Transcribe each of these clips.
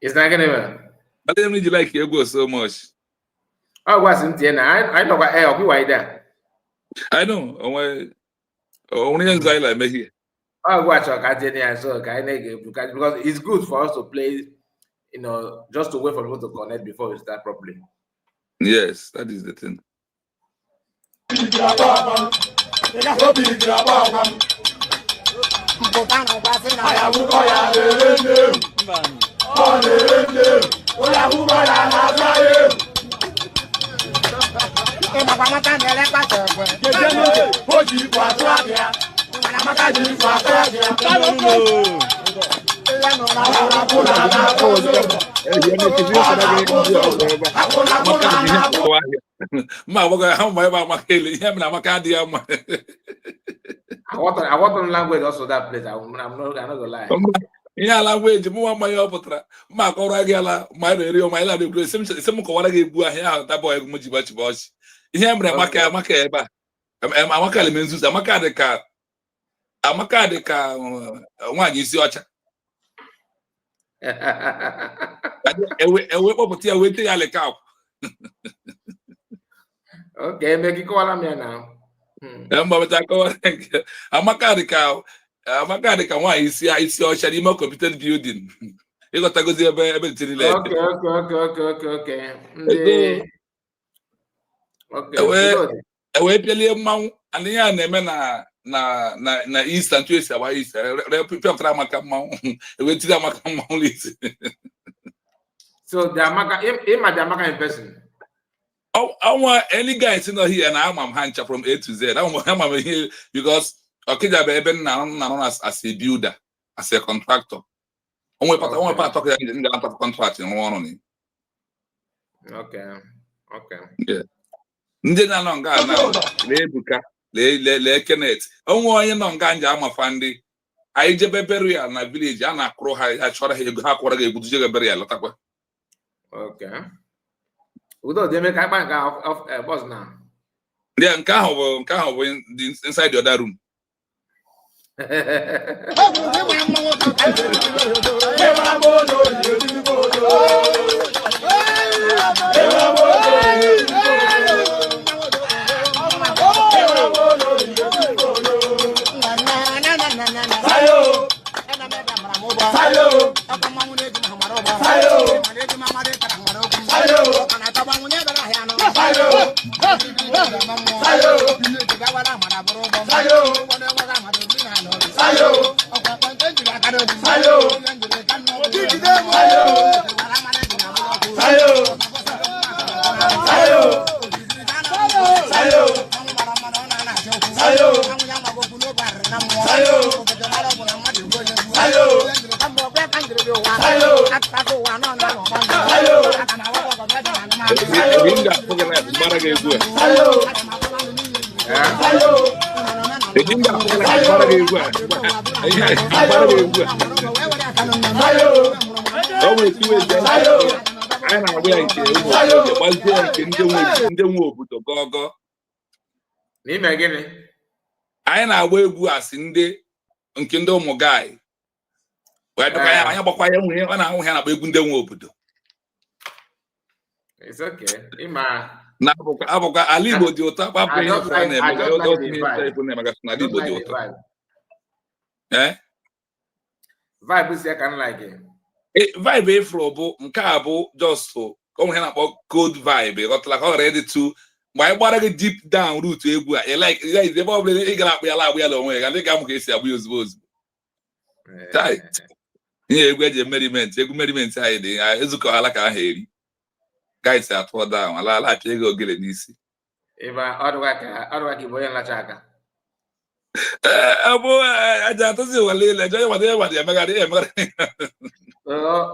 It's not gonna. I didn't really like Ego so much. I wasn't there. I know what I'll be right there. I know. Only as I like me. I watch our Catania so because it's good for us to play, just to wait for people to connect before we start properly. Yes, that is the thing. I want language also that place. I'm not gonna lie. Yeah, language. More my opera. Mark or Agala, my radio, my lad. Some Kawagi Bua here. That boy Mujibachi Bosch. Here, Maka. Amaka Menzus, Amaka one is your chat. Okay, make it call me now. Amaka one is your Shadima computer building. You got to go there. Okay. Away Mount and the name na East and Twist. Why is people from Mount? We did Mount. So the Amaka in person. Oh, I want any guys in here, and I'm Hancha from A to Z. I want here because okay, I'm known as a builder, as a contractor. Only part talking in the of contracting one. Okay. Yeah. Ndena nonga na le Kenneth. Onye nonga nja ama fandi. Ai je burial na village ana akro ha chora ha kwara ga ebudu je burial takwa. Okay. Udo dey make bank of boss now. Yeah, nke ahụ inside the other room. anyị na-agba egwu asị ndị nke ndị ụmụ gaị wee dụkwa ya anya gbakwa ya nwunye ọ na-ahụ ya na-agba egwu ndị nwe obodo na-abụkwa ala Igbo dị ụtọ kpapụ ihe na-emega na ala Igbo dị ụtọ vibe ifro bụ nke a bụ just onwe ha na-akpọ cold vibe ghọtara ka ọ ghara ịdị tu mgbe anyị gbara gị deep down root egwu a ebe ọ bụla ị gara akpụ ya agba ya la onwe ya ndị ga-amụ ka esi agba ya ozugbo ozugbo ihe egwu eji meriment egwu meriment anyị dị ezukọhala ka aha eri guys atụ down ala apịa ego ogele n'isi bụ aja atụzi wale ile jọ wada emegharị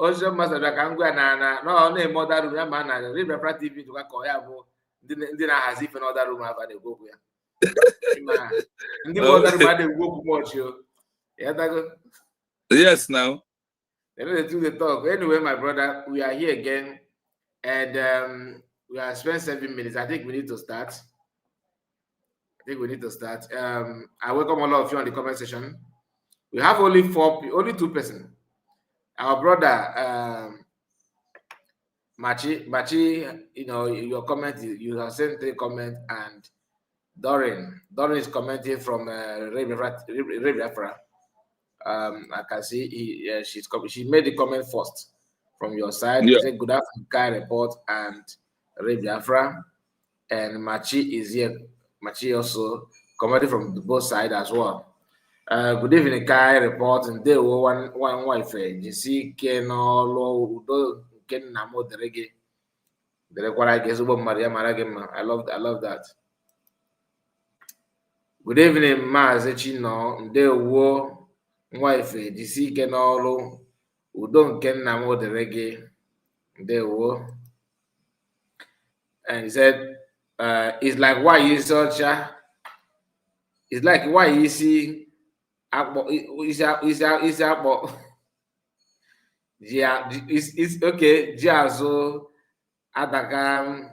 ozi mmasịrị ka ngwa na ọ na-eme ọdarụ ya ma na Rebra TV tụka ka ya bụ ndị na-ahazi ife n'ọdarụ m aka na-ekwu okwu ya ndị ọdarụ ma na-ekwu okwu mọchị ya dago. Yes, now. The talk. Anyway, my brother, we are here again, and we have spent 7 minutes. I think we need to start. I welcome all of you on the comment section. We have only 2 persons. Our brother, Machi, you know, your comment, you have sent 3 comments, and Dorin is commenting from Rebiafra. I can see she made the comment first from your side. Yeah. She said, good afternoon, Kai Report and Rebiafra. And Machi is here. Machi also commented from both sides as well. Good evening, Kai Report. And they were one wife. JC Kenolo Udo Ken Namo Derege. I love that. Good evening, Mazechino. They were wife JC Kenolo Udo Ken Namo Derege. They were. And he said, it's like why you such a. It's like why you see. Is yeah, it's okay. Jazo Adaka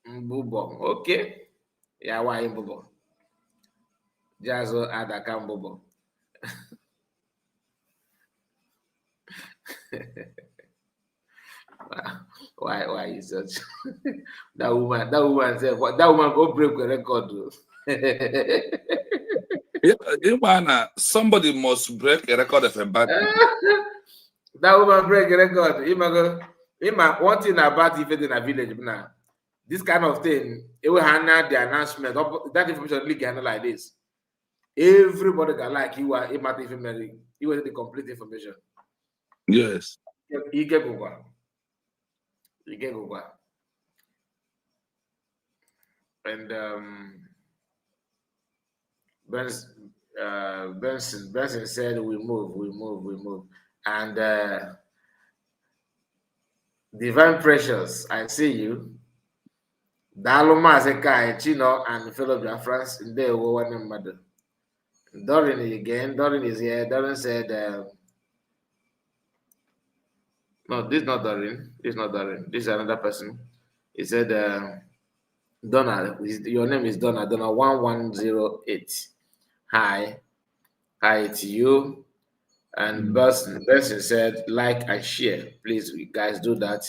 Mbubo. Okay. Yeah, why Mbubo? Jazo Adaka Mbubo. Why is such that woman said that woman go break the record. Somebody must break a record of a bad that woman break a record. One thing about even in a village now, this kind of thing, it will handle the announcement. That information leak handle like this. Everybody can like you are a matter of you want the complete information. Yes. You get over. And Benson said we move. And Divine Precious, I see you. Daloma Zekai, Chino, and fellow Biafrans in there were one mother. Dorin again. Dorin is here. Dorin said no, this is not Dorin. This is another person. He said, Donna, your name is Donna 1108. Hi to you. And Benson said, like and share. Please, you guys do that.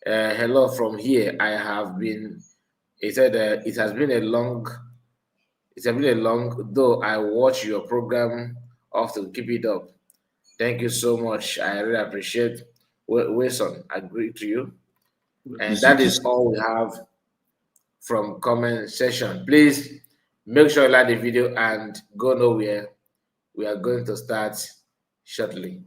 Hello from here. I have been. He said, it has been a long. Though I watch your program off to keep it up. Thank you so much. I really appreciate. Wilson, I agree to you. And that is all we have from comment section. Please make sure you like the video and go nowhere. We are going to start shortly.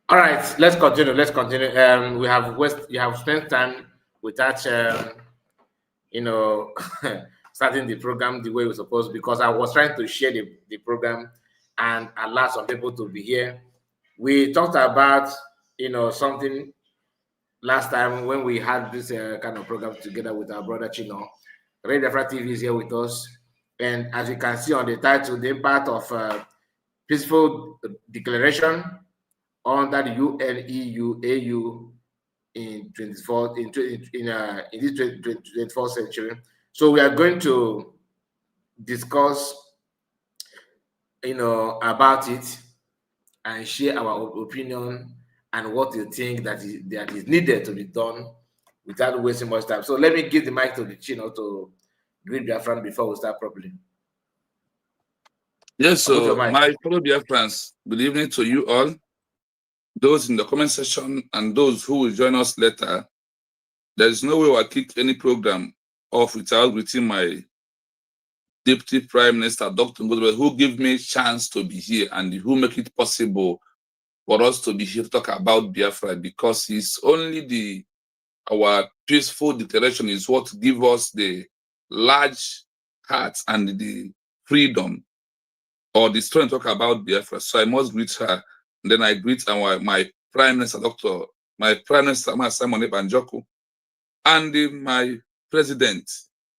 All right, let's continue. Let's continue. You have spent time without, starting the program the way we're supposed, because I was trying to share the program and allow some people to be here. We talked about, something last time when we had this kind of program together with our brother Chino. Radio Defra TV is here with us. And as you can see on the title, the impact of peaceful declaration under the UNEUAU in this 24th century. So we are going to discuss, about it and share our opinion and what you think that is needed to be done without wasting much time. So let me give the mic to the Chino to greet Biafran before we start properly. Yes, so my fellow Biafrans, good evening to you all. Those in the comment section and those who will join us later. There is no way I'll kick any program off without greeting my Deputy Prime Minister, Dr. Ngozi, who gave me a chance to be here and who make it possible for us to be here to talk about Biafra, because he's only the our peaceful declaration is what gives us the large heart and the freedom or the strength to talk about Biafra. So I must greet her. And then I greet my Prime Minister, my Prime Minister, Simon Ebanjoku, and my President,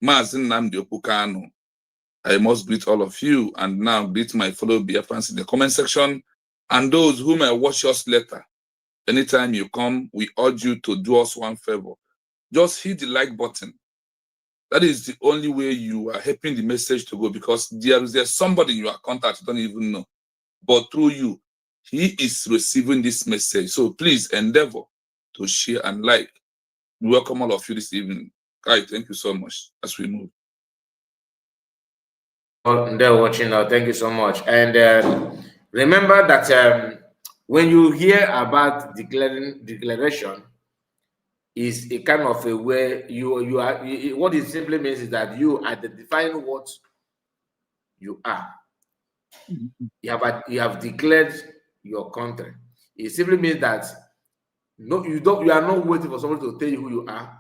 Mazin Nnamdi Okukano. I must greet all of you and now greet my fellow Biafrans in the comment section and those who may watch us later. Anytime you come, we urge you to do us one favor. Just hit the like button. That is the only way you are helping the message to go, because there's somebody you are contacting, you don't even know. But through you, he is receiving this message. So please endeavor to share and like. We welcome all of you this evening. Kai, thank you so much as we move. They're watching now. Thank you so much. And remember that when you hear about declaration, is a kind of a way you are. What it simply means is that you are identifying what you are. You have declared your country. It simply means that no, you are not waiting for someone to tell you who you are.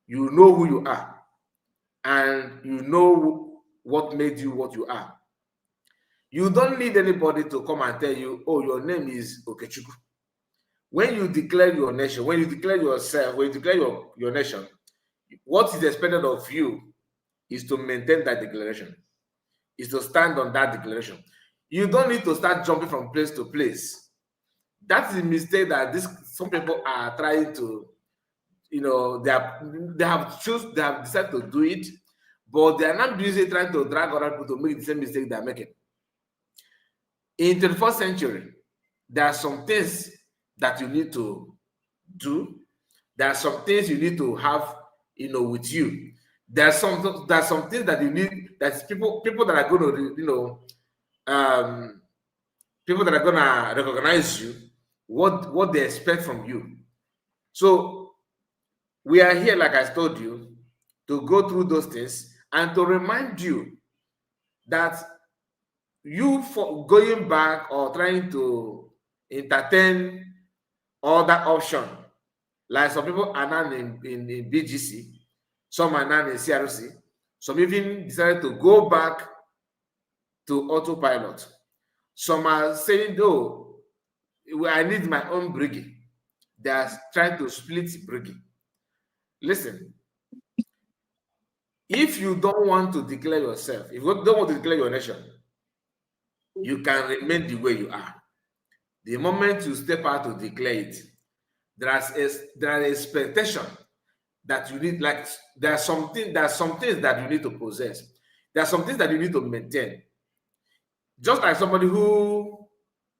You know who you are, and you know what made you what you are. You don't need anybody to come and tell you, oh, your name is Okechukwu. When you declare your nation, when you declare yourself, when you declare your nation, what is expected of you is to maintain that declaration, is to stand on that declaration. You don't need to start jumping from place to place. That's the mistake that some people are trying to, they have decided to do it, but they are not busy trying to drag other people to make the same mistake they are making. In the 21st century, there are some things that you need to do. There are some things you need to have, with you. There are some things that you need. That's people that are going to, people that are going to recognize you, what they expect from you. So we are here, like I told you, to go through those things and to remind you that you, for going back or trying to entertain other option, like some people are now in BGC, some are now in CRC, some even decided to go back to autopilot. Some are saying, oh, I need my own brigade. They are trying to split brigade. Listen, if you don't want to declare yourself, if you don't want to declare your nation, you can remain the way you are. The moment you step out to declare it, there is expectation that you need. Like there are some things that you need to possess. There are some things that you need to maintain. Just like somebody who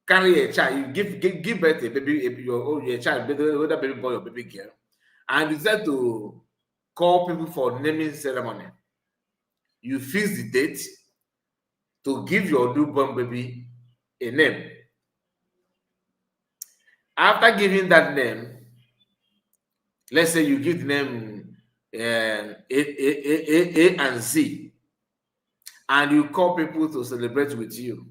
carry a child, you give birth to a baby, your child, whether baby boy or baby girl, and you decide to call people for naming ceremony. You fix the date to give your newborn baby a name. After giving that name, let's say you give the name A and Z, and you call people to celebrate with you.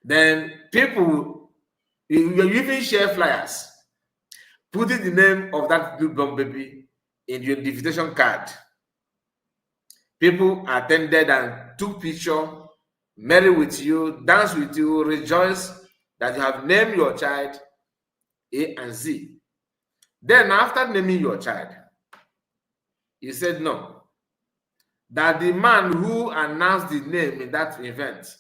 Then people, you even share flyers, putting the name of that newborn baby in your invitation card. People attended and took picture, marry with you, dance with you, rejoice that you have named your child A and Z. Then after naming your child, you said no, that the man who announced the name in that event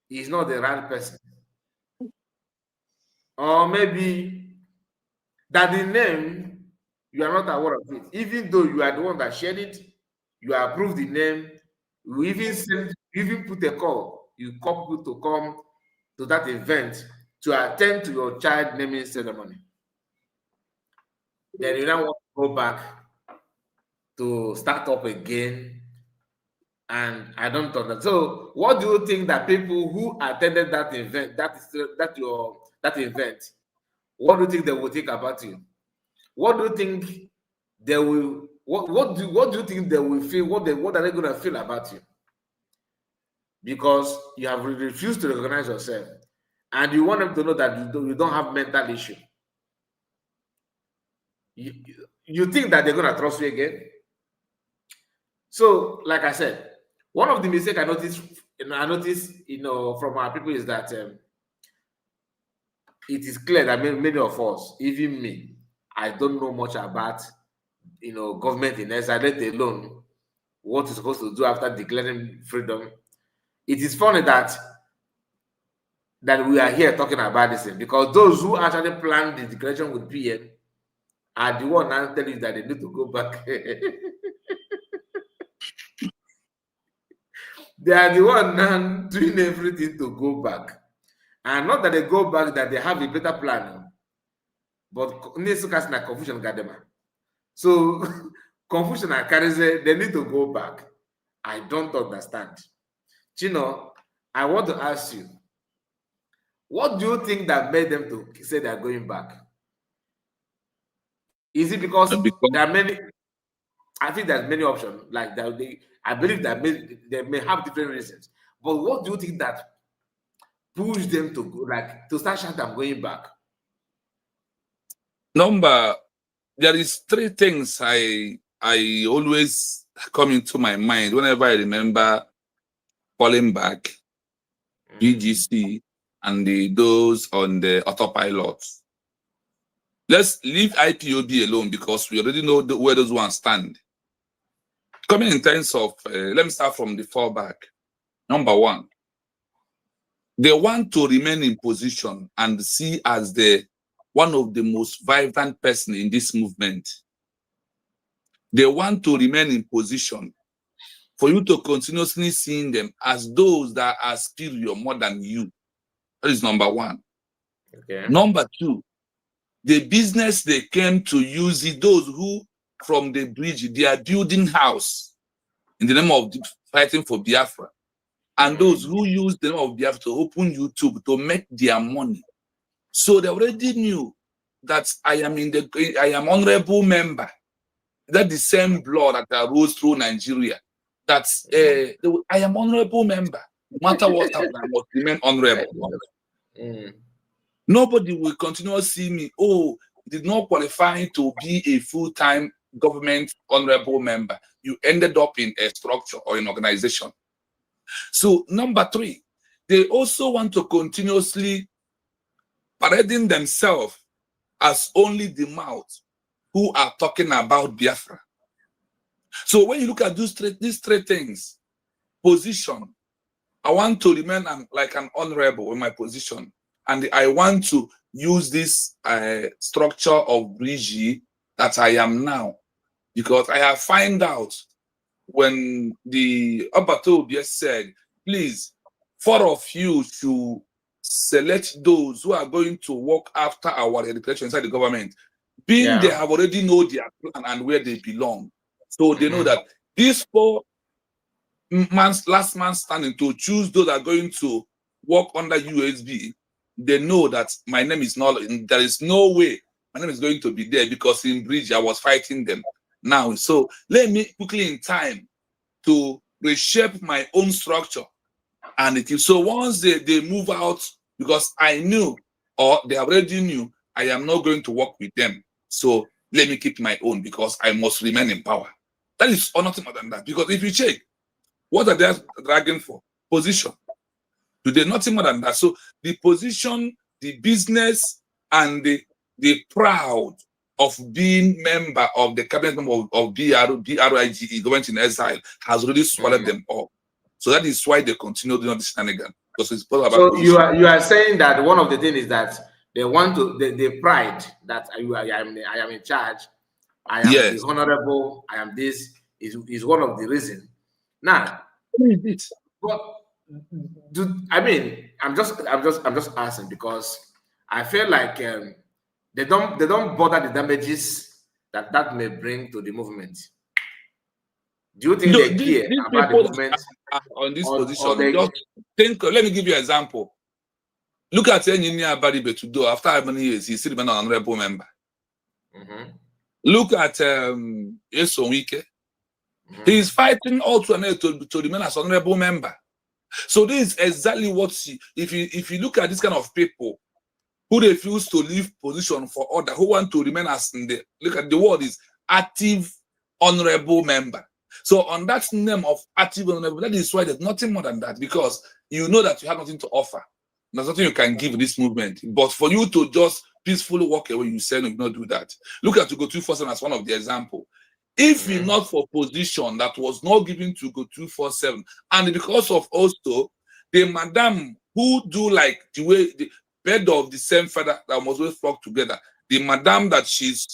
is not the right person. Or maybe that the name, you are not aware of it, even though you are the one that shared it, you approved the name, you even put a call, you call people to come to that event to attend to your child naming ceremony. Then you now want to go back to start up again, and I don't understand. So, what do you think that people who attended that event, that event, what do you think they will think about you? What do you think they will? What do you think they will feel? What are they going to feel about you? Because you have refused to recognize yourself, and you want them to know that you don't have mental issue. you think that they're going to trust you again? So, like I said, one of the mistakes I noticed, from our people is that it is clear that many of us, even me, I don't know much about, government in exile, let alone what you're supposed to do after declaring freedom. It is funny that we are here talking about this thing, because those who actually planned the declaration with PM are the one now telling you that they need to go back. They are the one now doing everything to go back. And not that they go back, that they have a better plan. But confusion got them. So confusion carries they need to go back. I don't understand. Chino, I want to ask you, what do you think that made them to say they are going back? Is it because there are many? I think there's many options. Like that, I believe that they may have different reasons. But what do you think that pushed them to go, like, to start shouting, "I'm going back"? There is three things I always come into my mind whenever I remember falling back, BGC, and those on the autopilot. Let's leave IPOB alone because we already know where those ones stand. Coming in terms of, let me start from the fallback. Number one, they want to remain in position and see as one of the most vibrant person in this movement. They want to remain in position for you to continuously seeing them as those that are superior more than you. That is number one. Okay. Number two, the business they came to use is those who, from the bridge, they are building house in the name of fighting for Biafra. And those who use the name of Biafra to open YouTube to make their money. So they already knew that I am honorable member. That the same blood that rose through Nigeria. That's I am honorable member. No matter what happens, I must remain honorable. Nobody will continue to see me. Oh, did not qualify to be a full-time government honorable member. You ended up in a structure or an organization. So number three, they also want to continuously parading themselves as only the mouth who are talking about Biafra. So when you look at these three things, position, I want to remain like an honorable in my position, and I want to use this structure of bridge that I am now, because I have found out when the Abato just said, please, 4 of you should select those who are going to work after our education inside the government, being they have already know their plan and where they belong. So they know that these 4 last man standing to choose those that are going to work under USB, they know that my name is not, there is no way my name is going to be there, because in bridge I was fighting them now. So let me quickly in time to reshape my own structure. And it is so once they move out, because I knew, or they already knew, I am not going to work with them. So let me keep my own, because I must remain in power. That is nothing more than that. Because if you check, what are they dragging for? Position. Do they nothing more than that? So the position, the business, and the proud of being member of the cabinet member of BRIGE, government in exile, has really swallowed them up. So that is why they continue doing this shenanigan. Because it's about so position. you are saying that one of the things is that they want to the pride that I am in charge, I am the honorable, I am this is one of the reasons. Now, but I mean, I'm just asking, because I feel like they don't bother the damages that may bring to the movement. Do you think they care about the movement on this position? Just think. Let me give you an example. Look at Engineer Baribe Tudo. After how many years he's still been an honorable member. Look at Esonwike. He is fighting all to remain as honorable member. So this is exactly what if you look at this kind of people, who refuse to leave position for order, who want to remain as in the, look at the word is active honorable member. So on that name of active honorable, that is why there's nothing more than that, because you know that you have nothing to offer. There's nothing you can give this movement. But for you to just peacefully walk away, you say no, you not do that. Look at to go 247 as one of the example. If you're not for position that was not given to go 247, and because of also the madam who do like the way the bed of the same feather that must always flock together, the madam that she's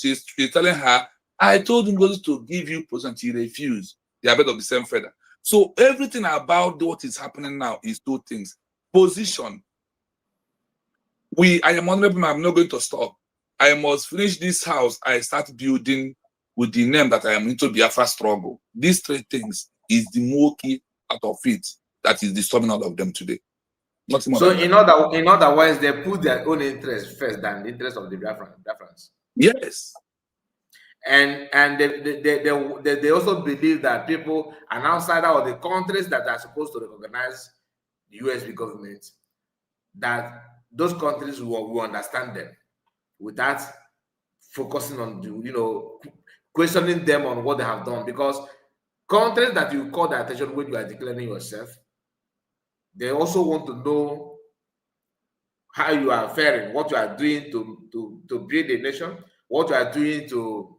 telling her, I told him to give you position, he refused. They are bed of the same feather. So everything about what is happening now is two things. Position. I am honorable, I'm not going to stop. I must finish this house. I start building with the name that I am into Biafra struggle. These three things is the more key out of it that is disturbing all of them today. Nothing more So than in other words, they put their own interest first than the interest of the Biafrans. Yes. And they also believe that people, an outsider of the countries that are supposed to recognize the USB government, that those countries will understand them without focusing on questioning them on what they have done. Because countries that you call their attention when you are declaring yourself, they also want to know how you are faring, what you are doing to build a nation, what you are doing to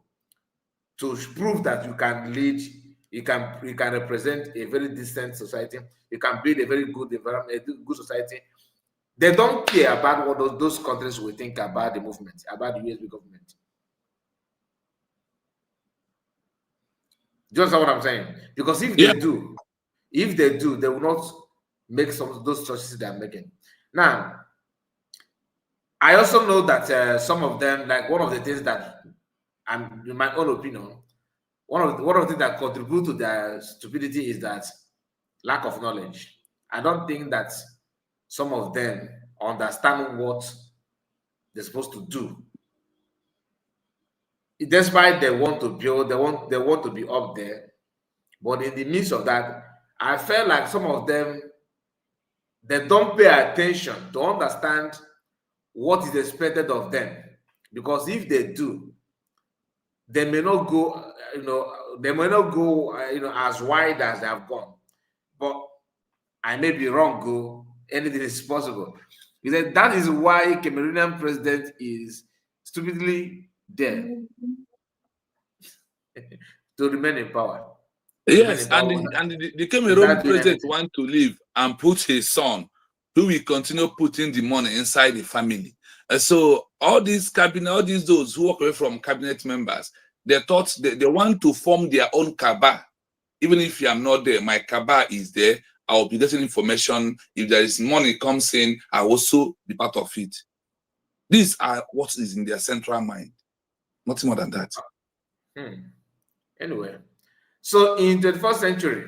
prove that you can lead, you can represent a very decent society, you can build a very good environment, a good society. They don't care about what those countries will think about the movement, about the USB government. Just what I'm saying. Because if they do, they will not make some of those choices they are making. Now, I also know that some of them, like one of the things that, and in my own opinion, one of the things that contribute to their stupidity is that lack of knowledge. I don't think that some of them understand what they're supposed to do. Despite they want to build, they want to be up there, but in the midst of that, I felt like some of them, they don't pay attention to understand what is expected of them. Because if they do, they may not go, as wide as they have gone. But I may be wrong, go. Anything is possible. He said that is why Cameroonian president is stupidly there to remain in power. Yes, and the Cameroon president want to leave and put his son, who will continue putting the money inside the family. So all these cabinet, all those who walk away from cabinet members, they thought they want to form their own cabal. Even if I am not there, my cabal is there. I will be getting information. If there is money comes in, I will also be part of it. These are what is in their central mind. Nothing more than that. Anyway, so in the 21st century,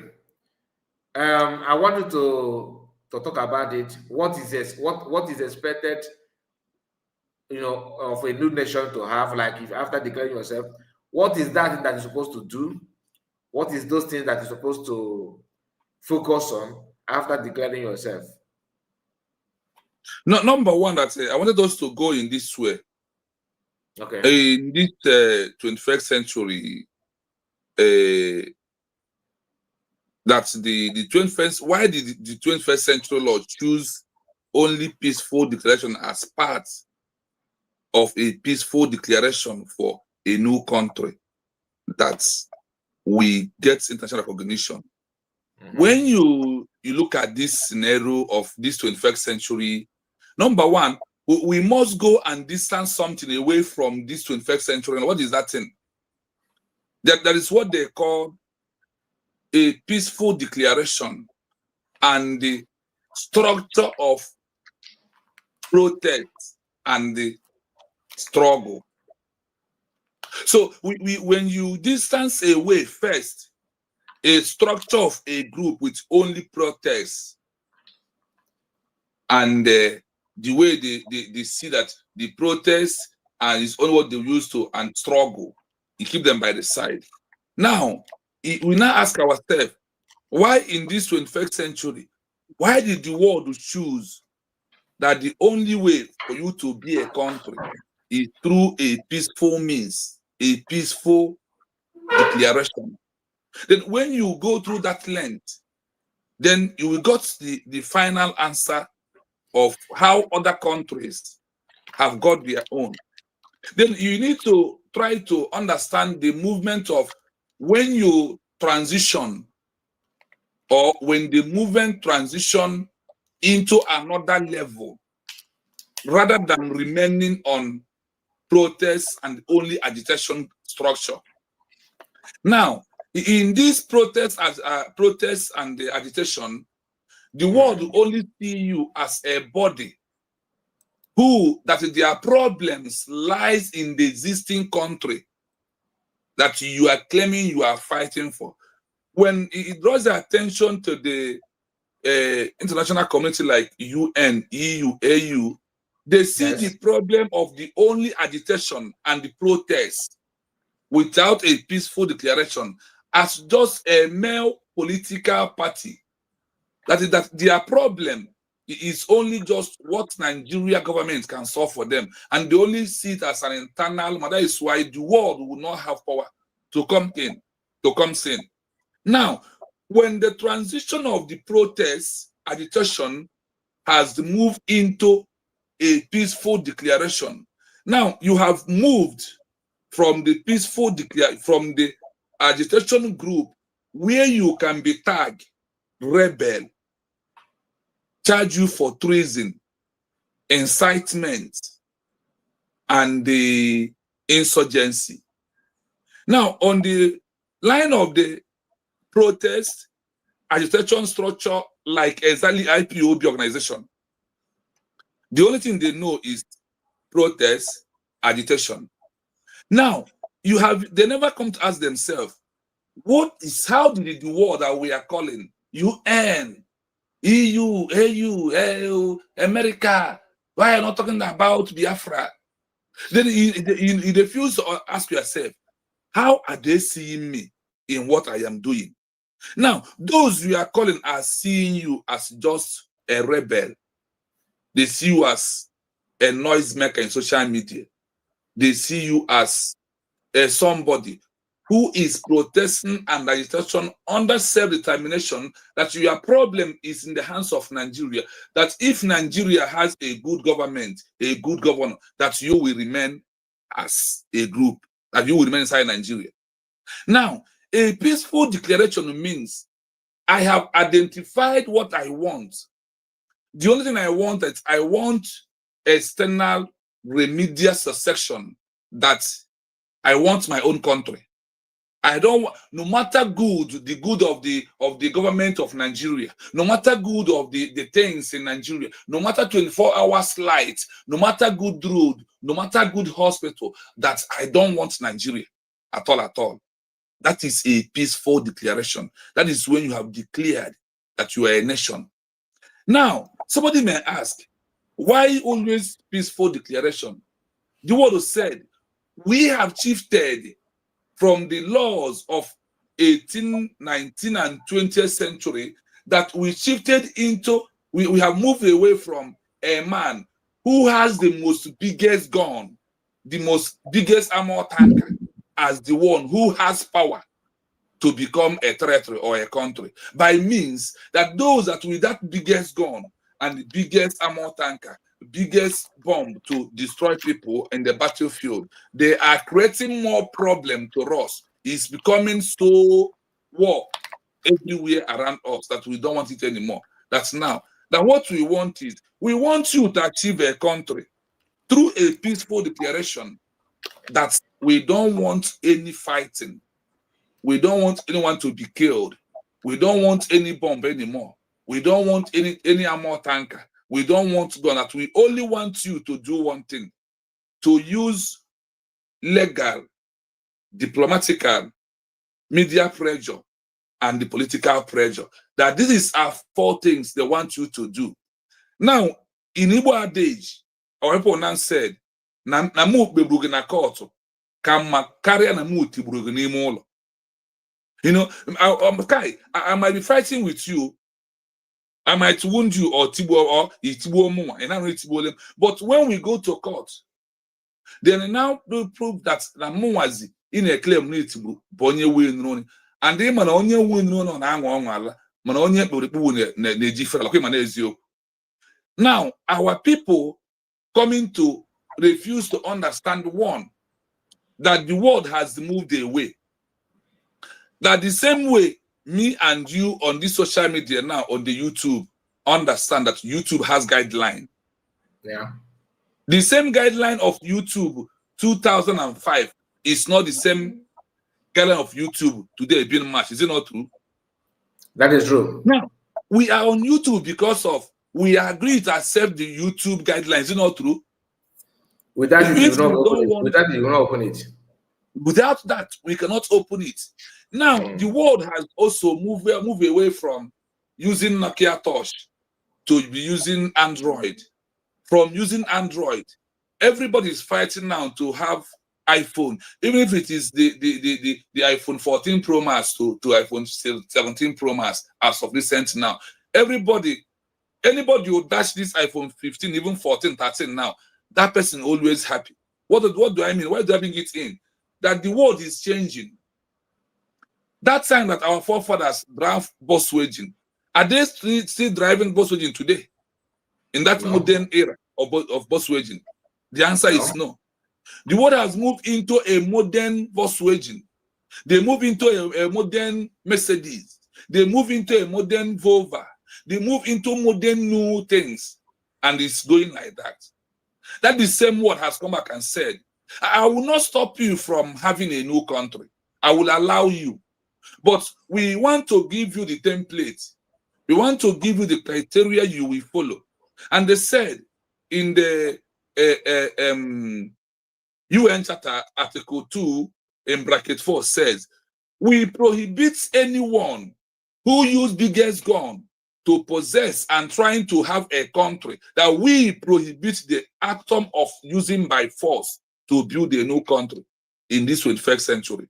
I wanted to talk about it. What is expected, of a new nation to have? Like, if after declaring yourself, what is that thing that you're supposed to do? What is those things that you're supposed to focus on after declaring yourself? No, number one, that I wanted us to go in this way. Okay. In this 21st century, that's the 21st. Why did the 21st century law choose only peaceful declaration as part of a peaceful declaration for a new country that we get international recognition? When you look at this scenario of this 21st century, number one, we must go and distance something away from this 21st century. And what is that thing? That is what they call a peaceful declaration and the structure of protest and the struggle. So when you distance away first a structure of a group with only protests and the way they see that the protest and is only what they use to and struggle, you keep them by the side. Now, we now ask ourselves, why in this 21st century, why did the world choose that the only way for you to be a country is through a peaceful means, a peaceful declaration. Then when you go through that length, then you will got the final answer of how other countries have got their own. Then you need to try to understand the movement of when you transition or when the movement transition into another level rather than remaining on protest and only agitation structure. Now, in this protest and the agitation, the world will only see you as a body who that their problems lies in the existing country that you are claiming you are fighting for. When it draws the attention to the international community like UN, EU, AU, they see Yes. the problem of the only agitation and the protest without a peaceful declaration as just a male political party. That is that their problem is only just what Nigeria government can solve for them, and they only see it as an internal matter. That is why the world will not have power to come in. Now, when the transition of the protest agitation has moved into a peaceful declaration, now you have moved from the peaceful from the agitation group where you can be tagged rebel, charge you for treason, incitement, and the insurgency. Now, on the line of the protest, agitation structure, like exactly IPOB organization, the only thing they know is protest, agitation. Now, they never come to ask themselves, how did the world that we are calling UN, EU, AU, America, why are you not talking about Biafra? Then you refuse to ask yourself, how are they seeing me in what I am doing? Now, those we are calling are seeing you as just a rebel. They see you as a noisemaker in social media. They see you as somebody who is protesting and agitation under self-determination, that your problem is in the hands of Nigeria, that if Nigeria has a good government, a good governor, that you will remain as a group, that you will remain inside Nigeria. Now, a peaceful declaration means I have identified what I want. The only thing I want is I want external remedial succession, that I want my own country. I don't want, no matter good, the good of the government of Nigeria, no matter good of the things in Nigeria, no matter 24 hours light, no matter good road, no matter good hospital, that I don't want Nigeria at all. That is a peaceful declaration. That is when you have declared that you are a nation. Now, somebody may ask, why always peaceful declaration? The word said, we have shifted from the laws of 18th, 19th, and 20th century, that we shifted into, we have moved away from a man who has the most biggest gun, the most biggest armor tanker, as the one who has power to become a territory or a country, by means that those that with that biggest gun and the biggest armor tanker, biggest bomb to destroy people in the battlefield, they are creating more problem to us. It's becoming so war everywhere around us that we don't want it anymore. That's now. That what we want is, we want you to achieve a country through a peaceful declaration that we don't want any fighting. We don't want anyone to be killed. We don't want any bomb anymore. We don't want any armor tanker. We don't want gun. That we only want you to do one thing: to use legal, diplomatical, media pressure, and the political pressure. That this is our 4 things they want you to do. Now, in Igbo adage, our people now said, na mu beburugi na court, kama karịa na mu tiburugi n'ime ụlọ. You know, I might be fighting with you I might wound you or tibo or itibo more, and I know itibo them. But when we go to court, then now do prove that the muwazi in a claim itibo bonye win running, and they man only win run on angwala, man only ne jifra like man ezio. Now our people coming to refuse to understand one that the world has moved away. That the same way me and you on this social media now on the YouTube understand that YouTube has guideline. Yeah. The same guideline of YouTube 2005 is not the same guideline of YouTube today being matched. Is it not true? That is true. Now, we are on YouTube because of we agree to accept the YouTube guidelines. Is it not true? Without it, you will not open it. Want, without it, you will not open it. Without that, we cannot open it. Now, the world has also moved away from using Nokia Touch to be using Android. From using Android, everybody is fighting now to have iPhone, even if it is the iPhone 14 Pro Max to iPhone 17 Pro Max as of recent now. Anybody who dash this iPhone 15, even 14, 13 now, that person always happy. What do I mean? Why do I bring it in? That the world is changing. That time that our forefathers drive bus waging, are they still driving bus waging today? In that modern era of bus waging? The answer is no. The world has moved into a modern bus waging. They move into a modern Mercedes. They move into a modern Volvo. They move into modern new things. And it's going like that. That the same word has come back and said, I will not stop you from having a new country. I will allow you. But we want to give you the template. We want to give you the criteria you will follow. And they said in the UN Charter Article 2 in bracket 4 says, we prohibit anyone who use biggest gun to possess and trying to have a country, that we prohibit the atom of using by force to build a new country in this 21st century.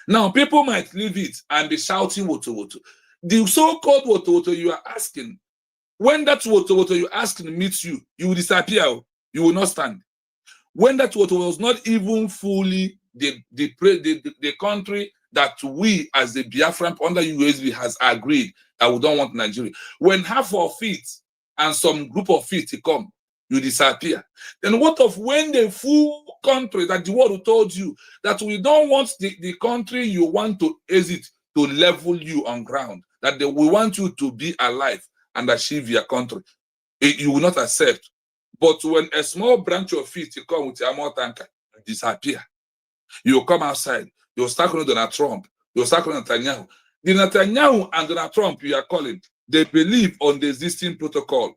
Now, people might leave it and be shouting woto woto. The so-called woto woto you are asking, when that woto woto you asking meets you, you will disappear. You will not stand. When that woto was not even fully the country that we as the Biafran under USB has agreed that we don't want Nigeria. When half of it and some group of it come, you disappear. Then what of when the full country that the world told you that we don't want the country you want to exit to level you on ground, that we want you to be alive and achieve your country, you will not accept. But when a small branch of it come with your armor tanker, you disappear. You come outside, you'll start calling Donald Trump, you'll start calling Netanyahu. The Netanyahu and Donald Trump you are calling, they believe on the existing protocol.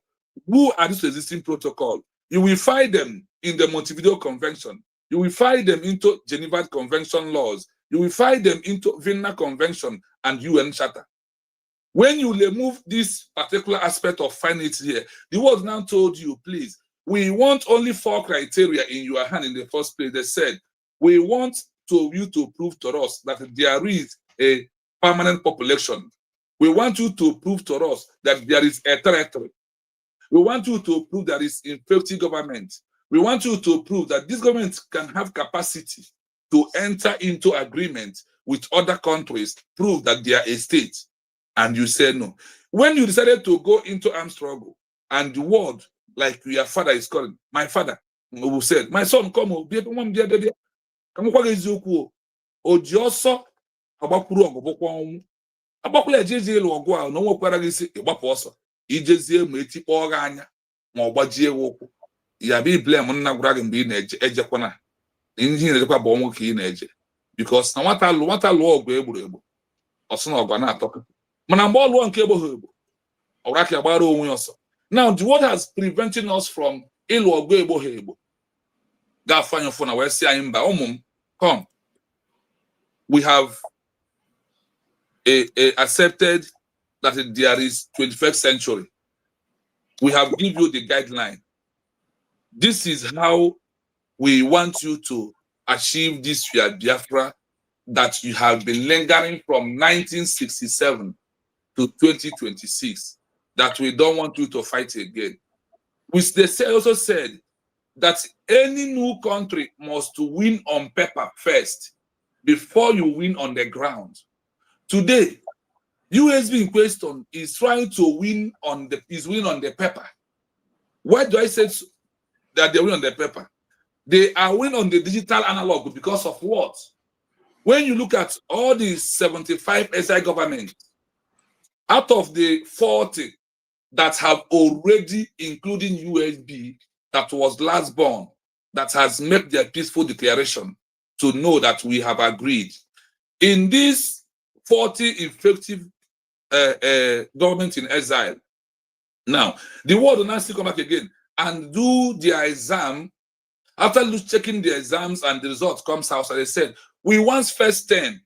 Who are this existing protocol? You will find them in the Montevideo Convention. You will find them into Geneva Convention laws. You will find them into Vienna Convention and UN Charter. When you remove this particular aspect of finance here, the world now told you, please, we want only 4 criteria in your hand in the first place. They said, we want you to prove to us that there is a permanent population. We want you to prove to us that there is a territory. We want you to prove there is effective government. We want you to prove that this government can have capacity to enter into agreement with other countries, prove that they are a state. And you say no. When you decided to go into armed struggle, and the word, like your father is calling, my father, who said, my son, come, Ojioso agbapuru ọgụ bụkwa ọnwụ agbakwala ejezie elu ọgụ ahụ na onwekwara gị isi ịgbapụ ọsọ ijezie ma etikpọ gị anya ma ọ gbajie gị ụkwụ ya bụ blame nna gwara gị mgbe ị na-eje ejekwana ihe na-ejekwa bụ ọnwụ ka ị na-eje because na nwata lụọ ọgụ egburu egbu ọsọ na ọgụ na-atọ mana mgbe ọ lụọ nke egbo ha egbo ọgwara ka ya gbara onwe ya ọsọ. Now the world has preventing us from ịlụ ọgụ egbo ha egbo ga-afụ anyị ụfụ na wee sị anyị mba ụmụ m come. We have accepted that there is 21st century. We have given you the guideline. This is how we want you to achieve this Biafra that you have been lingering from 1967 to 2026. that we don't want you to fight again. Which they also said that any new country must win on paper first before you win on the ground. Today, USB in question is trying to win on the paper. Why do I say that they win on the paper? They are win on the digital analog because of what? When you look at all the 75 SI governments, out of the 40 that have already, including USB, that was last born, that has made their peaceful declaration to know that we have agreed. In these 40 effective governments in exile, now, the world will now still come back again and do their exam. After checking the exams and the results comes out, as I said, we want first 10.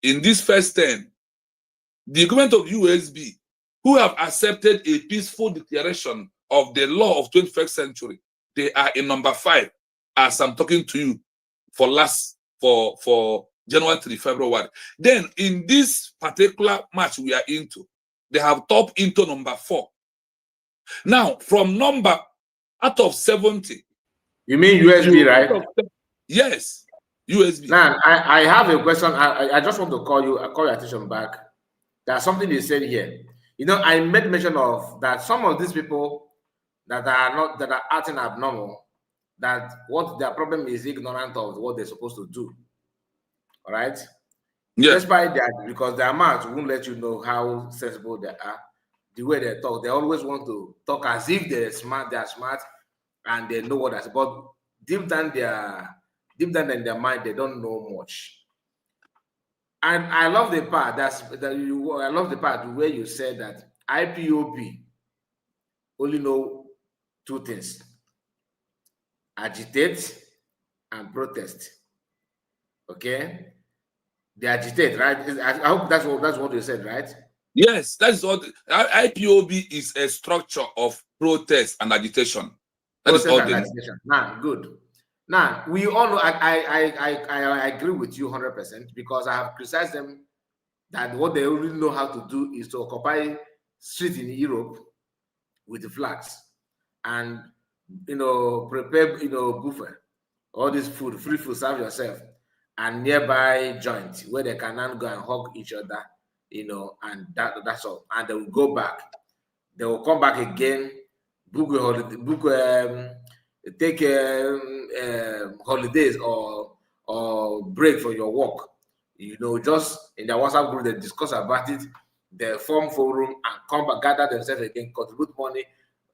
In this first 10, the government of USB, who have accepted a peaceful declaration of the law of 21st century, they are in number 5, as I'm talking to you for January to February. Then in this particular match we are into, they have top into number 4. Now, from number out of 70. You mean USB, right? Yes, USB. Now, I have a question. I just want to call your attention back. There's something you said here. You know, I made mention of that some of these people that are acting abnormal, that what their problem is ignorant of what they're supposed to do. All right. Yeah. Despite that, because their mouth won't let you know how sensible they are. The way they talk, they always want to talk as if they're smart, and they know what that's. But deep down in their mind, they don't know much. And I love the part I love the part where you said that IPOB only know 2 things: agitate and protest. Okay, they agitate, right? I hope that's what you said, right? Yes, that's what IPOB is, a structure of protest and agitation. That is all. Agitation. Now, good. Now, we all know, I agree with you 100% because I have criticized them that what they really know how to do is to occupy streets in Europe with the flags and, prepare, buffet, all this food, free food, serve yourself, and nearby joint where they can now go and hug each other, and that's all. And they will go back. They will come back again, book a holiday, take holidays or break for your work. Just in their WhatsApp group, they discuss about it. They form forum and come back, gather themselves again, contribute money,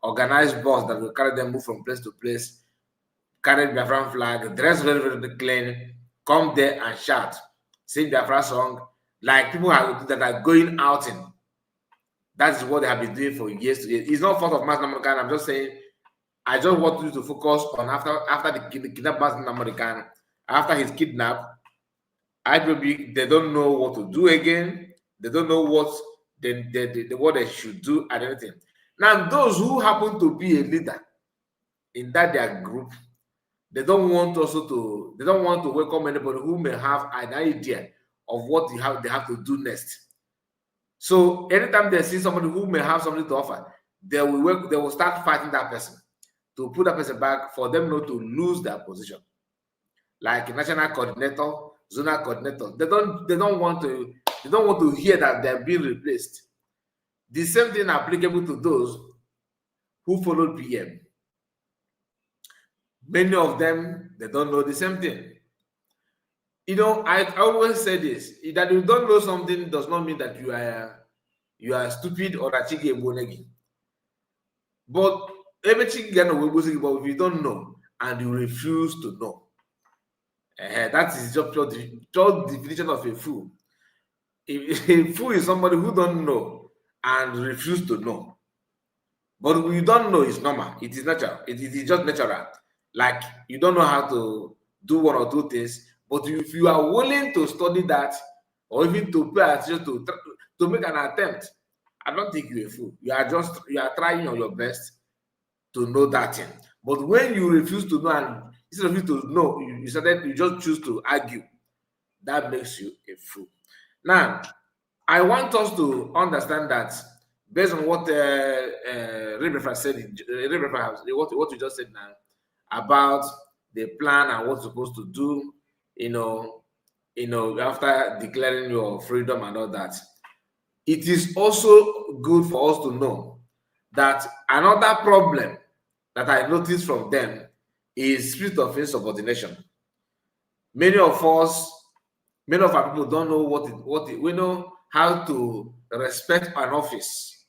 organize bus that will carry them, move from place to place, carry Biafran flag, dress very, very clean, come there and shout, sing Biafra song, like people that are going outing. That is what they have been doing for years to years. It's not fault of Mass American. I'm just saying, I just want you to focus on after the kidnap Mass American, after he's kidnapped, they don't know what to do again. They don't know what they should do and anything. Now, those who happen to be a leader in their group, they don't want to welcome anybody who may have an idea of what they have to do next. So anytime they see somebody who may have something to offer, they will start fighting that person to put that person back for them not to lose their position. Like national coordinator, zonal coordinator, they don't want to hear that they're being replaced. The same thing applicable to those who followed PM. Many of them, they don't know the same thing. I always say this: that you don't know something does not mean that you are stupid or a chigi ebonegi. But if you don't know and you refuse to know, that is just pure definition of a fool. A fool is somebody who don't know and refuse to know. But when you don't know, it's normal. It is natural. It is just natural. Like you don't know how to do one or two things, but if you are willing to study that or even to pay attention to make an attempt, I don't think you're a fool. You are trying your best to know that thing. But when you refuse to know, and instead of you to know, you just choose to argue, that makes you a fool. Now, I want us to understand that based on what Rebecca said, what you just said now about the plan and what's supposed to do, after declaring your freedom and all that. It is also good for us to know that another problem that I noticed from them is spirit of insubordination. Many of our people don't know we know how to respect an office,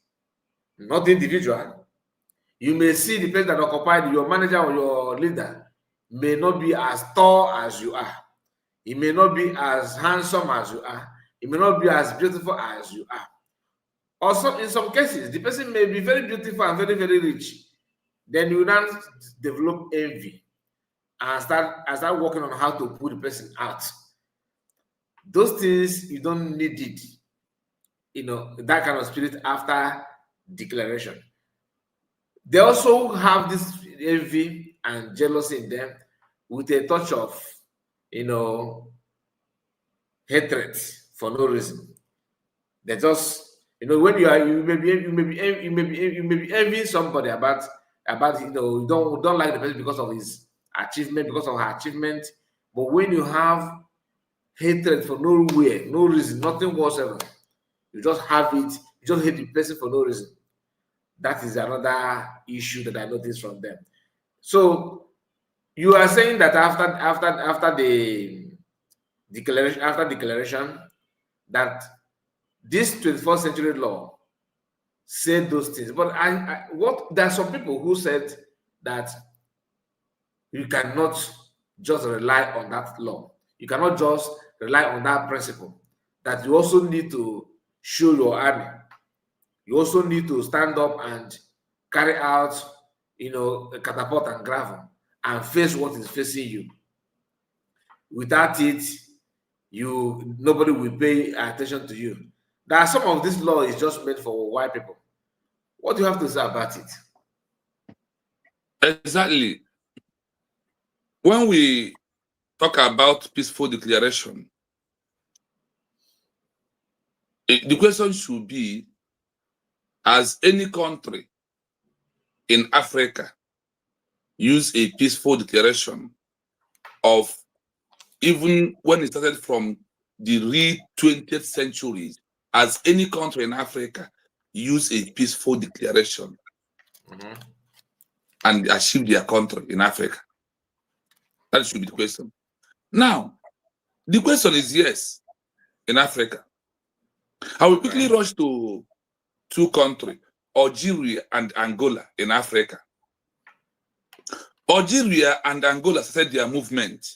not the individual. You may see the place that occupied your manager or your leader may not be as tall as you are. He may not be as handsome as you are. He may not be as beautiful as you are. Also, in some cases, the person may be very beautiful and very, very rich. Then you now develop envy and start working on how to put the person out. Those things, you don't need it. That kind of spirit after declaration. They also have this envy and jealousy in them with a touch of, hatred for no reason. They just, when you may be envying somebody about you don't like the person because of his achievement, because of her achievement. But when you have hatred for nowhere, no reason, nothing whatsoever, you just have it, you just hate the person for no reason. That is another issue that I noticed from them. So you are saying that after the declaration, that this 21st century law said those things. But there are some people who said that you cannot just rely on that law. You cannot just rely on that principle. That you also need to show your army. You also need to stand up and carry out, a catapult and gravel and face what is facing you. Without it, nobody will pay attention to you. There are some of this law is just meant for white people. What do you have to say about it? Exactly. When we talk about peaceful declaration, the question should be, has any country in Africa used a peaceful declaration of, even when it started from the 20th century, has any country in Africa used a peaceful declaration and achieved their country in Africa? That should be the question. Now, the question is yes, in Africa. I will quickly rush to two countries, Algeria and Angola in Africa. Algeria and Angola started their movement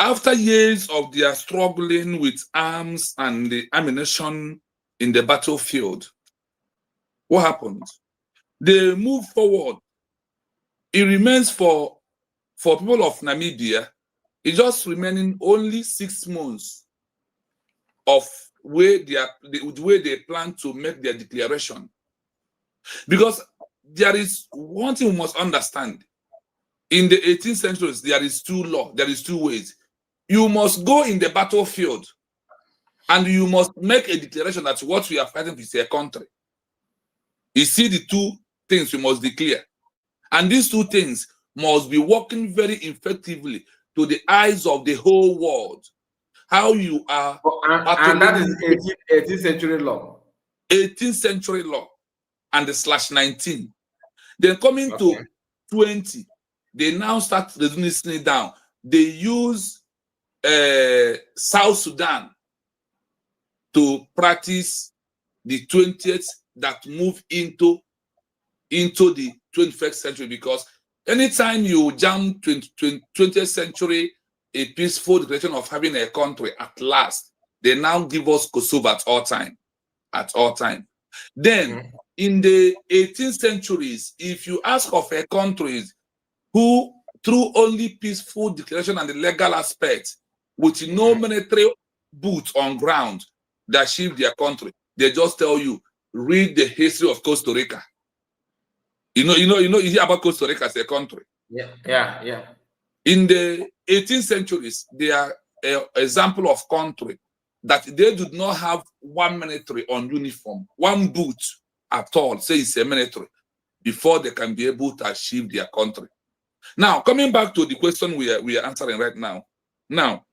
after years of their struggling with arms and the ammunition in the battlefield. What happened? They moved forward. It remains for people of Namibia, it's just remaining only 6 months of the way they plan to make their declaration. Because there is one thing we must understand. In the 18th century, there is two ways. You must go in the battlefield and you must make a declaration that what we are fighting is a country. You see the two things you must declare. And these two things must be working very effectively to the eyes of the whole world. How you are. And that is 18th century law. 18th century law and the /19. Then coming to 20, they now start reducing it down. They use South Sudan to practice the 20th that move into the 21st century, because anytime you jump 20th century, a peaceful declaration of having a country at last, they now give us Kosovo at all time. Then in the 18th centuries, if you ask of a country who through only peaceful declaration and the legal aspect, with no military boots on ground, that achieve their country, they just tell you, read the history of Costa Rica. You hear about Costa Rica as a country. Yeah. In the 18th centuries, they are an example of country that they did not have one military on uniform, one boot at all, say it's a military, before they can be able to achieve their country. Now, coming back to the question we are answering right now. Now,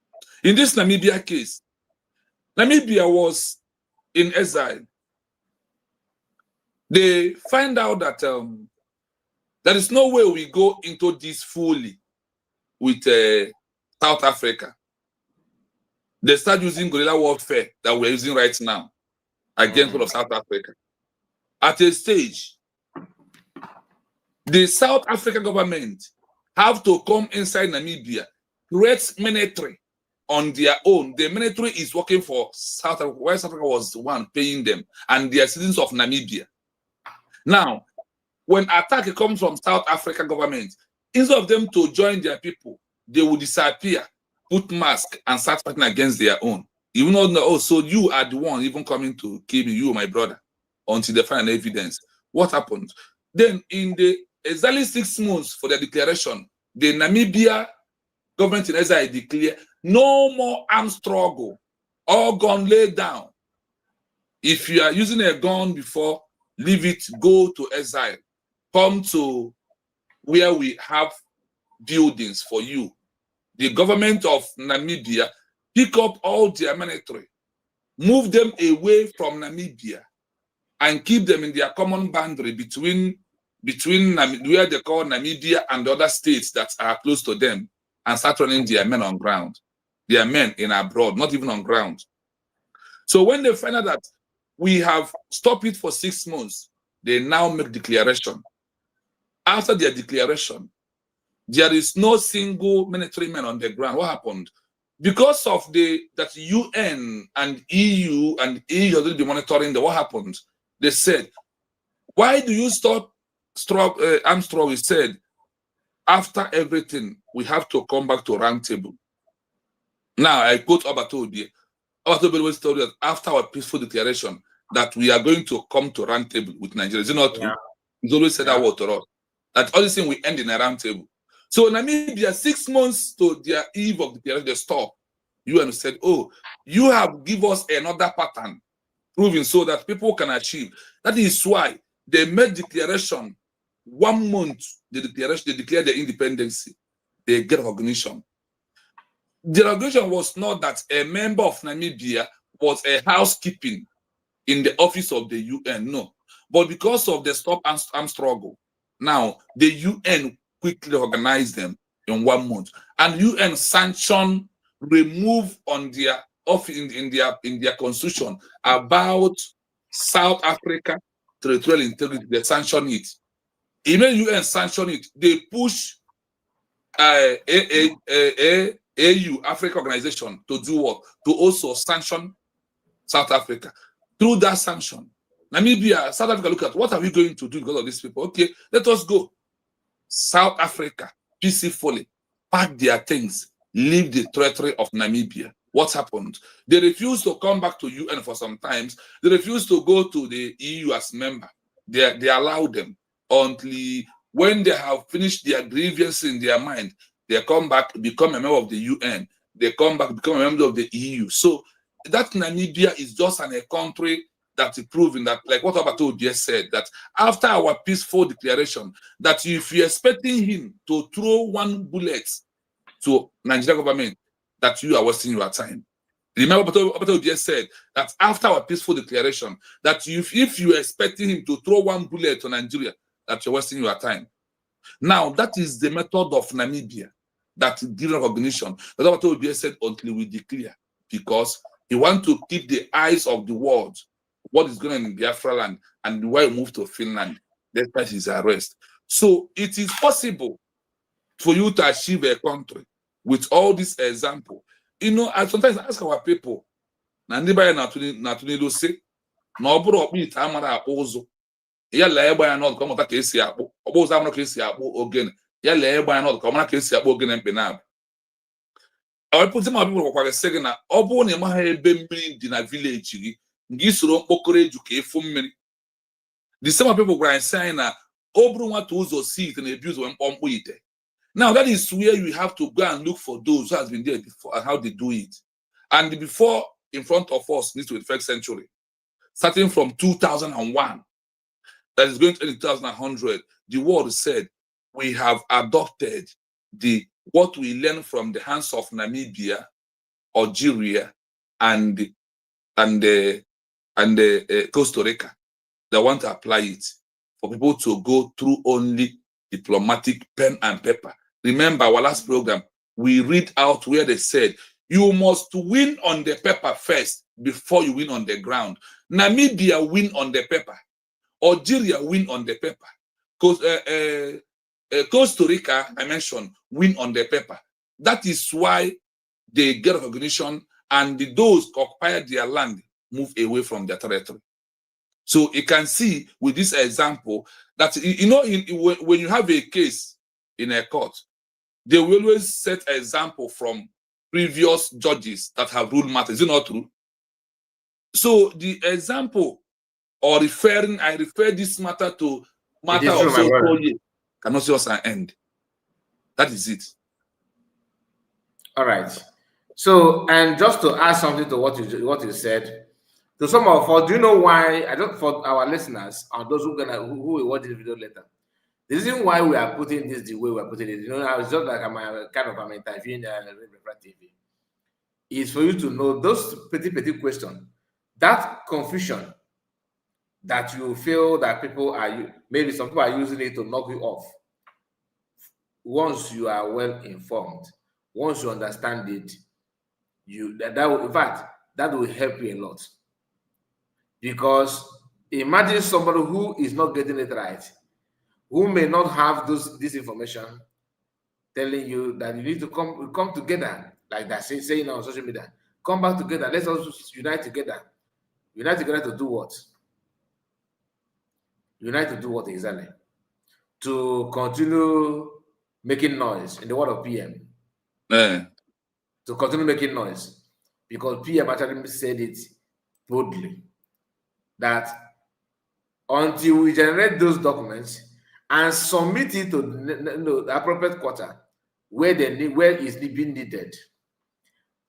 in this Namibia case, Namibia was in exile. They find out that there is no way we go into this fully with South Africa. They start using guerrilla warfare that we're using right now against all of South Africa. At a stage, the South African government have to come inside Namibia, create military on their own. The military is working for South Africa, where South Africa was the one paying them, and they are citizens of Namibia. Now, when attack comes from South African government, instead of them to join their people, they will disappear, put mask, and start fighting against their own. You will not know, oh, so you are the one even coming to kill me, you, my brother, until they find evidence. What happened? Then, in the exactly 6 months for the declaration, the Namibia government in exile declared no more armed struggle, all gun laid down. If you are using a gun before, leave it, go to exile. Come to where we have buildings for you. The government of Namibia pick up all their military, move them away from Namibia, and keep them in their common boundary between where they call Namibia and the other states that are close to them, and start running their men on ground. Their men in abroad, not even on ground. So when they find out that we have stopped it for 6 months, they now make declaration. After their declaration, there is no single military man on the ground. What happened? Because of that UN and EU and EU has been monitoring what happened. They said, why do you stop armed struggle? He said, after everything, we have to come back to round table. Now I quote Obatobie. Obatobie was told that after our peaceful declaration that we are going to come to round table with Nigeria. Is it not true? Yeah. He's always said that word to us. That all this thing will end in a round table. So Namibia, 6 months to their eve of declaration, they stop. UN said, oh, you have given us another pattern, proving so that people can achieve. That is why they made declaration 1 month. They declare their independence. They get recognition. The recognition was not that a member of Namibia was a housekeeping in the office of the UN, no. But because of the stop armed struggle, now the UN quickly organized them in 1 month, and UN sanction remove on their office in their constitution about South Africa territorial integrity. They sanction it. Even UN sanction it. They push AU Africa Organization to do what? To also sanction South Africa. Through that sanction, Namibia, South Africa look at what are we going to do because of these people? Okay, let us go. South Africa peacefully pack their things, leave the territory of Namibia. What happened? They refused to come back to UN for some times. They refused to go to the EU as member. They allowed them until when they have finished their grievance in their mind, they come back, become a member of the UN. They come back, become a member of the EU. So that Namibia is just a country that is proving that, like what Abato just said, that after our peaceful declaration, that if you're expecting him to throw one bullet to Nigerian government, that you are wasting your time. Remember, Abato just said that after our peaceful declaration, that if you are expecting him to throw one bullet to Nigeria, that you're wasting your time. Now, that is the method of Namibia that gives recognition. But Abato just said until we declare, because he wants to keep the eyes of the world what is going on in Biafra land and why we move to Finland despite his arrest. So it is possible for you to achieve a country with all this example. You know, I sometimes ask our people, Nandibaya Natunido say, no bro beat Amara Ozo. Yalla Ebaya not come to Kesi Apo, Oboza Kesi Apo again. Yalla Ebaya not come to Kesi Apo again and Penab. I put some people who are saying that Obo Nemaha Bembi in a village. Gisro Pokore Juke Fumeri. The same people were saying that Obru want to also see it and abuse when pompuite. Now that is where you have to go and look for those who has been there before and how they do it. And before in front of us in the 21st century, starting from 2001, that is going to end in 2100. The world said we have adopted what we learned from the hands of Namibia, Algeria, and Costa Rica. They want to apply it for people to go through only diplomatic pen and paper. Remember our last program, we read out where they said you must win on the paper first before you win on the ground. Namibia win on the paper. Algeria win on the paper. Costa Rica, I mentioned, win on the paper. That is why they get recognition, and those who occupy their land move away from their territory. So you can see with this example that, when you have a case in a court, they will always set example from previous judges that have ruled matters. Is it not true? So the example or I refer this matter to matter of so years cannot see us an end. That is it. All right. So, and just to add something to what you said, to some of us, do you know why? I don't, for our listeners and those who will watch this video later, the reason why we are putting this the way we are putting it, it's just like I'm interviewing TV, is for you to know those petty questions, that confusion that you feel that people are, maybe some people are using it to knock you off. Once you are well informed, once you understand it, that will help you a lot. Because imagine somebody who is not getting it right, who may not have this information, telling you that you need to come together, like that, saying on social media, come back together, let's also unite together. Unite together to do what? Unite to do what exactly? To continue making noise, in the word of PM. To continue making noise. Because PM actually said it boldly, that until we generate those documents and submit it to the appropriate quarter where it's being needed,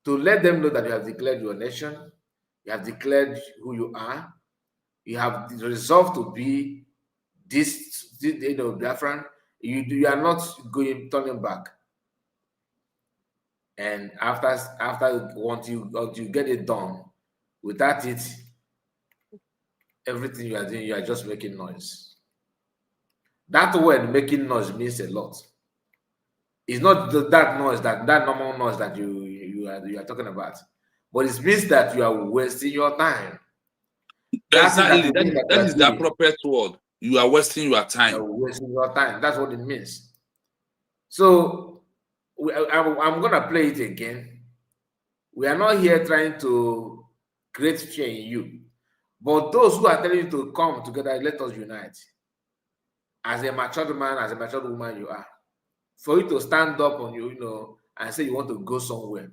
to let them know that you have declared your nation, you have declared who you are, you have resolved to be this Biafran, you are not turning back. And once you get it done, without it, everything you are doing, you are just making noise. That word making noise means a lot. It's not that noise, that normal noise that you are talking about, but it means that you are wasting your time. Exactly. That is the appropriate word. You are wasting your time. You are wasting your time. That's what it means. So I'm gonna play it again. We are not here trying to create fear in you, but those who are telling you to come together, let us unite. As a matured man, as a matured woman, you are. For you to stand up on you, and say you want to go somewhere,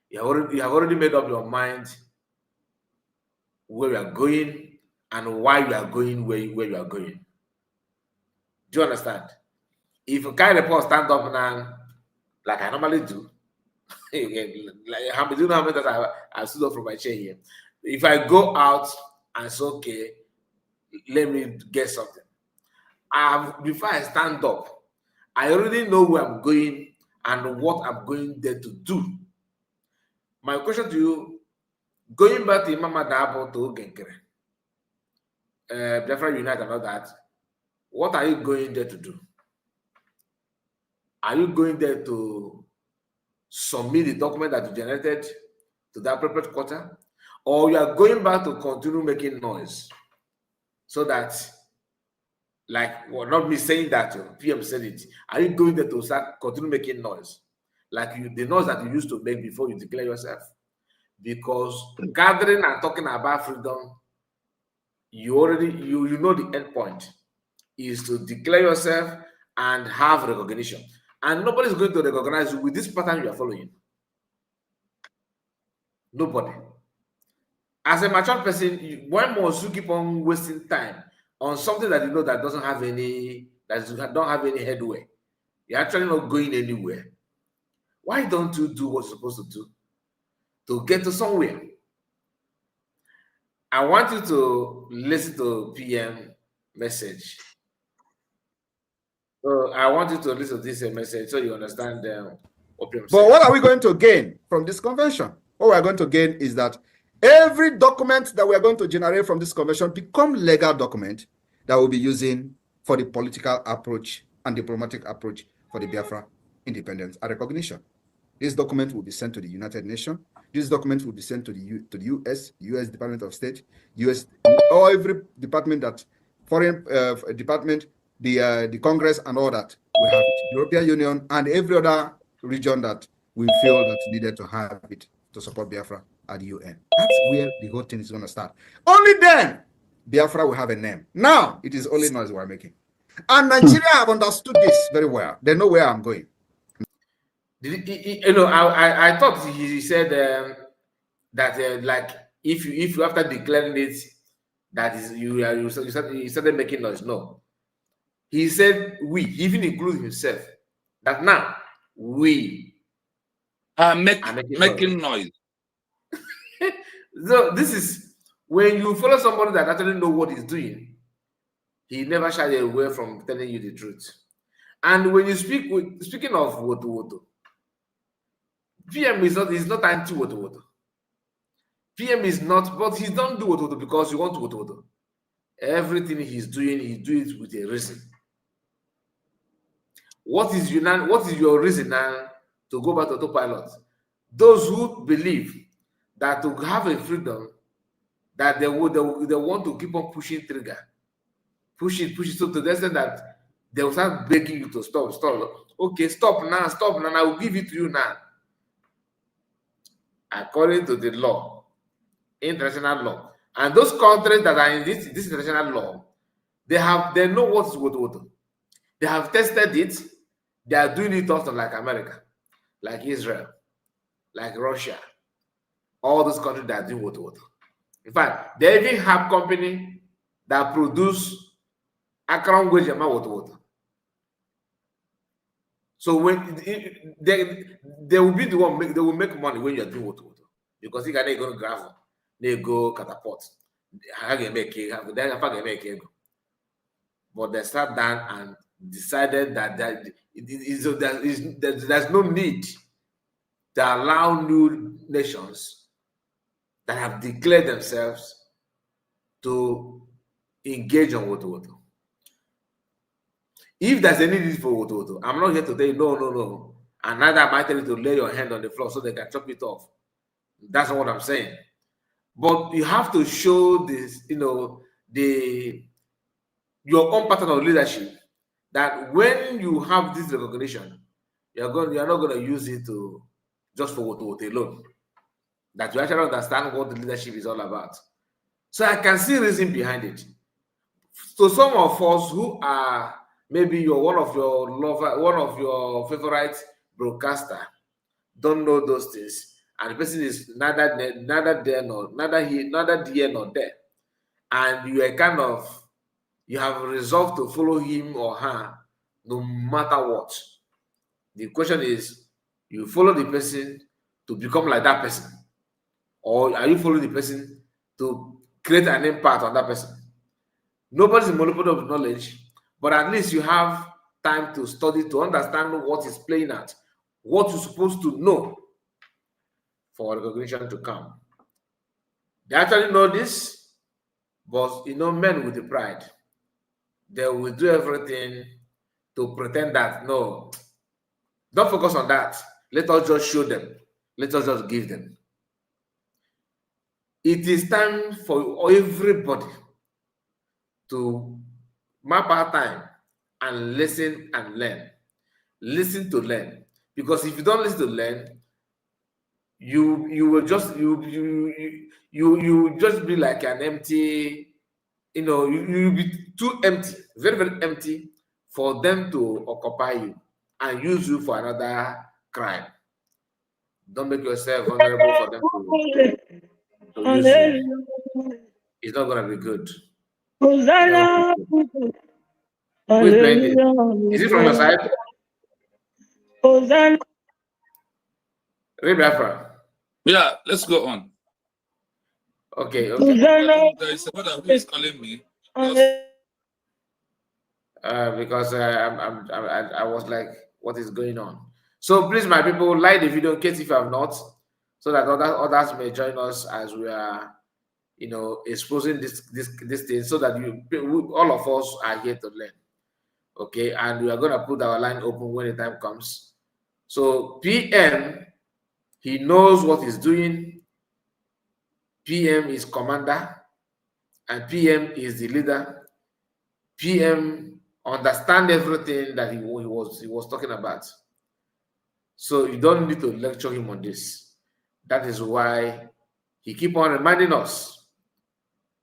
you have already made up your mind where you are going and why you are going where you are going. Do you understand? If you kind of stand up now, like I normally do, do you know how many times I stood up from my chair here? If I go out and say, okay, let me get something, before I stand up, I already know where I'm going and what I'm going there to do. My question to you, going back to Mama Dabo to Genkere, Biafra Unite and all that, what are you going there to do? Are you going there to submit the document that you generated to the appropriate quarter? Or you are going back to continue making noise so that, not me saying that, PM said it. Are you going there to continue making noise? Like the noise that you used to make before you declare yourself? Because gathering and talking about freedom, you know the end point is to declare yourself and have recognition. And nobody's going to recognize you with this pattern you are following. Nobody. As a mature person, why must you keep on wasting time on something that you know that don't have any headway? You're actually not going anywhere. Why don't you do what you're supposed to do? to get to somewhere. I want you to listen to PM message. So I want you to listen to this message so you understand what PM said. But what are we going to gain from this convention? What we are going to gain is that every document that we are going to generate from this convention become legal document that we'll be using for the political approach and diplomatic approach for the Biafra independence and recognition. This document will be sent to the United Nations. This document will be sent to the U.S. Department of State, U.S. or every department that foreign department, the Congress and all that. We have it. European Union and every other region that we feel that needed to have it to support Biafra at the UN. That's where the whole thing is going to start. Only then Biafra will have a name. Now it is only noise we're making. And Nigeria have understood this very well. They know where I'm going. You know, I thought he said that like if you after declaring it that is you started making noise. No, he said we, even include himself, that now we are making noise. So this is when you follow somebody that actually know what he's doing, he never shied away from telling you the truth. And when you speaking of Woto, PM is not anti Woto. PM is not, but he don't do Woto because you want Woto. Everything he's doing, he do it with a reason. What is your reason now to go back to autopilot? Those who believe that to have a freedom, that they want to keep on pushing trigger, push it so to the extent that they will start begging you to stop. Okay, stop now, I will give it to you now. According to the law, international law, and those countries that are in this international law, they know what is Woto. They have tested it. They are doing it also like America, like Israel, like Russia, all those countries that are doing Woto. In fact, they even have company that produce Akron Gwejama Woto. So when they will be the one they will make money when you are doing Woto, because you can go to gravel, they go catapult, but they sat down and decided that there's no need to allow new nations that have declared themselves to engage on Woto. If there's any need for Woto, I'm not here to tell you no. And neither am I telling you to lay your hand on the floor so they can chop it off. That's not what I'm saying. But you have to show this, your own pattern of leadership, that when you have this recognition, you're not going to use it to just for Woto alone. That you actually understand what the leadership is all about. So I can see reason behind it. So some of us who are maybe one of your favorite broadcaster don't know those things, and the person is neither there nor there, and you have resolved to follow him or her no matter what. The question is, you follow the person to become like that person, or are you following the person to create an impact on that person? Nobody's in monopoly of knowledge, but at least you have time to study, to understand what is playing out, what you're supposed to know for recognition to come. They actually know this, but men with the pride, they will do everything to pretend that no, don't focus on that. Let us just show them. Let us just give them. It is time for everybody to map our time and listen and learn. Listen to learn. Because if you don't listen to learn, you will just be like an empty, you'll be too empty, very, very empty for them to occupy you and use you for another crime. Don't make yourself vulnerable for them to use you. It's not gonna be good. Who is playing this? Is it from your side? Read Biafra. Yeah, let's go on. Okay. There is somebody who is calling me. Because I was like, what is going on? So please, my people, like the video in case if you have not, so that others may join us as we are, exposing this thing, so that all of us are here to learn. Okay, and we are gonna put our line open when the time comes. So PM, he knows what he's doing. PM is commander, and PM is the leader. PM understand everything that he was talking about. So you don't need to lecture him on this. That is why he keep on reminding us.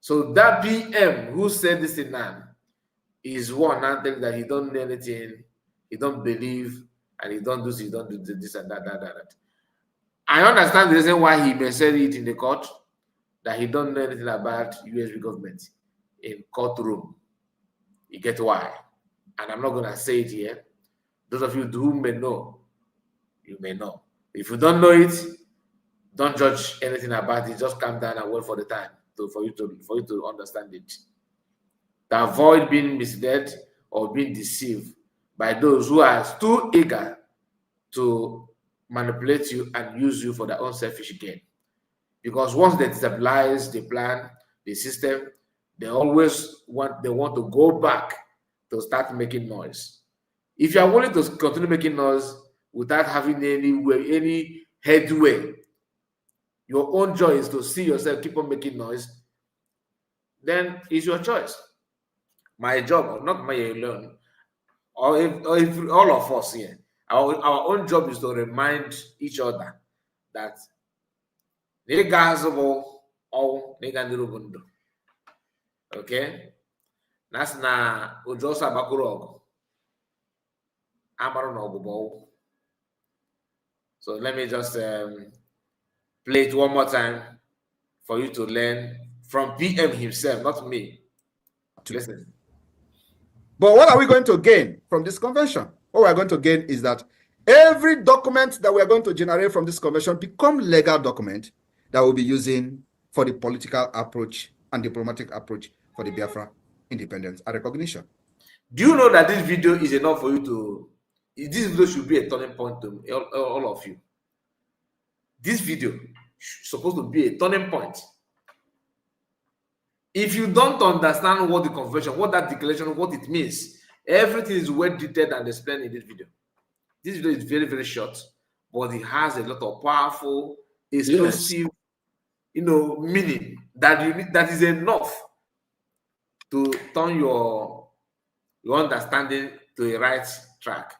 So that PM who said this thing now is one now think that he don't know anything, he don't believe, and he don't do this and that. I understand the reason why he may say it in the court, that he don't know anything about USB government in courtroom. You get why. And I'm not going to say it here. Those of you who may know, you may know. If you don't know it, don't judge anything about it. Just calm down and wait for the time for you to understand it. To avoid being misled or being deceived by those who are too eager to manipulate you and use you for their own selfish gain. Because once they destabilize the plan, the system, they always want to go back to start making noise. If you are willing to continue making noise without having any headway, your own joy is to see yourself keep on making noise, then it's your choice. My job, not my alone, or if all of us here, our own job is to remind each other that okay, that's na ujosa bakuro. So let me just play it one more time for you to learn from PM himself, not me. Listen. But what are we going to gain from this convention? What we are going to gain is that every document that we are going to generate from this convention become legal document that we'll be using for the political approach and diplomatic approach for the Biafra independence and recognition. Do you know that this video is enough for you to? This video should be a turning point to all of you. This video is supposed to be a turning point. If you don't understand what the convention, what that declaration, what it means, everything is well detailed and explained in this video. This video is very, very short, but it has a lot of powerful, exclusive, meaning that is enough to turn your understanding to a right track.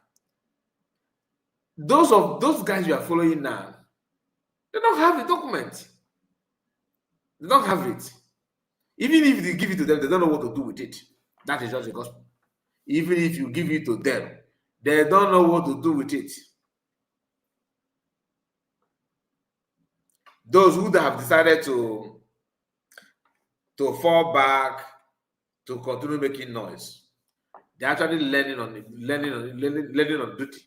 Those guys you are following now, they don't have the document. They don't have it. Even if they give it to them, they don't know what to do with it. That is just the gospel. Even if you give it to them, they don't know what to do with it. Those who have decided to fall back, to continue making noise, they're actually learning on duty.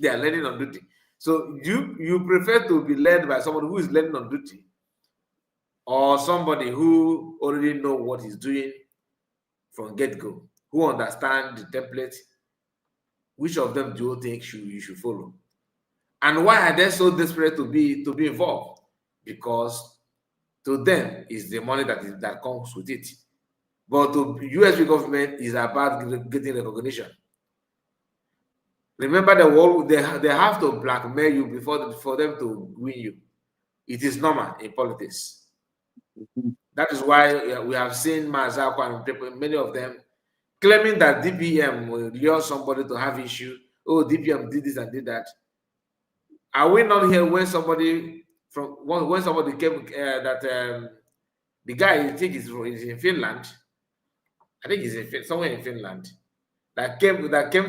They are learning on duty. So you prefer to be led by someone who is learning on duty, or somebody who already know what he's doing from get-go, who understand the template? Which of them do you think you should follow? And why are they so desperate to be involved? Because to them is the money that comes with it. But to US government is about getting recognition. Remember, they have to blackmail you for them to win you. It is normal in politics. That is why we have seen Mazakwa and people, many of them, claiming that DPM will lure somebody to have issue. Oh, DPM did this and did that. Are we not here when somebody came the guy, I think is in Finland. I think he's somewhere in Finland. That came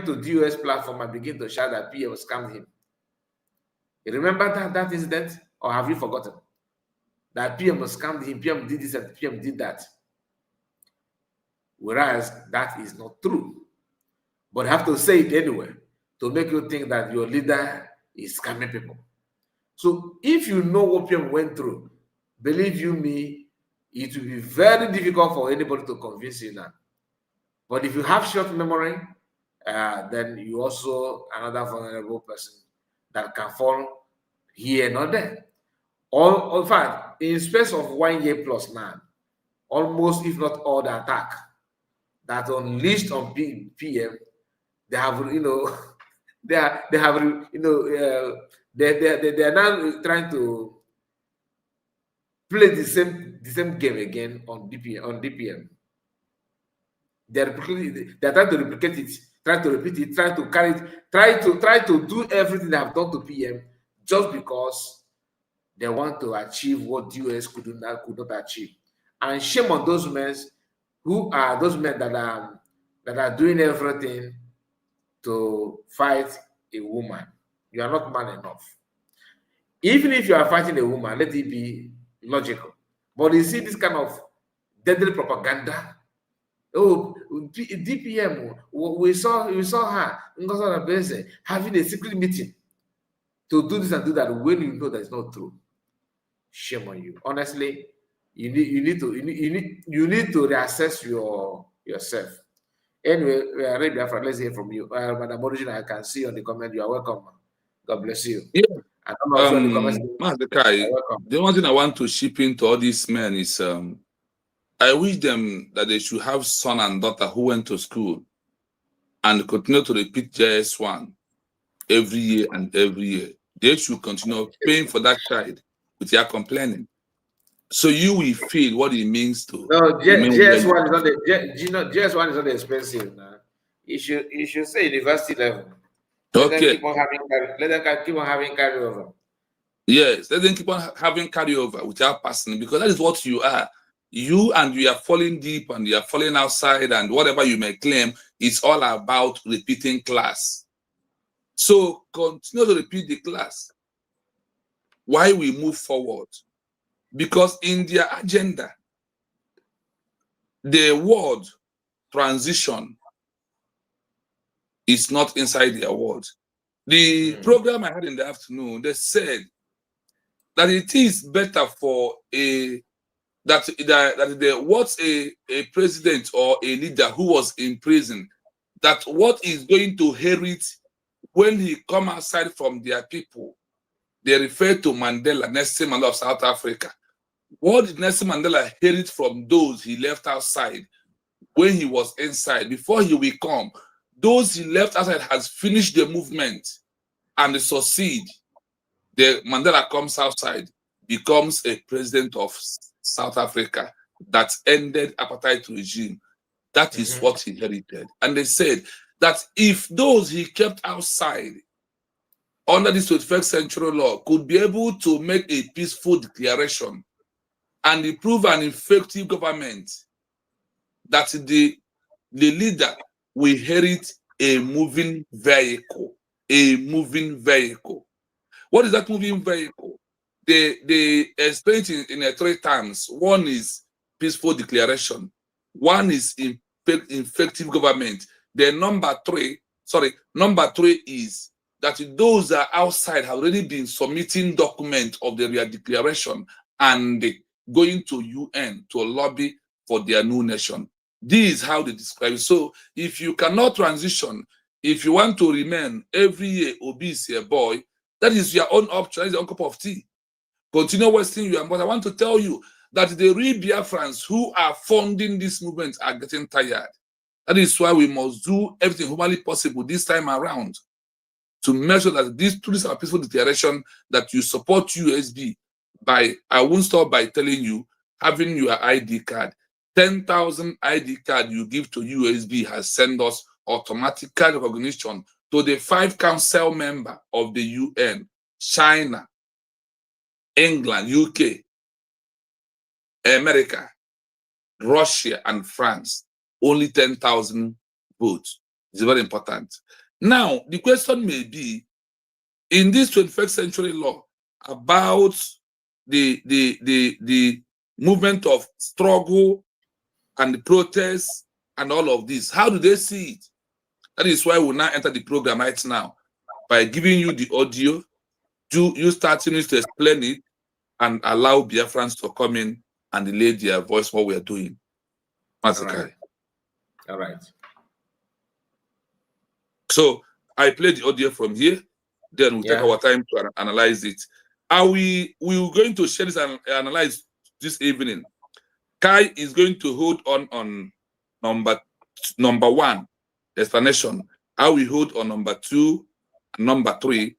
to the US platform and began to shout that PM scammed him. You remember that incident, or have you forgotten? That PM scammed him, PM did this and PM did that. Whereas that is not true. But I have to say it anyway to make you think that your leader is scamming people. So if you know what PM went through, believe you me, it will be very difficult for anybody to convince you now. But if you have short memory, then you also another vulnerable person that can fall here not there. All in fact, in space of 1 year plus now, almost if not all the attack that unleashed on PM, they have they have they are now trying to play the same game again on DPM. They're trying to replicate it, trying to repeat it, trying to carry it, try to do everything they have done to PM just because they want to achieve what US could not achieve. And shame on those men who are those men that are doing everything to fight a woman. You are not man enough. Even if you are fighting a woman, let it be logical. But you see this kind of deadly propaganda. Oh, DPM, we saw her having a secret meeting to do this and do that when you know that it's not true. Shame on you. Honestly, you need to reassess yourself. Anyway, we are ready. Let's hear from you, Madam Origin. I can see on the comment. You are welcome. God bless you. Yeah. And also in the comments. The one thing I want to ship into all these men is I wish them that they should have son and daughter who went to school and continue to repeat JS1 every year and every year. They should continue paying for that child without complaining. So you will feel what it means to. No, JS1 is not JS1 is not expensive now. You should say university level. Let them keep on having carryover. Yes, let them keep on having carryover without passing, because that is what you are. You are falling deep and you are falling outside, and whatever you may claim, it's all about repeating class. So continue to repeat the class while we move forward. Because in their agenda, the word transition is not inside their word. The program I had in the afternoon, they said that it is better for what's a president or a leader who was in prison, that what is going to inherit when he come outside from their people. They refer to Mandela, Nelson Mandela of South Africa. What did Nelson Mandela inherit from those he left outside when he was inside? Before he will come, those he left outside has finished the movement and they succeed. The Mandela comes outside, becomes a president of South Africa that ended apartheid regime. That is what he inherited. And they said that if those he kept outside under this 21st century law could be able to make a peaceful declaration and improve an effective government, that the leader will inherit a moving vehicle. A moving vehicle. What is that moving vehicle? They explain it in 3 terms. One is peaceful declaration. One is effective government. Then number three is that those that are outside have already been submitting documents of their declaration and going to UN to lobby for their new nation. This is how they describe it. So if you cannot transition, if you want to remain every year obese a boy, that is your own option. That is your own cup of tea. Continue wasting your. But I want to tell you that the real Biafrans who are funding this movement are getting tired. That is why we must do everything humanly possible this time around to make sure that through this peaceful declaration that you support USB by, I won't stop by telling you, having your ID card. 10,000 ID card you give to USB has sent us automatic recognition to the 5 council member of the UN, China, England, UK, America, Russia, and France. Only 10,000 votes. It's very important. Now, the question may be, in this 21st century law about the movement of struggle and the protests and all of this, how do they see it? That is why we'll now enter the program right now by giving you the audio use 30 minutes to explain it and allow Biafrans to come in and relay their voice what we are doing. All right. All right. So I play the audio from here, then we'll take our time to analyze it. We're going to share this and analyze this evening. Kai is going to hold on number 1, explanation. I will hold on number 2 and number 3.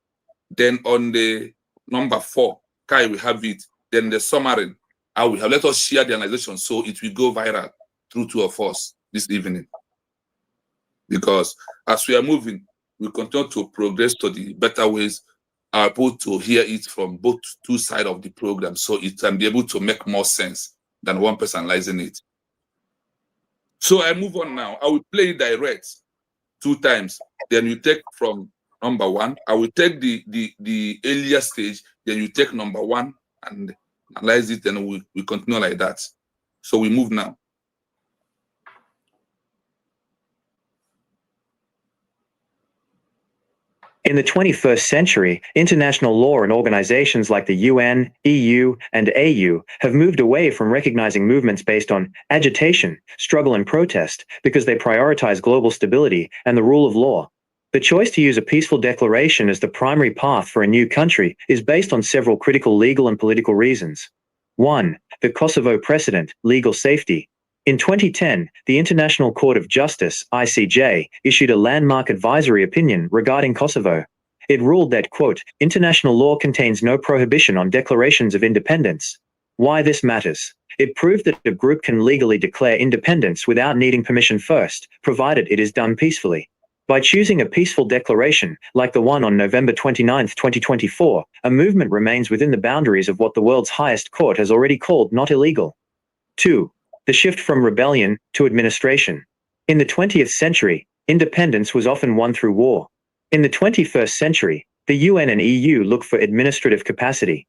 Then on the number 4, Kai will have it. Then the summary, I will have. Let us share the analysis so it will go viral through 2 of us this evening. Because as we are moving, we continue to progress to the better ways are able to hear it from both 2 sides of the program, so it can be able to make more sense than one person analyzing it. So I move on now. I will play direct 2 times. Then you take from number 1. I will take the earlier stage. Then you take number 1 and analyze it. Then we continue like that. So we move now. In the 21st century, international law and organizations like the UN, EU, and AU have moved away from recognizing movements based on agitation, struggle, and protest because they prioritize global stability and the rule of law. The choice to use a peaceful declaration as the primary path for a new country is based on several critical legal and political reasons. 1. The Kosovo precedent, legal safety. In 2010, the International Court of Justice, ICJ, issued a landmark advisory opinion regarding Kosovo. It ruled that, quote, international law contains no prohibition on declarations of independence. Why this matters? It proved that a group can legally declare independence without needing permission first, provided it is done peacefully. By choosing a peaceful declaration, like the one on November 29, 2024, a movement remains within the boundaries of what the world's highest court has already called not illegal. 2. The shift from rebellion to administration. In the 20th century, independence was often won through war. In the 21st century, the UN and EU look for administrative capacity.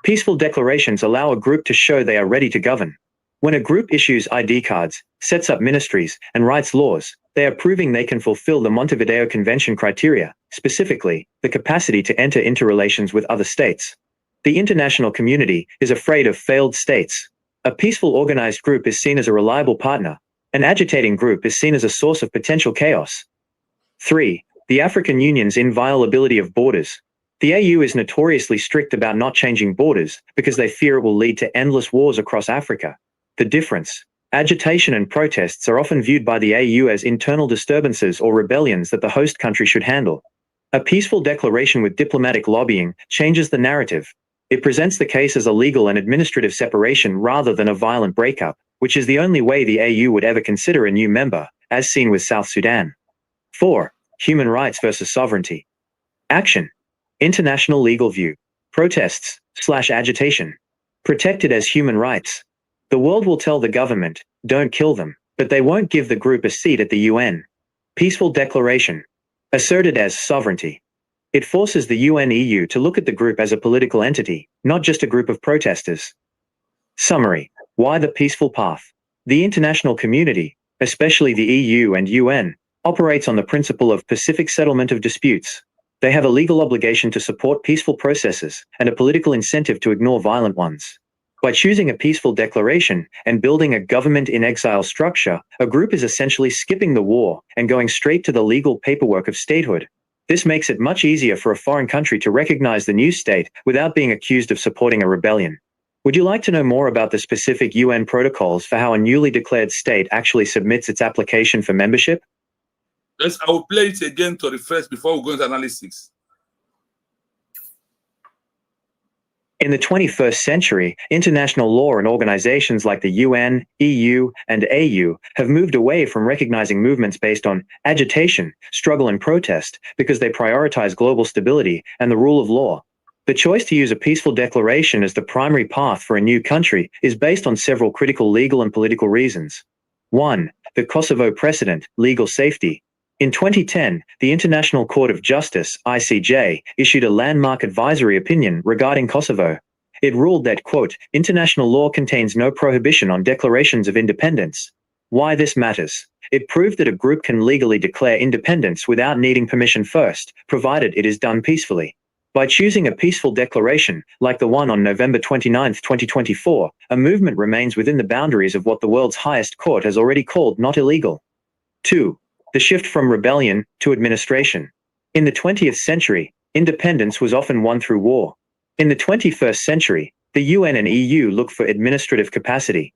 Peaceful declarations allow a group to show they are ready to govern. When a group issues ID cards, sets up ministries, and writes laws, they are proving they can fulfill the Montevideo Convention criteria, specifically, the capacity to enter into relations with other states. The international community is afraid of failed states. A peaceful organized group is seen as a reliable partner. An agitating group is seen as a source of potential chaos. 3. The African Union's inviolability of borders. The AU is notoriously strict about not changing borders because they fear it will lead to endless wars across Africa. The difference: agitation and protests are often viewed by the AU as internal disturbances or rebellions that the host country should handle. A peaceful declaration with diplomatic lobbying changes the narrative. It presents the case as a legal and administrative separation rather than a violent breakup, which is the only way the AU would ever consider a new member, as seen with South Sudan. 4. Human rights versus sovereignty. Action. International legal view. Protests/agitation. Protected as human rights. The world will tell the government, don't kill them, but they won't give the group a seat at the UN. Peaceful declaration. Asserted as sovereignty. It forces the UN-EU to look at the group as a political entity, not just a group of protesters. Summary. Why the peaceful path? The international community, especially the EU and UN, operates on the principle of pacific settlement of disputes. They have a legal obligation to support peaceful processes and a political incentive to ignore violent ones. By choosing a peaceful declaration and building a government-in-exile structure, a group is essentially skipping the war and going straight to the legal paperwork of statehood. This makes it much easier for a foreign country to recognize the new state without being accused of supporting a rebellion. Would you like to know more about the specific UN protocols for how a newly declared state actually submits its application for membership? Yes, I will play it again to refresh before we go into analysis. In the 21st century, international law and organizations like the UN, EU, and AU have moved away from recognizing movements based on agitation, struggle, and protest because they prioritize global stability and the rule of law. The choice to use a peaceful declaration as the primary path for a new country is based on several critical legal and political reasons. 1. The Kosovo precedent, legal safety. In 2010, the International Court of Justice, ICJ, issued a landmark advisory opinion regarding Kosovo. It ruled that, quote, international law contains no prohibition on declarations of independence. Why this matters? It proved that a group can legally declare independence without needing permission first, provided it is done peacefully. By choosing a peaceful declaration, like the one on November 29, 2024, a movement remains within the boundaries of what the world's highest court has already called not illegal. 2. The shift from rebellion to administration. In the 20th century, independence was often won through war. In the 21st century, the UN and EU look for administrative capacity.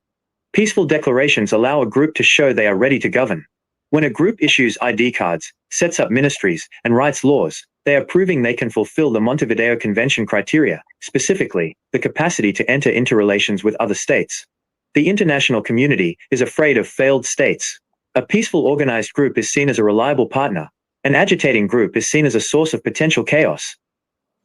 Peaceful declarations allow a group to show they are ready to govern. When a group issues ID cards, sets up ministries, and writes laws, they are proving they can fulfill the Montevideo Convention criteria, specifically, the capacity to enter into relations with other states. The international community is afraid of failed states. A peaceful organized group is seen as a reliable partner. An agitating group is seen as a source of potential chaos.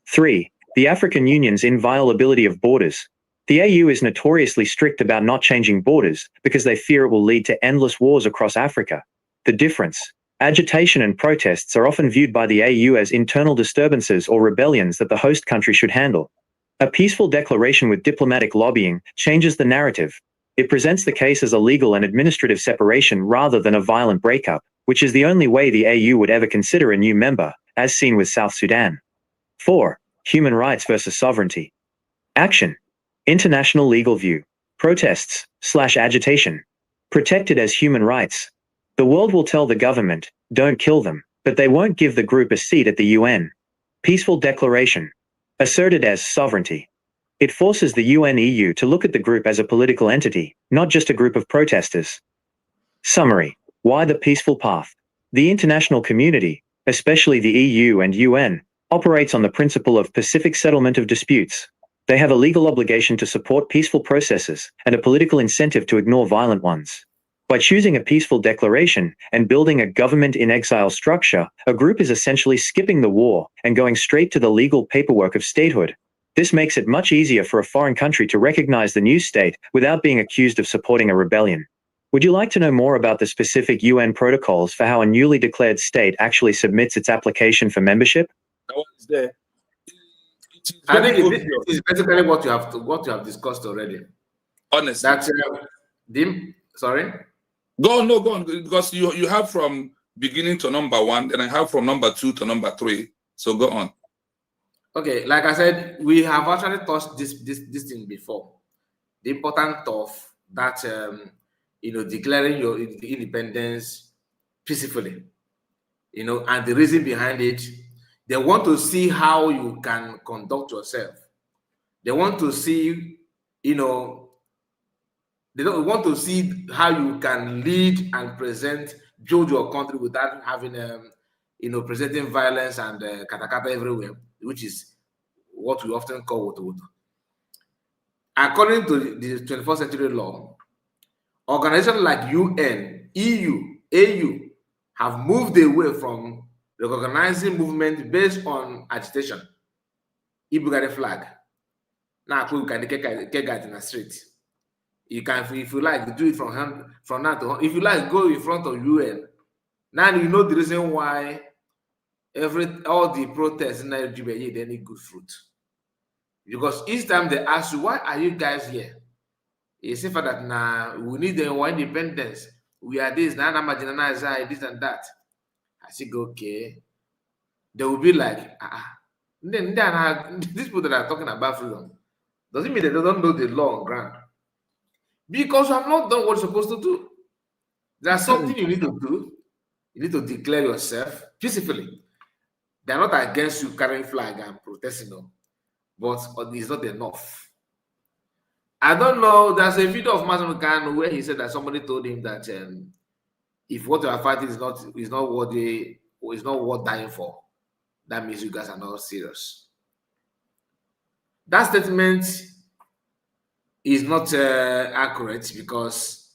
3. The African Union's inviolability of borders. The AU is notoriously strict about not changing borders because they fear it will lead to endless wars across Africa. The difference: agitation and protests are often viewed by the AU as internal disturbances or rebellions that the host country should handle. A peaceful declaration with diplomatic lobbying changes the narrative. It presents the case as a legal and administrative separation rather than a violent breakup, which is the only way the AU would ever consider a new member, as seen with South Sudan. 4. Human rights versus sovereignty. Action. International legal view. Protests/agitation. Protected as human rights. The world will tell the government, don't kill them, but they won't give the group a seat at the UN. Peaceful declaration. Asserted as sovereignty. It forces the UN-EU to look at the group as a political entity, not just a group of protesters. Summary. Why the peaceful path? The international community, especially the EU and UN, operates on the principle of Pacific settlement of disputes. They have a legal obligation to support peaceful processes and a political incentive to ignore violent ones. By choosing a peaceful declaration and building a government-in-exile structure, a group is essentially skipping the war and going straight to the legal paperwork of statehood. This makes it much easier for a foreign country to recognize the new state without being accused of supporting a rebellion. Would you like to know more about the specific UN protocols for how a newly declared state actually submits its application for membership? That one is there. I think it is basically what you have discussed already. Honestly. That's sorry. Go on, because you have from beginning to number 1, and I have from number 2 to number 3. So go on. Okay, like I said, we have actually touched this thing before. The importance of that, declaring your independence peacefully, and the reason behind it. They want to see how you can conduct yourself. They want to see, they don't want to see how you can lead and build your country without having, presenting violence and katakata everywhere, which is what we often call wutu. According to the 21st century law, organizations like UN, EU, AU have moved away from recognizing movement based on agitation. Ibugari flag. Now we can get in the street. You can, if you like, do it from now to hand. If you like, go in front of UN. Now you know the reason why all the protests in Nigeria yield any good fruit. Because each time they ask you, why are you guys here? You say for that now we need our independence. We are this, now marginalized, this and that. I say, okay. They will be like, then these people that are talking about freedom, doesn't mean they don't know the law on ground. Because you have not done what you're supposed to do. There's something you need to do. You need to declare yourself peacefully. They're not against you carrying flag and protesting them, but it's not enough. I don't know. There's a video of Masamukan where he said that somebody told him that if what you are fighting is not worth dying for, that means you guys are not serious. That statement is not accurate because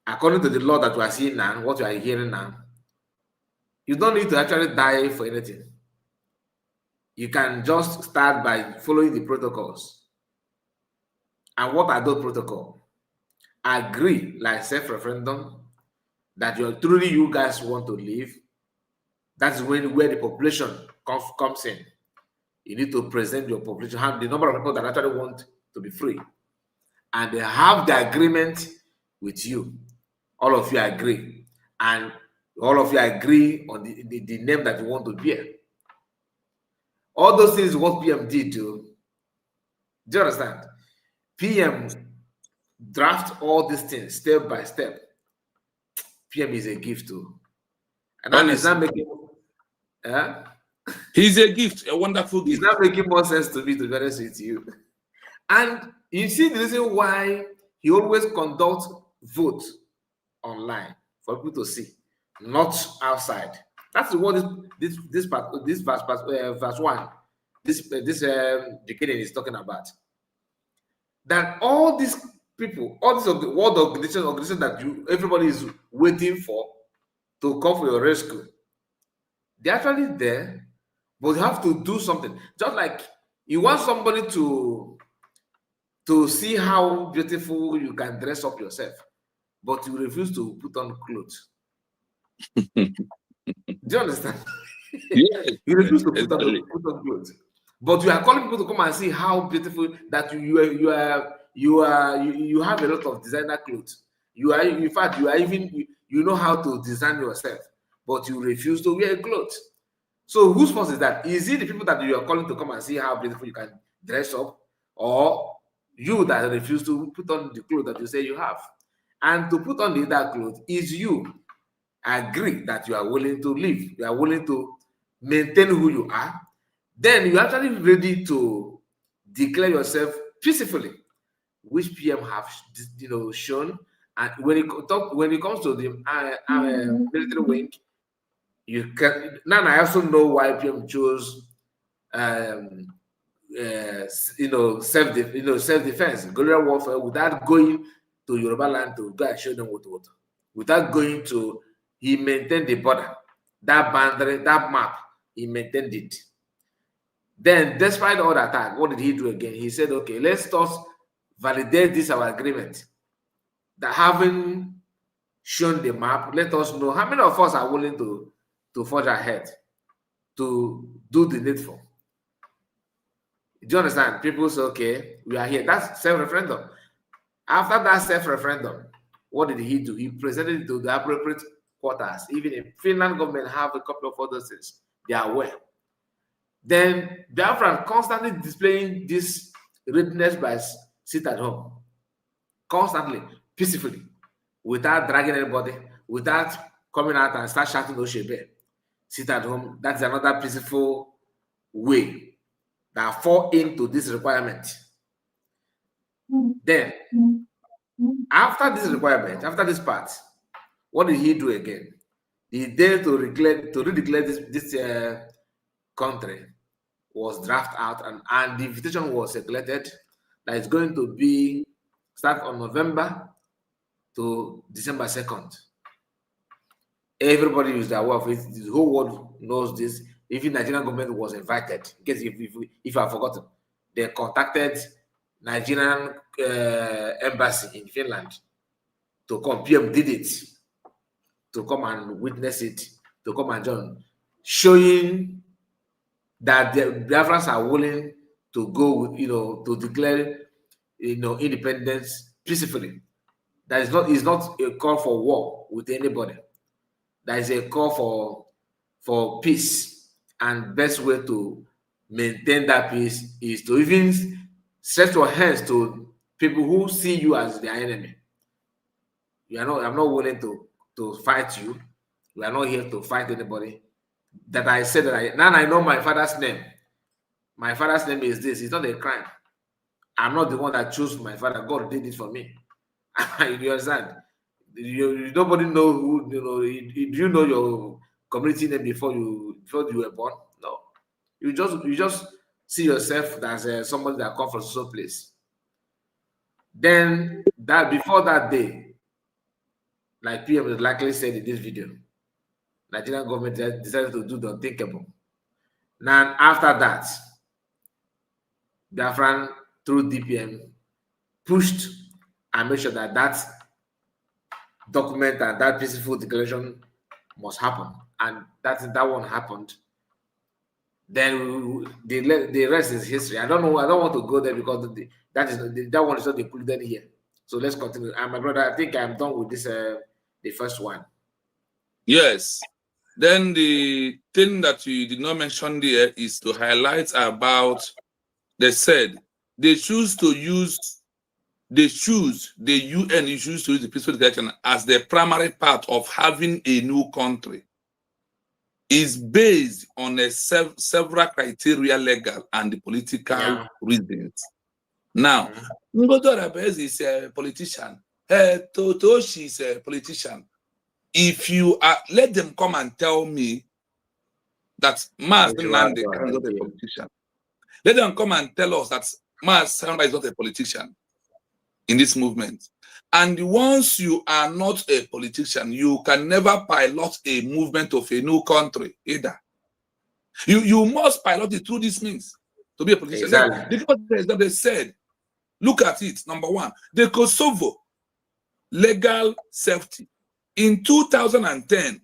according to the law that we are seeing now, what we are hearing now, you don't need to actually die for anything. You can just start by following the protocols. And what are those protocols? Agree, like self-referendum, that you guys want to live. That's where the population comes in. You need to present your population, have the number of people that actually want to be free. And they have the agreement with you. All of you agree. And all of you agree on the name that you want to bear. All those things what PM did to. Do you understand? PM draft all these things step by step. PM is a gift too. And now he's not making he's a gift, a wonderful gift. It's not making more sense to me, to be honest with you. And you see the reason why he always conducts votes online for people to see, not outside. That's what this verse 1, this beginning is talking about. That all these people, all these world organizations that everybody is waiting for to come for your rescue, they're actually there, but you have to do something. Just like you want somebody to see how beautiful you can dress up yourself, but you refuse to put on clothes. Do you understand? Yes. You refuse to put on clothes, but you are calling people to come and see how beautiful that you have a lot of designer clothes. You are, in fact, you are even you know how to design yourself, but you refuse to wear clothes. So whose fault is that? Is it the people that you are calling to come and see how beautiful you can dress up, or you that refuse to put on the clothes that you say you have? And to put on the other clothes is you agree that you are willing to live, you are willing to maintain who you are, then you're actually ready to declare yourself peacefully, which PM have shown. And when it comes to the military wing, you can now. I also know why PM chose self-defense, guerrilla warfare, without going to Yoruba land to go and show them what, without going to. He maintained the border, that boundary, that map. He maintained it. Then, despite all that attack, what did he do again? He said, "Okay, let's just validate this our agreement. That having shown the map, let us know how many of us are willing to forge ahead, to do the needful." Do you understand? People say, "Okay, we are here." That's self-referendum. After that self-referendum, what did he do? He presented it to the appropriate quarters. Even if Finland government have a couple of other things, they are aware. Then Biafran constantly displaying this readiness by sit at home, constantly, peacefully, without dragging anybody, without coming out and start shouting Oshebe. Sit at home. That's another peaceful way that fall into this requirement. Then, after this requirement, after this part, what did he do again? He dared to redeclare this country was drafted out, and the invitation was circulated that it's going to be start on November to December 2nd. Everybody is aware of it. The whole world knows this. Even Nigerian government was invited. In case if I've forgotten, they contacted Nigerian embassy in Finland to come. PM did it, to come and witness it, to come and join, showing that the Biafrans are willing to go, to declare, independence peacefully. That is not a call for war with anybody. That is a call for peace, and best way to maintain that peace is to even stretch your hands to people who see you as their enemy. I'm not willing to fight you. We are not here to fight anybody. That I said that now I know my father's name. My father's name is this. It's not a crime. I'm not the one that chose my father. God did it for me. You understand? Nobody know who, do you know your community name before you were born? No. You just see yourself as somebody that comes from some place. Then that before that day, like PM likely said in this video, Nigerian government decided to do the unthinkable. Now, after that, Biafran through DPM pushed and made sure that that document and that peaceful declaration must happen. And that one happened. Then the rest is history. I don't know. I don't want to go there because that one is not included here. So let's continue. And my brother, I think I'm done with this. The first one. Yes. Then the thing that you did not mention there is to highlight about, they said they choose to use, the UN choose to use the peaceful declaration as the primary part of having a new country. Is based on a several criteria, legal and political reasons. Now, Ngozi Orebeze is a politician. Totoshi is a politician. If you are, let them come and tell me that Mas Nnamdi Kanu is not a politician. Let them come and tell us that Mas Nnamdi is not a politician in this movement. And once you are not a politician, you can never pilot a movement of a new country either. You must pilot it through these means to be a politician. Exactly. They said, look at it. Number one, the Kosovo legal safety. In 2010,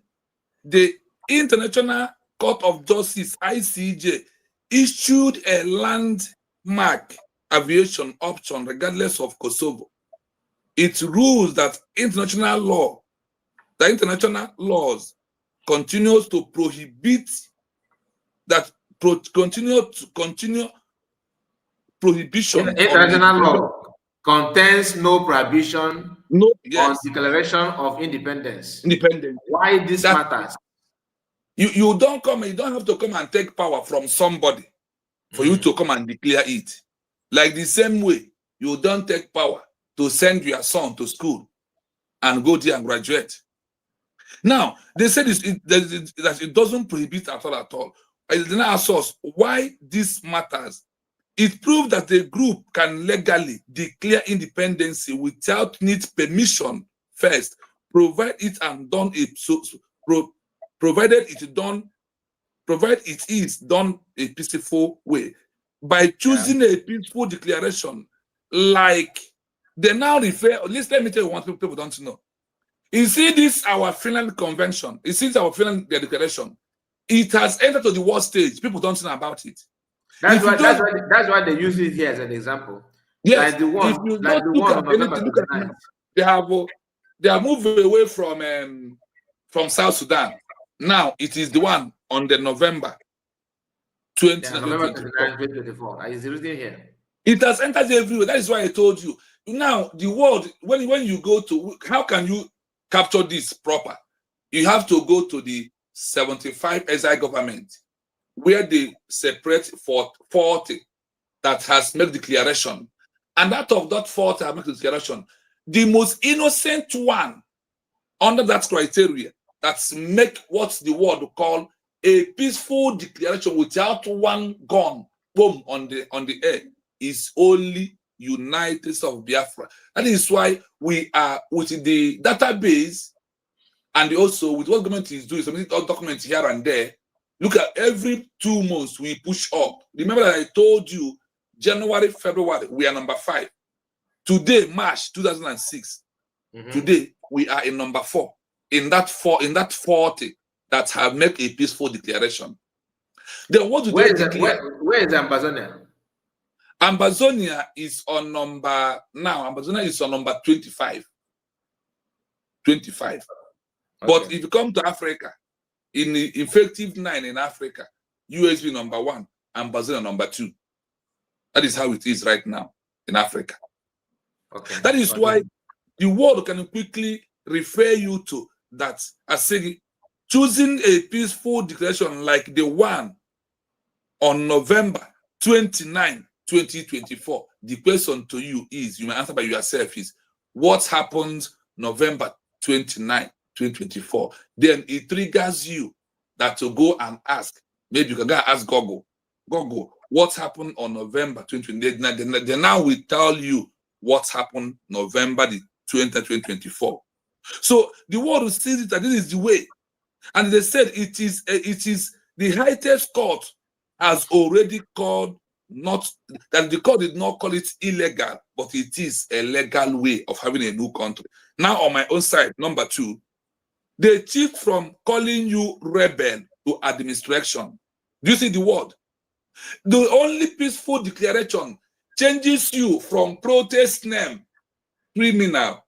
the International Court of Justice, ICJ, issued a landmark aviation option regardless of Kosovo. It rules that international laws continues to prohibit prohibition. International law contains no prohibition on declaration of independence. Why this matters? You don't have to come and take power from somebody for you to come and declare it. Like the same way, you don't take power to send your son to school and go there and graduate. Now, they said that it doesn't prohibit at all. I did not ask us why this matters. It proved that the group can legally declare independence without need permission first, provided it is done a peaceful way. By choosing a peaceful declaration, like they now refer, let me tell you one thing people don't know. You see this, our Finland Convention, you see our Finland Declaration, it has entered to the world stage. People don't know about it. That's why they use it here as an example. Yes, like the one, if you like don't the look one at on anything, look at it, they have moved away from South Sudan. Now it is the one on the November 2024. Is written here. It has entered everywhere. That is why I told you. Now the world, when you go to, how can you capture this proper? You have to go to the 75 SI government, where they separate for 40 that has made declaration. And out of that 40 have made declaration, the most innocent one under that criteria that's make what the world call a peaceful declaration without one gun, boom, on the air, is only United States of Biafra. That is why we are with the database and also with what government is doing, some documents here and there. Look at every 2 months we push up. Remember that I told you January, February, we are number 5. Today, March 2006. Today, we are in number 4. In that 40 that have made a peaceful declaration. Then what do they declare? Where is Amazonia? Amazonia is on number 25. 25. Okay. But if you come to Africa, in the effective 9 in Africa, USB number 1, Amazonia number 2. That is how it is right now in Africa. Okay. That is why the world can quickly refer you to that. I say, choosing a peaceful declaration like the one on November 29, 2024. The question to you is, you may answer by yourself, is what happened November 29, 2024? Then it triggers you that to go and ask. Maybe you can go and ask Google, what happened on November 2024? Then now we tell you what happened November the 2024. So the world sees it that this is the way. And they said it is the highest court has already called, not that the court did not call it illegal, but it is a legal way of having a new country. Now on my own side, number 2, they shift from calling you rebel to administration. Do you see the word? The only peaceful declaration changes you from protest name, criminal,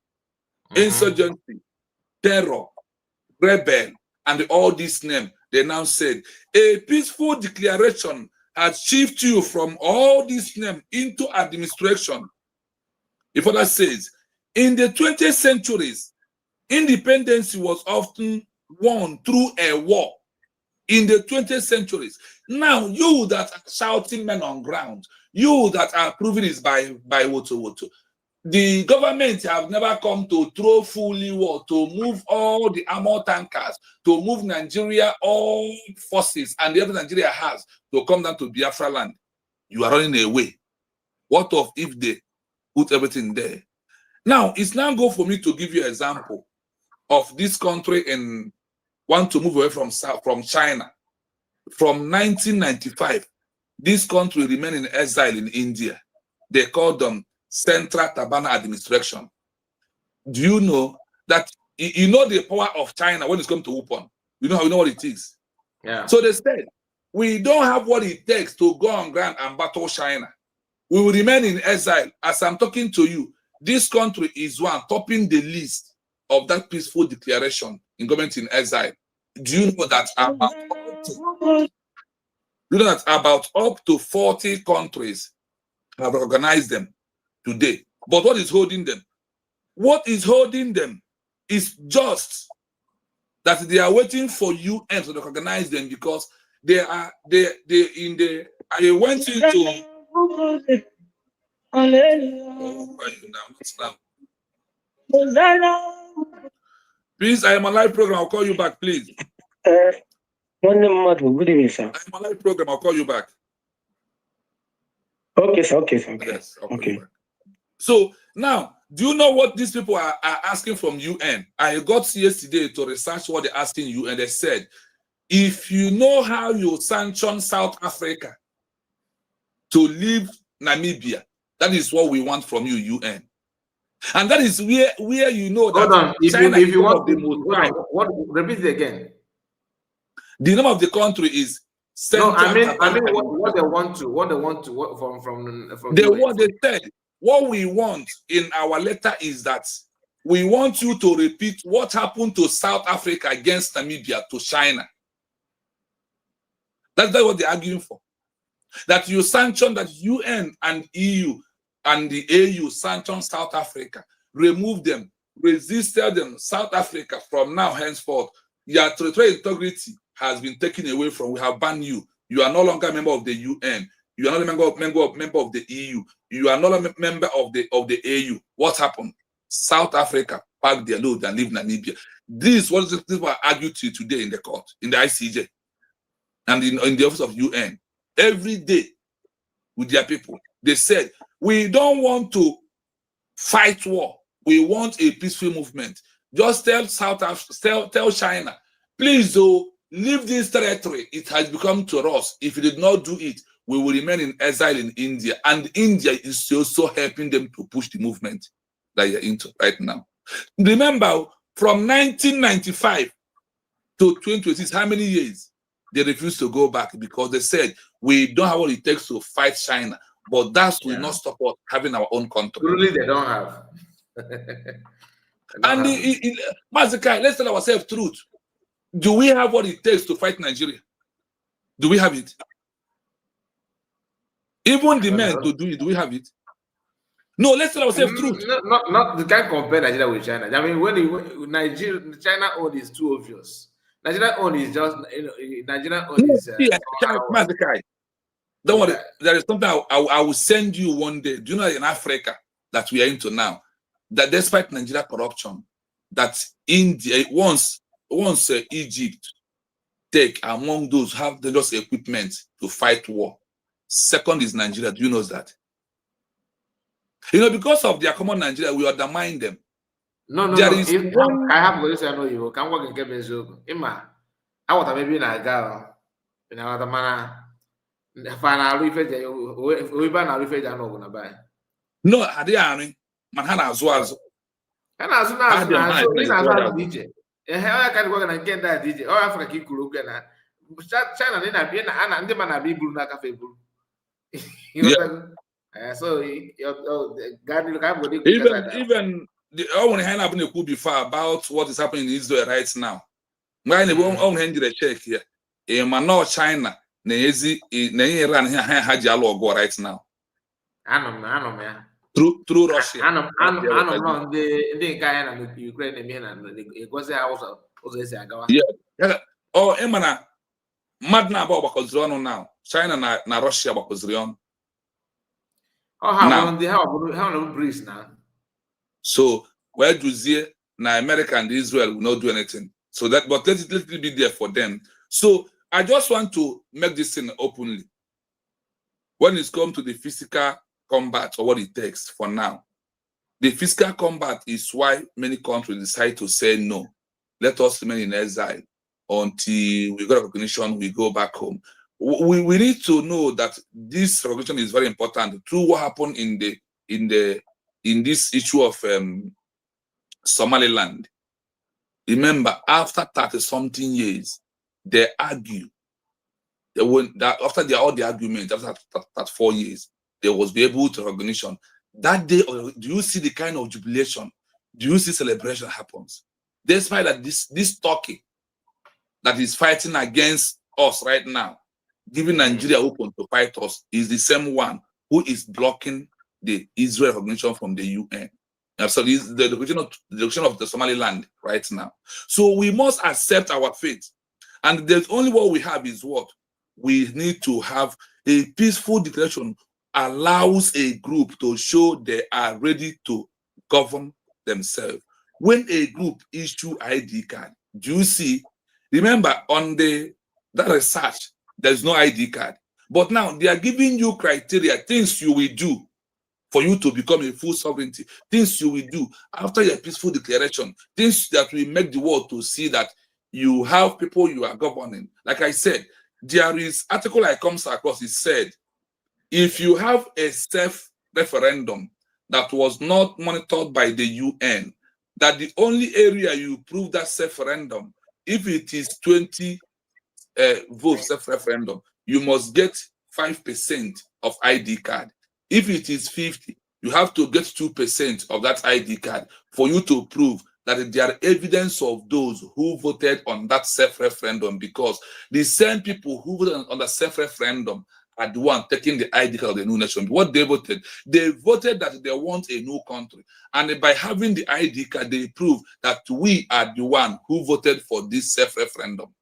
insurgency, terror, rebel, and all this name. They now said, a peaceful declaration has shifted you from all this name into administration. It further says, in the 20th centuries, independence was often won through a war. In the 20th centuries, now you that are shouting men on ground, you that are proving is by woto. The government have never come to throw fully war, to move all the armor tankers, to move Nigeria, all forces, and the other Nigeria has to come down to Biafra land. You are running away. What of if they put everything there? Now, it's now go for me to give you an example of this country and want to move away from China. From 1995, this country remained in exile in India. They called them Central Tabana Administration. Do you know that you know the power of China when it's come to weapon? You know what it is. Yeah. So they said, we don't have what it takes to go on ground and battle China. We will remain in exile. As I'm talking to you, this country is one topping the list of that peaceful declaration in government in exile. Do you know that about up to 40 countries have recognized them today? But what is holding them? What is holding them is just that they are waiting for UN to recognize them, because they went into Please, I am a live program. I'll call you back, please. Good evening, sir. I am a live program. I'll call you back. Okay, sir. Okay, sir. Okay. Yes, I'll call you back. So now, do you know what these people are asking from UN? I got yesterday to research what they're asking you, and they said, if you know how you sanction South Africa to leave Namibia, that is what we want from you, UN. And that is where you know that Hold on. If you want what repeat it again. The name of the country is Central. No, I mean what they want from they UN. what they said. What we want in our letter is that we want you to repeat what happened to South Africa against Namibia to China. That's what they're arguing for. That you sanction, that UN and EU and the AU sanction South Africa, remove them, resisted them, South Africa from now henceforth. Your territorial integrity has been taken away from. We have banned you. You are no longer a member of the UN. You are not a member of the EU. You are not a member of the AU. What happened? South Africa packed their load and leave Namibia. This is what this was argued to today in the court, in the ICJ, and in the office of UN. Every day with their people, they said, we don't want to fight war. We want a peaceful movement. Just tell tell China, please, though, leave this territory. It has become to us. If you did not do it, we will remain in exile in India. And India is also helping them to push the movement that you're into right now. Remember, from 1995 to 2026, how many years? They refused to go back because they said, we don't have what it takes to fight China. But that will not stop us having our own country. Truly, they don't have. Mazikai, let's tell ourselves truth. Do we have what it takes to fight Nigeria? Do we have it? Even the men to do it, do we have it? No, let's tell ourselves truth. Not you can't compare Nigeria with China. I mean, when China own is too obvious. Nigeria own is just Nigeria own is. Mazikai, don't worry. There is something I will send you one day. Do you know in Africa that we are into now, that despite Nigeria corruption, that India once Egypt take among those who have the just equipment to fight war. Second is Nigeria. Do you know that? You know, because of their common Nigeria, we undermine them. No. I have to say, I know you can work in Kebezo. Ima, I want to maybe na girl. In our man, final refresh. We ban our refresh. I know gonna buy. No, Adiani, Manhana as well. And as soon as DJ, I can work and get that DJ. Or Africa keep looking at China. Then I be and the man I be blue na cafe blue. You know. So even the one hand happened could be far about what is happening in Israel right now. Why they won't hand the check here? No China, Iran right now. Anum ya. Through Russia. Anum no ndị nke anyị na Ukraine eme na egosi ha ụzọ esi agawa. Yeah. Oh, Emana, Madna about Bakozron now. China na Russia Bakozrion. Oh, how no breeze now. So where do you see now America and Israel will not do anything? So that, but let it be there for them. So I just want to make this thing openly. When it's come to the physical combat or what it takes for now, the physical combat is why many countries decide to say no. Let us remain in exile until we got recognition, we go back home. We need to know that this recognition is very important through what happened in this issue of Somaliland. Remember, after 30-something years, they argue. After all the argument, after that 4 years, they was be able to recognition. That day, do you see the kind of jubilation? Do you see celebration happens? Despite that this Turkey that is fighting against us right now, giving Nigeria open to fight us, is the same one who is blocking the Israel recognition from the UN. So this is the recognition of the Somaliland right now. So we must accept our fate. And there's only what we have is what? We need to have a peaceful declaration allows a group to show they are ready to govern themselves. When a group issue ID card, do you see? Remember, on that research, there's no ID card. But now they are giving you criteria, things you will do for you to become a full sovereignty, things you will do after your peaceful declaration, things that will make the world to see that you have people you are governing. Like I said, there is article I comes across, it said, if you have a self-referendum that was not monitored by the UN, that the only area you prove that self-referendum, if it is 20 votes self-referendum, you must get 5% of ID card. If it is 50, you have to get 2% of that ID card for you to prove that there are evidence of those who voted on that self-referendum, because the same people who voted on the self-referendum are the one taking the ID card of the new nation. What they voted that they want a new country. And by having the ID card, they prove that we are the one who voted for this self-referendum.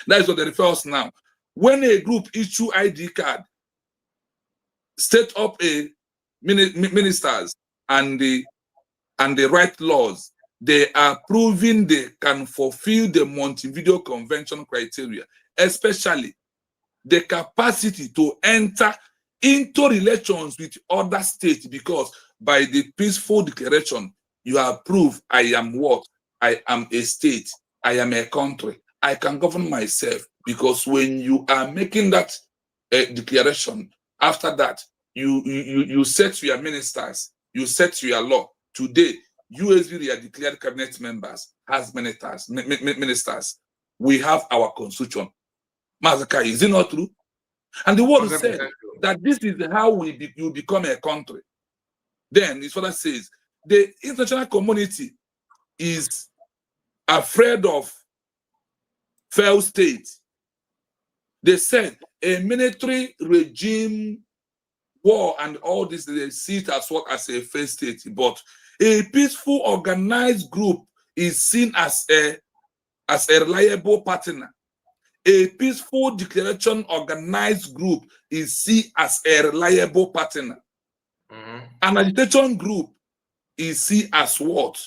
That is what they refer us now. When a group issue ID card, set up a ministers and the right laws, they are proving they can fulfill the Montevideo Convention criteria, especially the capacity to enter into relations with other states, because by the peaceful declaration, you have proved I am what? I am a state. I am a country. I can govern myself. Because when you are making that declaration, after that, you set your ministers, you set your law. Today, USV are declared cabinet members, as ministers. We have our constitution. Mazaka, is it not true? And the word said that this is how you become a country. Then his father says the international community is afraid of failed states. They said a military regime, war, and all this, they see it as what as a failed state. But a peaceful, organized group is seen as a reliable partner. A peaceful declaration organized group is seen as a reliable partner. An agitation group is seen as what?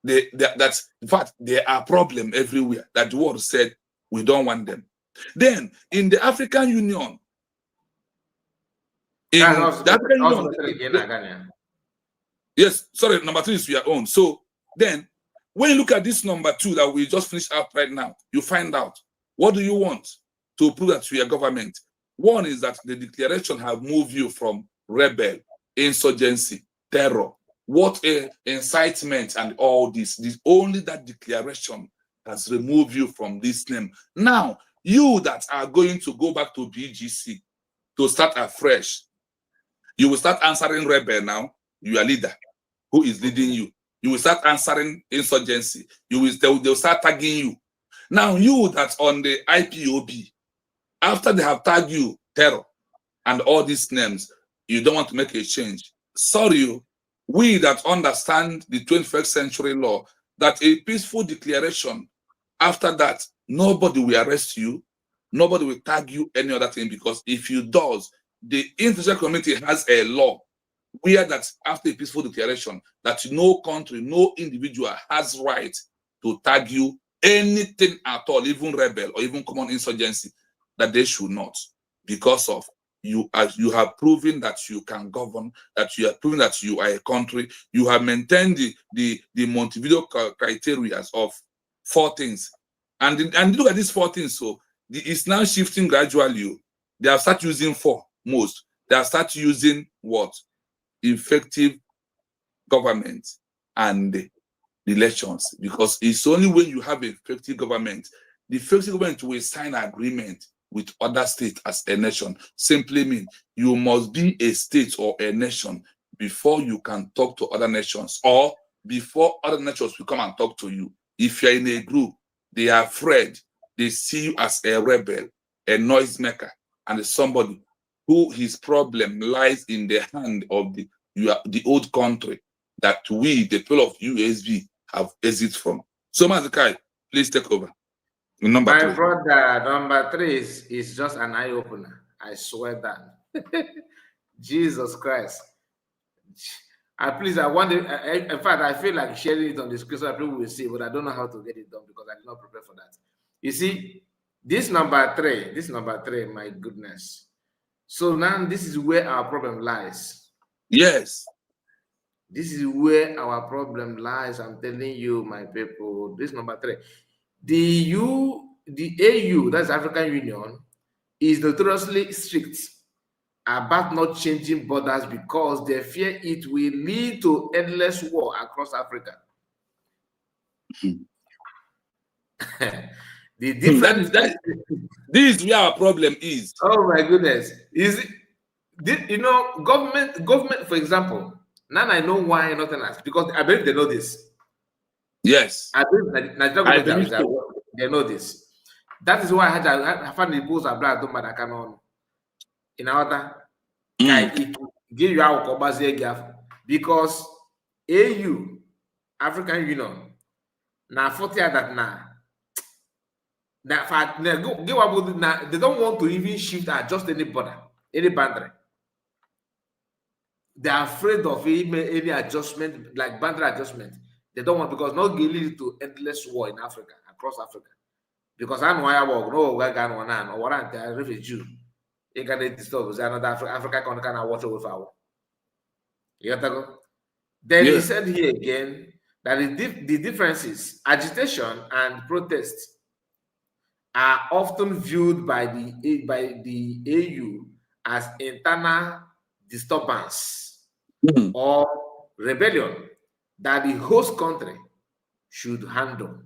That's in fact there are problems everywhere that the world said we don't want them. Then in the African Union, yes, sorry, number 3 is your own. So then when you look at this number 2 that we just finished up right now, you find out what do you want to prove that you are government. One is that the declaration have moved you from rebel, insurgency, terror, what a incitement and all this. Only that declaration has removed you from this name. Now, you that are going to go back to BGC to start afresh, you will start answering rebel now, your leader, who is leading you. You will start answering insurgency. They'll start tagging you. Now you that's on the IPOB, after they have tagged you terror and all these names, you don't want to make a change. Sorry, we that understand the 21st century law, that a peaceful declaration, after that, nobody will arrest you, nobody will tag you any other thing, because if you does, the international community has a law where that after a peaceful declaration, that no country, no individual has right to tag you anything at all, even rebel or even common insurgency, that they should not, because of you have proven that you can govern, that you have proven that you are a country, you have maintained the Montevideo criteria of 4 things, and look at these 4 things. So it's now shifting gradually. They have started using 4 most. They have started using what? Effective government and elections, because it's only when you have effective government, the effective government will sign agreement with other states as a nation. Simply mean you must be a state or a nation before you can talk to other nations, or before other nations will come and talk to you. If you're in a group, they are afraid, they see you as a rebel, a noisemaker, and somebody who his problem lies in the hand of the old country that we, the people of USB, have exit from. So, Mazakai, please take over. Number My 3. brother, number 3 is just an eye opener. I swear that. Jesus Christ. Please, I want it. In fact, I feel like sharing it on the screen so that people will see, but I don't know how to get it done because I did not prepare for that. You see, this number three, my goodness. So now this is where our problem lies. Yes. This is where our problem lies. I'm telling you, my people. This number 3. The AU, that's African Union, is notoriously strict about not changing borders because they fear it will lead to endless war across Africa. The difference. This is where our problem is. Oh my goodness! Government, for example. Now I know why nothing else, because I believe they know this. Yes. I believe Nigeria government, they know this. That is why I found the post of black don't matter canon. In order, give you our because AU, African Union, now 40 that now. They don't want to even shift or adjust any border, any boundary. They are afraid of any adjustment, like boundary adjustment. They don't want, because not lead to endless war in Africa, across Africa. Because I know I work, no, I got one or what I'm refugee. You can disturb another Africa country can watch over for. You got to go. Then he said here again that the differences, agitation and protest, are often viewed by the AU as internal disturbance or rebellion that the host country should handle.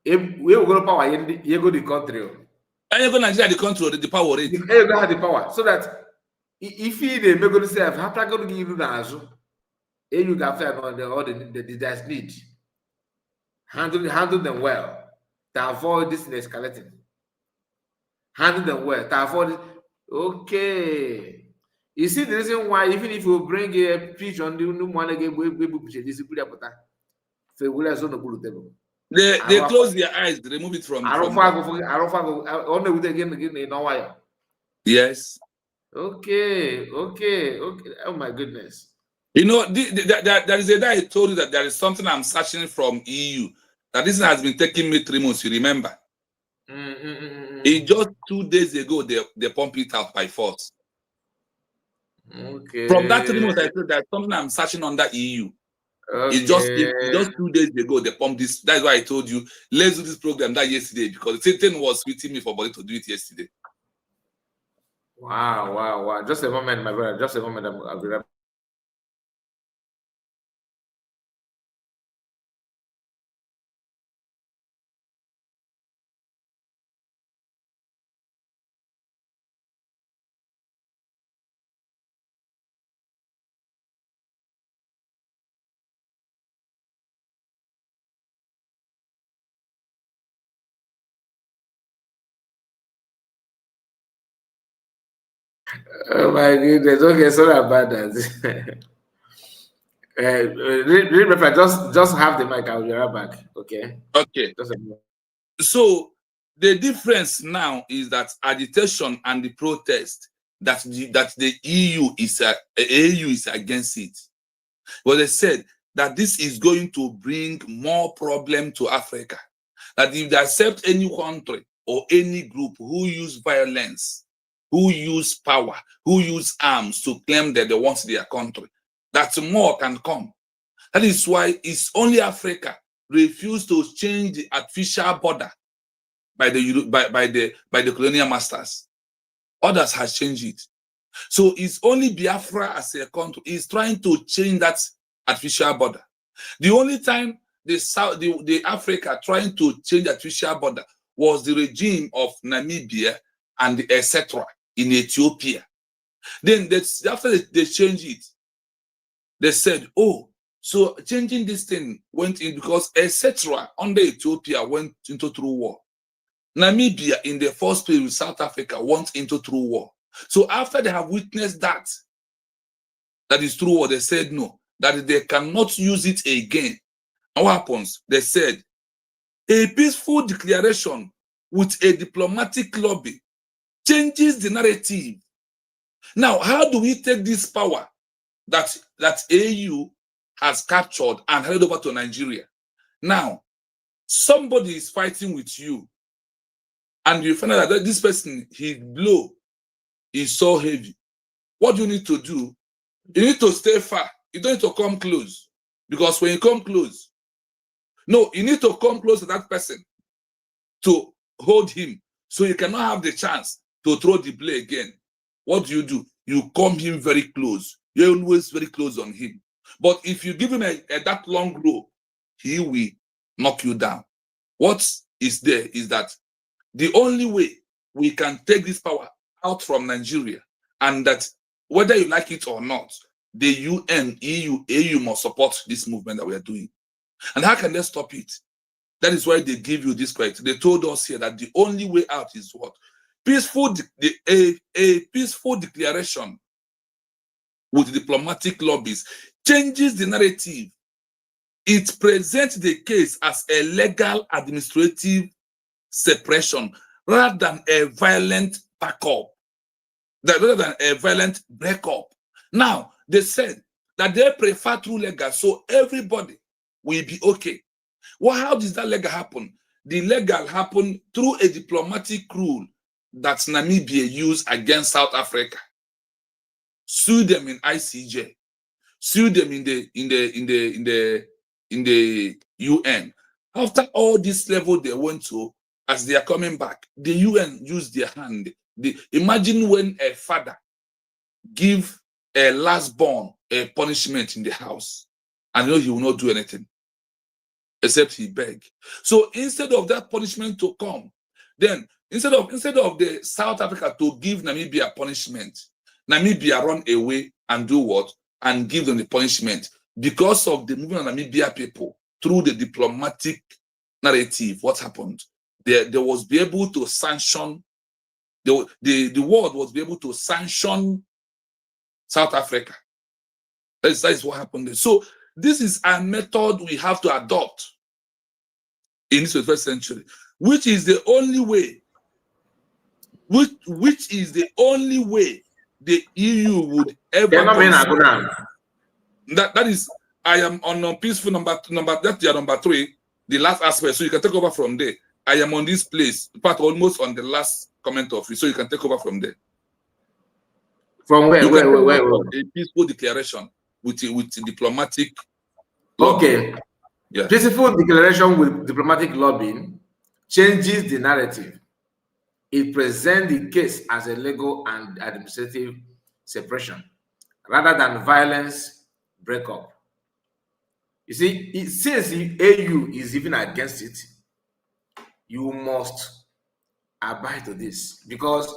If we will go power, you go the country. And you're going to the control the power rate. You have the power, so that if he they make go say, after going to give you the answer, you can fair on all the need. Handle them well to avoid this escalating. Handle them well to avoid it. Okay. You see the reason why, even if you bring a pitch on the new one again, we this they close their eyes, they remove it from yes. Okay. Oh my goodness. You know, there is a day I told you that there is something I'm searching from EU. That this has been taking me 3 months, you remember? It just 2 days ago, they pump it out by force. Okay. From that 3 months, I said there's something I'm searching on that EU. Okay. It's just 2 days ago, they pumped this. That's why I told you, let's do this program that yesterday, because Satan was waiting me for body to do it yesterday. Wow. Just a moment, my brother. Just a moment. I'll be right Oh my goodness. Okay, sorry about that. Just have the mic. I'll be right back. Okay. Okay. Just a minute. So the difference now is that agitation and the protest that the EU is AU is against it. But they said that this is going to bring more problem to Africa. That if they accept any country or any group who use violence, who use power, who use arms to claim that they want their country, that more can come. That is why it's only Africa refused to change the artificial border by the colonial masters. Others has changed it. So it's only Biafra as a country is trying to change that artificial border. The only time the Africa trying to change artificial border was the regime of Namibia and etc. in Ethiopia. Then after they changed it, they said, oh, so changing this thing went in because etc. under Ethiopia went into true war. Namibia in the first place with South Africa went into true war. So after they have witnessed that is true war, they said no, that they cannot use it again. And what happens? They said a peaceful declaration with a diplomatic lobby changes the narrative. Now, how do we take this power that AU has captured and handed over to Nigeria? Now, somebody is fighting with you, and you find out that this person, his blow is so heavy. What do you need to do? You need to stay far. You don't need to come close. Because when you come close, no, you need to come close to that person to hold him so you cannot have the chance to throw the blade again. What do? You come him very close. You're always very close on him. But if you give him that long rope, he will knock you down. What is there is that the only way we can take this power out from Nigeria, and that whether you like it or not, the UN, EU, AU must support this movement that we are doing. And how can they stop it? That is why they give you this credit. They told us here that the only way out is what? A peaceful declaration with diplomatic lobbies changes the narrative. It presents the case as a legal administrative separation rather than a violent backup, rather than a violent breakup. Now, they said that they prefer through legal, so everybody will be okay. Well, how does that legal happen? The legal happened through a diplomatic rule that Namibia used against South Africa. Sue them in ICJ, sue them in the UN. After all this level they went to, as they are coming back, the UN used their hand. Imagine when a father give a last born a punishment in the house, and he will not do anything except he beg. So instead of that punishment to come, then instead of the South Africa to give Namibia punishment, Namibia run away and do what? And give them the punishment. Because of the movement of Namibia people through the diplomatic narrative, what happened? There was be able to sanction, the world was be able to sanction South Africa. That is what happened there. So this is a method we have to adopt in this 21st century, which is the only way, which is the only way the EU would ever. That is, I am on peaceful number 3, the last aspect. So you can take over from there. I am on this place, part almost on the last comment of it. So you can take over from there. From where? Where? A peaceful declaration with diplomatic. Okay. Yeah. Peaceful declaration with diplomatic lobbying changes the narrative. It presents the case as a legal and administrative separation rather than violence breakup. You see, since the AU is even against it, you must abide to this, because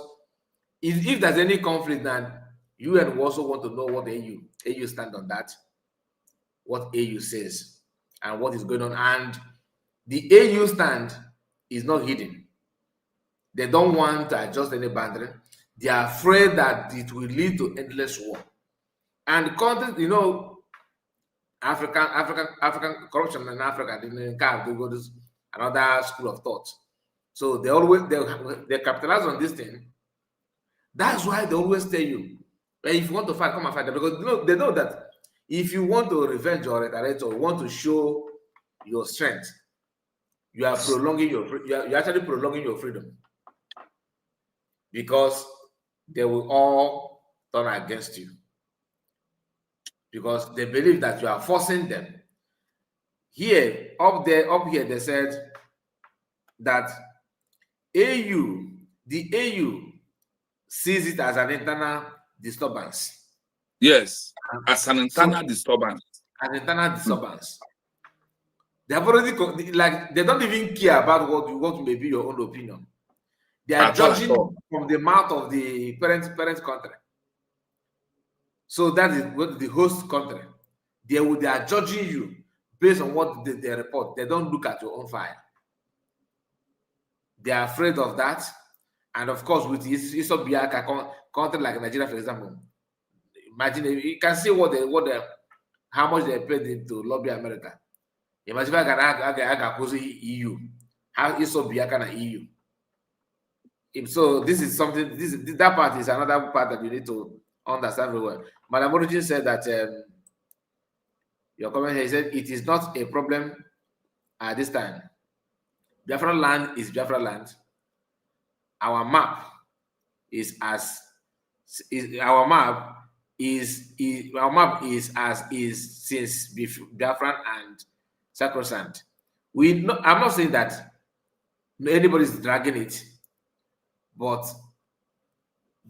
if there's any conflict, then UN will also want to know what the AU stand on that, what AU says, and what is going on. And the AU stand is not hidden. They don't want to adjust any boundary. They are afraid that it will lead to endless war. And content, you know, African corruption in Africa didn't go to another school of thought. So they capitalize on this thing. That's why they always tell you, if you want to fight, come and fight them, because they know that if you want to revenge or retaliate or want to show your strength, you are prolonging you're actually prolonging your freedom, because they will all turn against you, because they believe that you are forcing them. Up here, they said that the AU sees it as an internal disturbance. Yes, as an internal disturbance. An internal disturbance. They have already, like, they don't even care about what may be your own opinion. They are judging from the mouth of the parent country. So that is what the host country. They are judging you based on what they report. They don't look at your own file. They are afraid of that. And of course, with Iso Biaka country like Nigeria, for example, imagine you can see how much they paid to lobby America. Imagine if I can EU, how Iso Biaka na EU. So this is something. That part is another part that you need to understand very well. Madam Origin said that your comment here, he said it is not a problem at this time. Biafra land is Biafra land. Our map is as since Biafran and sacrosanct. I'm not saying that anybody's dragging it, but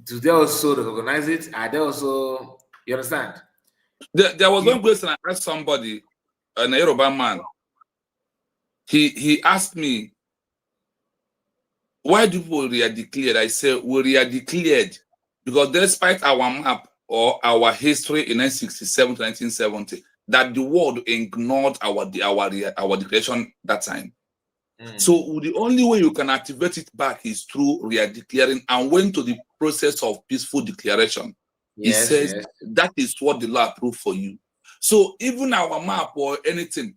do they also recognize it? Are they also, you understand? There was one question I asked somebody, a Yoruba man. He asked me, why do people re-declared? I said, we re-declared because despite our map or our history in 1967 to 1970, that the world ignored our declaration that time. So the only way you can activate it back is through re-declaring, and went to the process of peaceful declaration. Yes, he says that is what the law approved for you. So even our map or anything,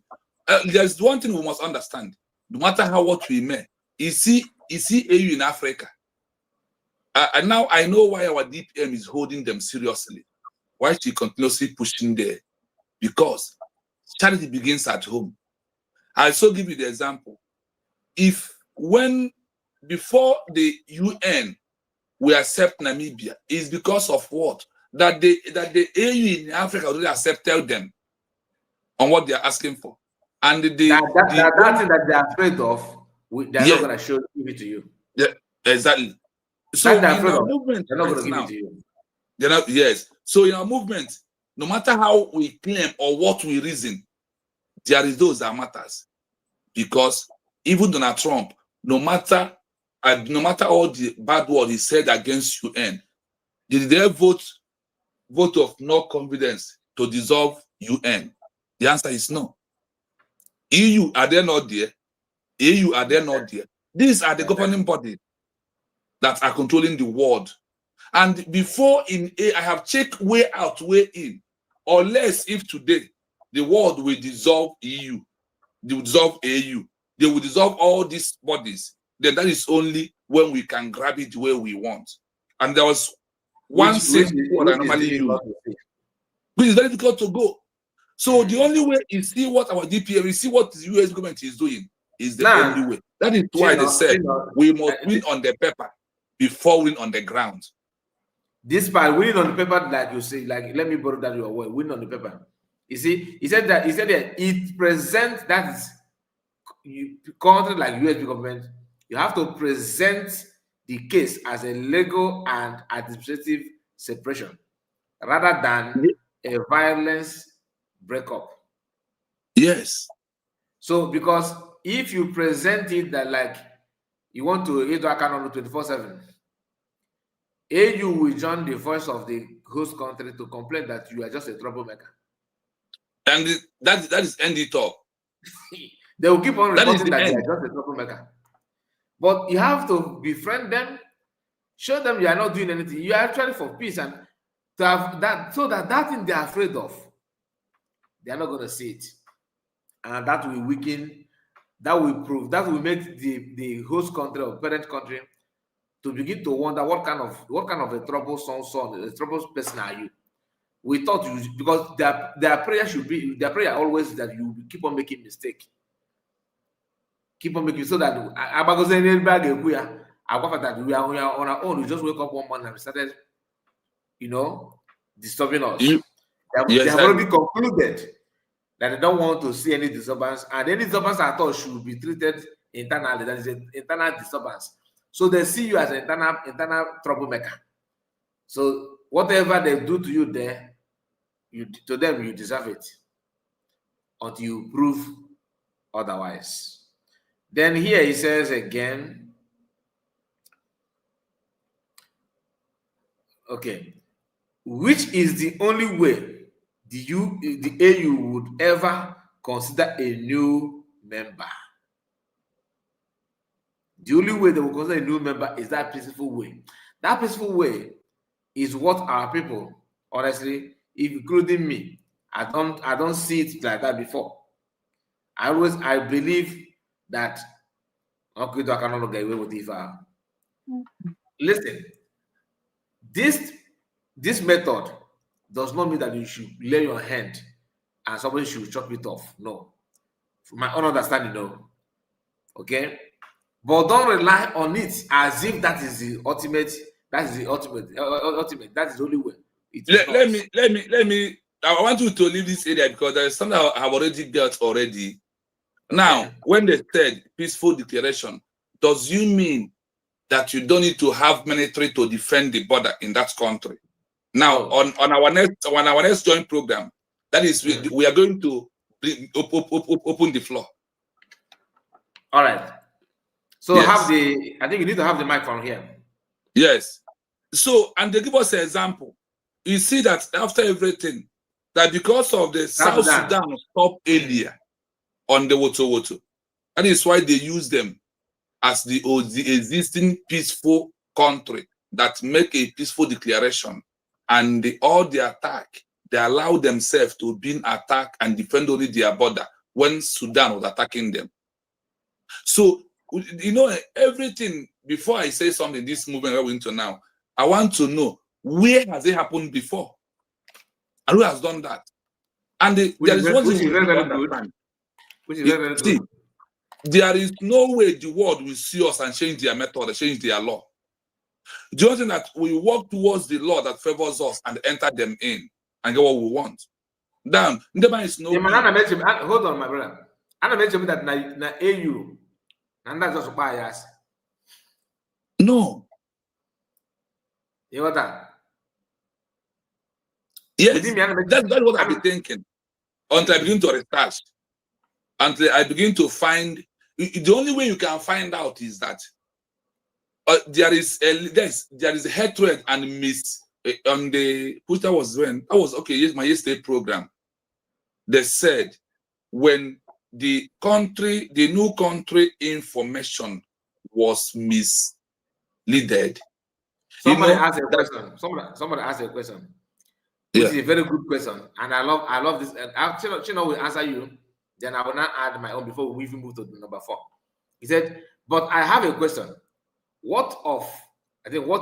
there's one thing we must understand. No matter what we may, you see AU in Africa. And now I know why our DPM is holding them seriously. Why she continuously pushing there? Because charity begins at home. I'll so give you the example. Before the UN we accept Namibia, is because of what? That the AU in Africa already accepted them on what they are asking for. And that thing that they are afraid of, they're not going to give it to you. Yeah, exactly. So in our movement, they're not going to give it to you. They're not, yes. So in our movement, no matter how we claim or what we reason, there is those that matters. Because even Donald Trump, no matter all the bad word he said against UN, did they vote of no confidence to dissolve UN? The answer is no. EU, are they not there? AU, are they not there? These are the governing body that are controlling the world. And before I have checked way out, way in, unless if today the world will dissolve EU, they will dissolve AU, they will dissolve all these bodies, then that is only when we can grab it where we want. And there was one simple word I normally use, which is very difficult to go. So the only way is see what our DPM, we see what the US government is doing, is the only way. That is why they said we must win on the paper before win on the ground. This part, winning on the paper, like you say, like, let me borrow that your word, win on the paper. You see, he said that it presents that country like US government, you have to present the case as a legal and administrative separation rather than a violence breakup. Yes. So because if you present it that like you want to either account on 24/7, AU will join the voice of the host country to complain that you are just a troublemaker. And that is end it all. They will keep on reporting that you are just a troublemaker. But you have to befriend them, Show them you are not doing anything. You are actually for peace, and to have that, so that thing they are afraid of, they are not going to see it, and that will weaken. That will prove. That will make the host country or parent country to begin to wonder what kind of a troublesome son, a troublesome person are you? We thought you, because their prayer should be, their prayer always that you keep on making mistake, keep on making, so that that we are on our own. We just wake up one morning and we started, disturbing us. They have already concluded that they don't want to see any disturbance, and any disturbance at all should be treated internally. That is an internal disturbance. So they see you as an internal troublemaker. So whatever they do to you there, to them you deserve it until you prove otherwise. Then here he says again, okay, which is the only way the AU would ever consider a new member? The only way they will consider a new member is that peaceful way. That peaceful way is what our people, honestly, including me, I don't see it like that before. I believe that okay, I cannot get away with it. Listen, this method does not mean that you should lay your hand and somebody should chop it off. No, from my own understanding, no. Okay, but don't rely on it as if that is the ultimate. That is the ultimate. That is the only way. Let me. I want you to leave this area because there is something I have already got already. Now, okay. When they said peaceful declaration, does you mean that you don't need to have military to defend the border in that country? Now, on our next joint program, that is, we are going to open the floor. All right. So yes. I think you need to have the mic from here. Yes. So, and they give us an example. You see that after everything, that because of the South Sudan stop earlier on the Woto, that is why they use them as the existing peaceful country that make a peaceful declaration, and all the attack, they allow themselves to be attacked and defend only their border when Sudan was attacking them. So, everything, before I say something, this movement we're into now, I want to know, where has it happened before? And who has done that? And there is one thing we understand. See, there is no way the world will see us and change their method or change their law. Do you think that we work towards the law that favors us and enter them in and get what we want? Damn, there is no. Hold on, my brother. I mentioned that na AU, and that's just bias. No. You know that? Yes, that's what I've been thinking. Until I begin to research, until I begin to find, the only way you can find out is that there is a hatred and on the which that was okay. Yes, my yesterday program. They said when the new country information was misleaded. Somebody asked a question. Somebody asked a question. Which is a very good question, and I love this. And Chino will answer you. Then I will not add my own before we even move to number 4. He said, "But I have a question. What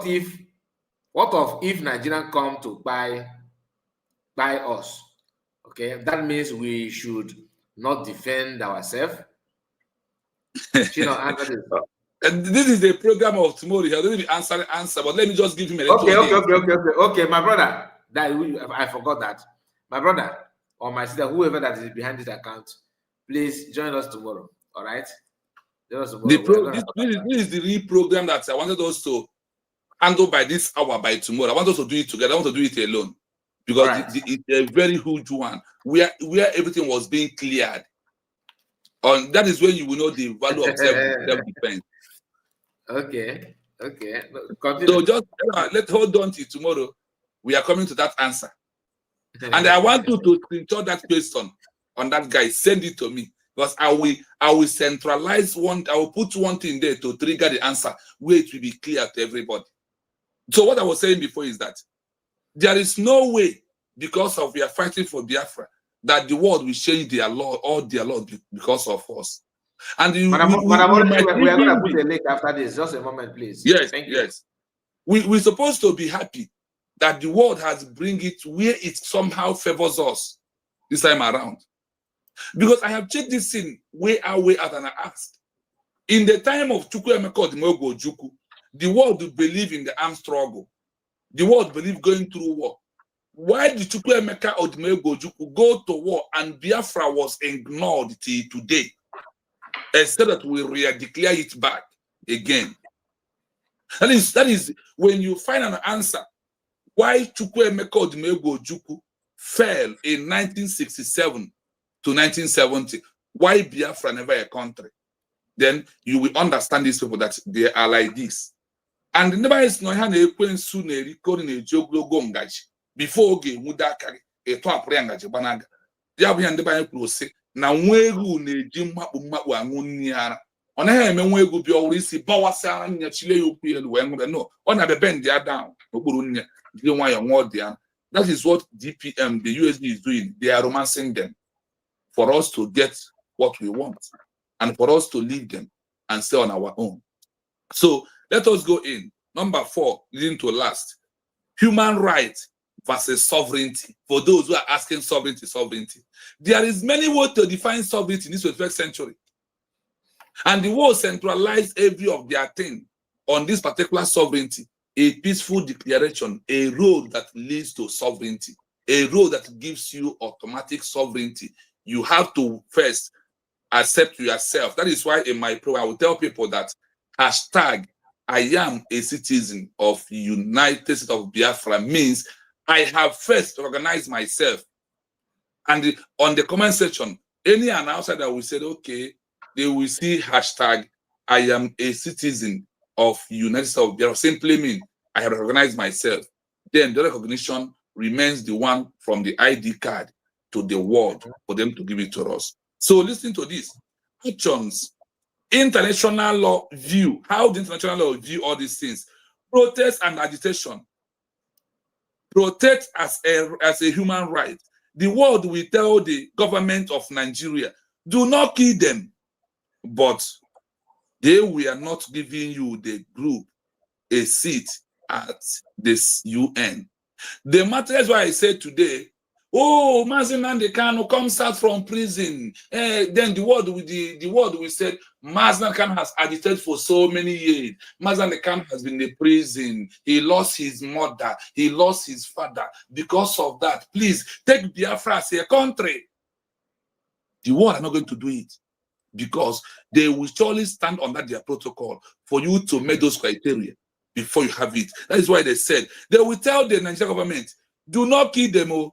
if Nigerians come to buy us? Okay, that means we should not defend ourselves." Chino, answer this. And this is the program of tomorrow. He already answer, but let me just give him a little Okay, my brother. I forgot that. My brother or my sister, whoever that is behind this account, please join us tomorrow. All right? Join us tomorrow. This is the real program that I wanted us to handle by this hour, by tomorrow. I want us to do it together. I want to do it alone because it's a very huge one where everything was being cleared. And that is when you will know the value of self-defense. Okay. Continue. So just let's hold on till tomorrow. We are coming to that answer. And I want you to screenshot that question on that guy. Send it to me. Because I will centralize one, I will put one thing there to trigger the answer where it will be clear to everybody. So what I was saying before is that there is no way, because of we are fighting for Biafra, that the world will change their law or their law because of us. And we Madam, might we are going to even put a link after this. Just a moment, please. yes, Thank you. yes. We're supposed to be happy that the world has bring it where it somehow favors us this time around. Because I have checked this thing way out, and I asked. In the time of Chukwuemeka Odumegwu Ojukwu, the world would believe in the armed struggle. The world believe going through war. Why did Chukwuemeka Odumegwu Ojukwu go to war and Biafra was ignored till today? Instead that we declare it back again. That is when you find an answer why Chukwuemeka Odumegwu Ojukwu fell in 1967 to 1970. Why Biafra never a country? Then you will understand these people that they are like this. And never is no hand ekwensu na eriko na eji ogologo ngaji before oge muda akari eto apụrụ ngaji banaga. Ya bụ ya ndị banye kwuru sị na nwa egwu na-eji mmakpu aṅụ nri ara. Ọ naghị eme nwa egwu bịa ọwụrụ isi bawasịara nya chile ya okwu elu wee ṅụbe. No, ọ na-abịa bend ya down n'okpuru nne jiri nwayọọ nwụọ dị ya. That is what DPM, the USB is doing. They are romancing them for us to get what we want and for us to leave them and stay on our own. So let us go in. Number 4, leading to last. Human rights versus sovereignty. For those who are asking sovereignty. There is many ways to define sovereignty in this 21st century. And the world centralized every of their thing on this particular sovereignty. A peaceful declaration, a road that leads to sovereignty, a road that gives you automatic sovereignty. You have to first accept yourself. That is why in my program, I will tell people that hashtag I am a citizen of the United States of Biafra means I have first organized myself. And on the comment section, any announcer that will say, okay, they will see hashtag I am a citizen of the United States of Biafra, simply mean I have organized myself. Then the recognition remains the one from the ID card to the world for them to give it to us. So listen to this. Actions. International law view, how the international law view all these things. Protest and agitation. Protest as a human right. The world will tell the government of Nigeria, do not kill them. But they were not giving you, the group, a seat at this UN. The matter is why I said today, oh, Mazen Nnamdi Kanu comes out from prison. Then the world will say, Mazen Kanu has agitated for so many years. Mazen Kanu has been in prison. He lost his mother. He lost his father. Because of that, please take Biafra as a country. The world are not going to do it because they will surely stand under their protocol for you to meet those criteria before you have it. That is why they said they will tell the Nigerian government, do not kill them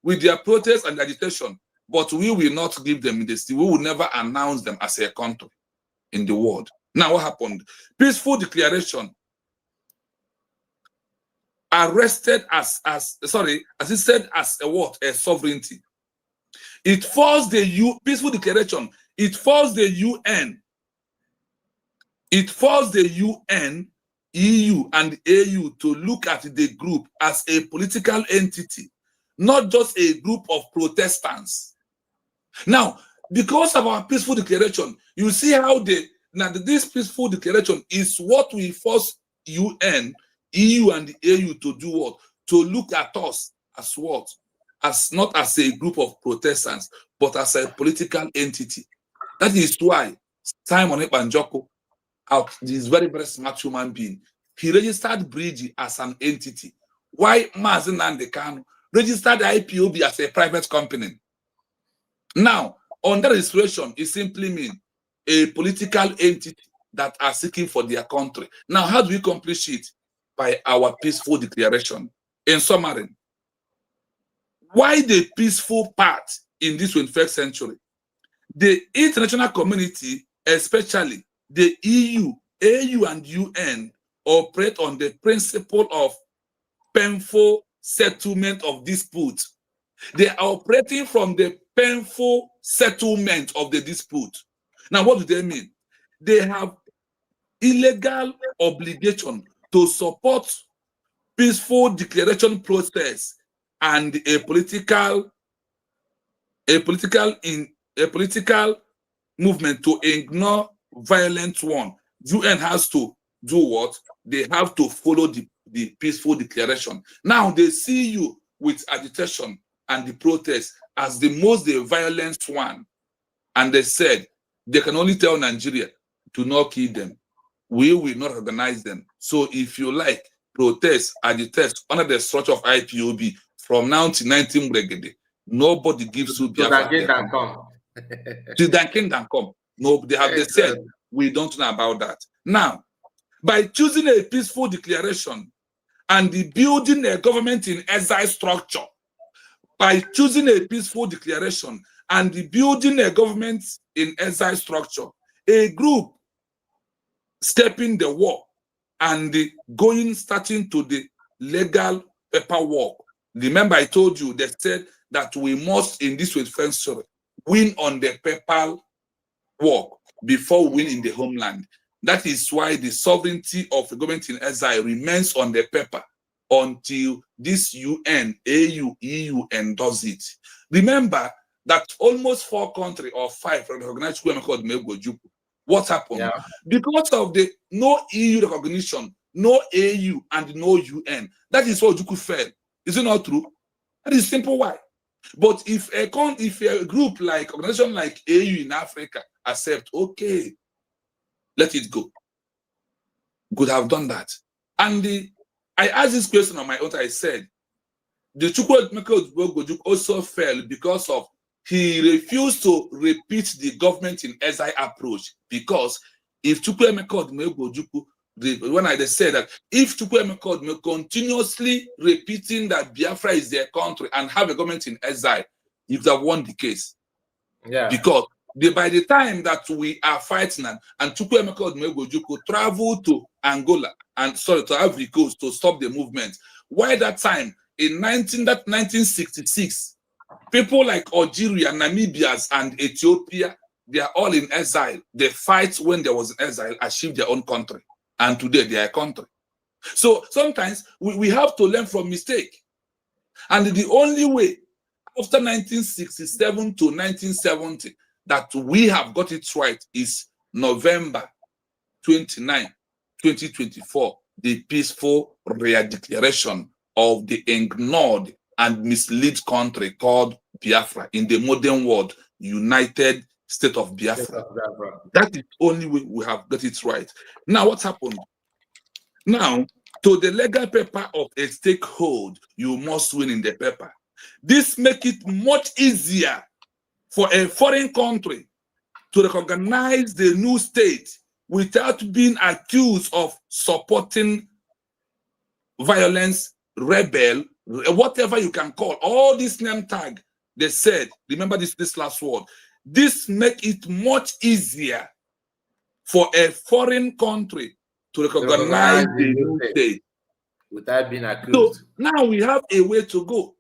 with their protest and agitation, but we will not give them this. We will never announce them as a country in the world. Now, what happened? Peaceful declaration arrested as it said as a what? A sovereignty. It forced the peaceful declaration. It forced the UN. It forced the UN, EU, and AU to look at the group as a political entity, not just a group of Protestants. Now, because of our peaceful declaration, you see how this peaceful declaration is what we force UN, EU, and the AU to do what? To look at us as what? As not as a group of Protestants, but as a political entity. That is why Simon Ekpanjoko, this very, very smart human being, he registered Bridge as an entity. Why Mazen Nnamdi Kanu registered IPOB as a private company? Now, on that registration, it simply means a political entity that are seeking for their country. Now, how do we accomplish it? By our peaceful declaration. In summary, why the peaceful part in this 21st century? The international community, especially the EU, AU, and UN, operate on the principle of painful settlement of dispute. They are operating from the painful settlement of the dispute. Now, what do they mean? They have illegal obligation to support peaceful declaration process and a political movement to ignore violent one, UN has to do what? They have to follow the peaceful declaration. Now they see you with agitation and the protest as the most violent one. And they said they can only tell Nigeria, do not kill them. We will not recognize them. So if you like, protest, agitate under the structure of IPOB from now to 19 Brigade, nobody gives you Biafra. Kingdom come. No, they said we don't know about that. Now, by choosing a peaceful declaration and the building a government in exile structure, by choosing a peaceful declaration and the building a government in exile structure, a group stepping the war and starting to the legal paperwork. Remember, I told you, they said that we must, in this 21st century, win on the paper work before we win in the homeland. That is why the sovereignty of the government in exile remains on the paper until this UN, AU, EU endorse it. Remember that almost 4 countries or 5 recognized Ojukwu. What happened? Yeah. Because of the no EU recognition, no AU, and no UN. That is why Ojukwu fell. Is it not true? That is simple why. But if a group like organization like AU in Africa accept, okay, let it go. Could have done that. And I asked this question on my own. I said, the Chukwu also fell because of he refused to repeat the government in exile approach. Because if Chukwu when I said that if Chukwu continuously repeating that Biafra is their country and have a government in exile, you would have won the case. Yeah. Because by the time that we are fighting and Chukwu travel to Angola and to Ivory Coast to stop the movement, why that time in 1966, people like Algeria, Namibia, and Ethiopia, they are all in exile. They fight when there was an exile, achieve their own country. And today they are a country. So sometimes we have to learn from mistake. And the only way after 1967 to 1970 that we have got it right is November 29, 2024, the peaceful re-declaration of the ignored and misled country called Biafra, in the modern world, United State of Biafra. That is the only way we have got it right. Now, what happened? Now, to the legal paper of a statehood, you must win in the paper. This makes it much easier for a foreign country to recognize the new state without being accused of supporting violence, rebel, whatever you can call. All this name tag, they said, remember this last word, this makes it much easier for a foreign country to recognize the new state without being accused. So now we have a way to go.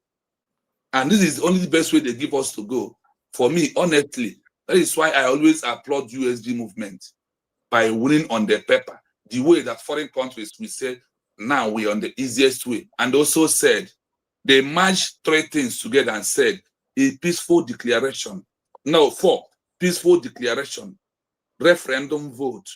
And this is only the best way they give us to go. For me, honestly, that is why I always applaud USB movement by winning on the paper. The way that foreign countries, we say, now we're on the easiest way. And also said, they merged 3 things together and said, a peaceful declaration. No, 4, peaceful declaration, referendum vote,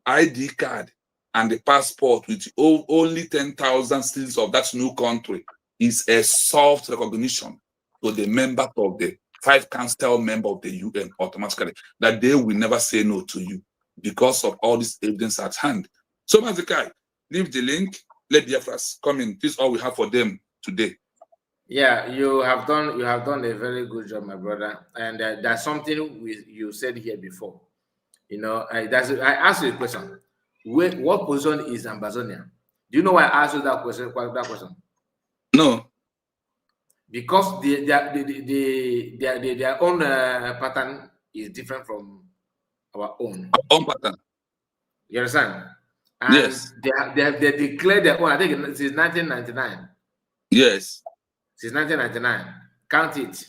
ID card, and the passport with only 10,000 citizens of that new country is a soft recognition to the member of the 5 council member of the UN automatically that they will never say no to you because of all this evidence at hand. So, Mazikai, leave the link, let the Biafras come in. This is all we have for them today. Yeah, you have done a very good job, my brother. And there's something you said here before. You know, I asked you a question. What position is Ambazonia? Do you know why I asked you that question? No. Because their own pattern is different from our own. Our own pattern. You understand? And yes. They declared their own. I think since 1999. Yes. Since 1999. Count it.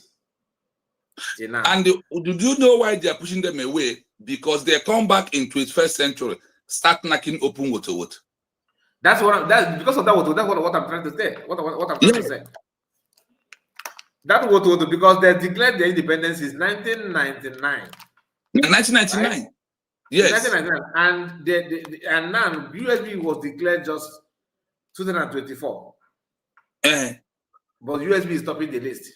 And do you know why they are pushing them away? Because they come back in 21st century, start knocking open water. That's because of what I'm trying to say. What I'm trying to say. That was because they declared their independence is 1999. 1999. Right? Yes. 1999, and now USB was declared just 2024. But USB is topping the list.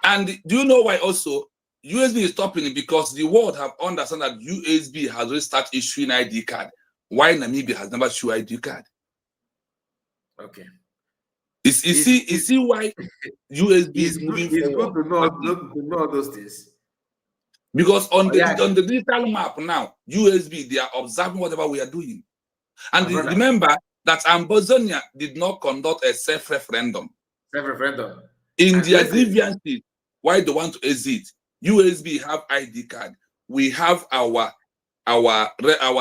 And do you know why also? USB is topping it because the world have understood that USB has already started issuing ID card. Why Namibia has never issued ID card? Okay. You see why USB is moving forward. It's good to know those things. Because on the digital map now, USB, they are observing whatever we are doing. And remember that Ambazonia did not conduct a self-referendum. Self-referendum. In their grievances, why they want to exit, USB have ID card. We have our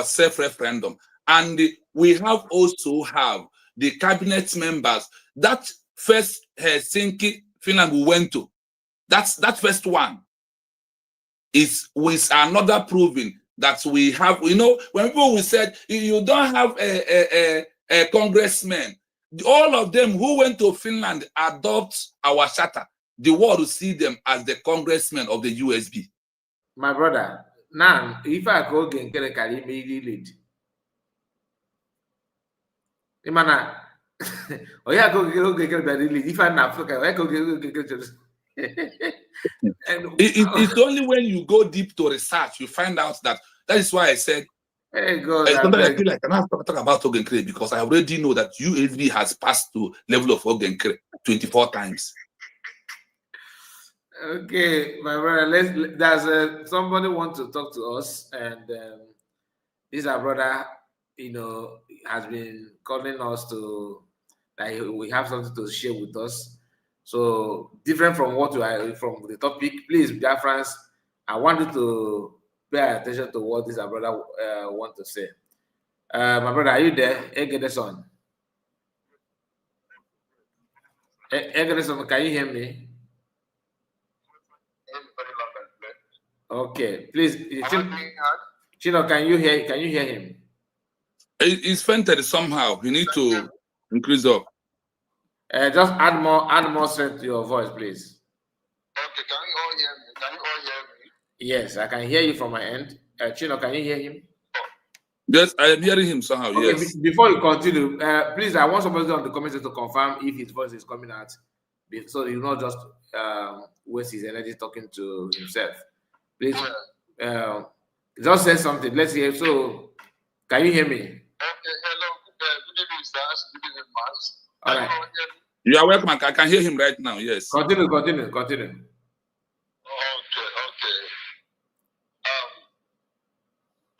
self-referendum. And we have also have the cabinet members. That first Helsinki, Finland we went to, that first one is with another proving that we have, when people we said you don't have a congressman, all of them who went to Finland adopt our charter. The world will see them as the congressmen of the USB. My brother, now if I go get a Karimi lead, Imana, oh yeah, go get a lead. If I'm not Africa, I go get It's only when you go deep to research you find out that is why I said, hey God, sometimes I feel like I'm not talking about Ogenkere because I already know that USB has passed to level of Ogenkere 24 times. Okay, my brother. There's somebody want to talk to us, and this our brother, has been calling us to we have something to share with us. So different from what we are from the topic. Please, dear friends, I want you to pay attention to what this our brother want to say. My brother, are you there? Egedeson. Egedeson, can you hear me? Okay, please. Chino, can you hear him? It's fainted somehow. You need to increase up. Just add more strength to your voice, please. Okay, can you all hear me? Can you all hear me? Yes, I can hear you from my end. Chino, can you hear him? Yes, I am hearing him somehow. Okay, yes. Before you continue, please, I want somebody on the comments to confirm if his voice is coming out, so you not just waste his energy talking to himself. Please, just say something. Let's hear. So, can you hear me? Okay, hello. Good evening, sirs. Good evening, Max. All right. You are welcome. I can hear him right now. Yes. Continue. Okay.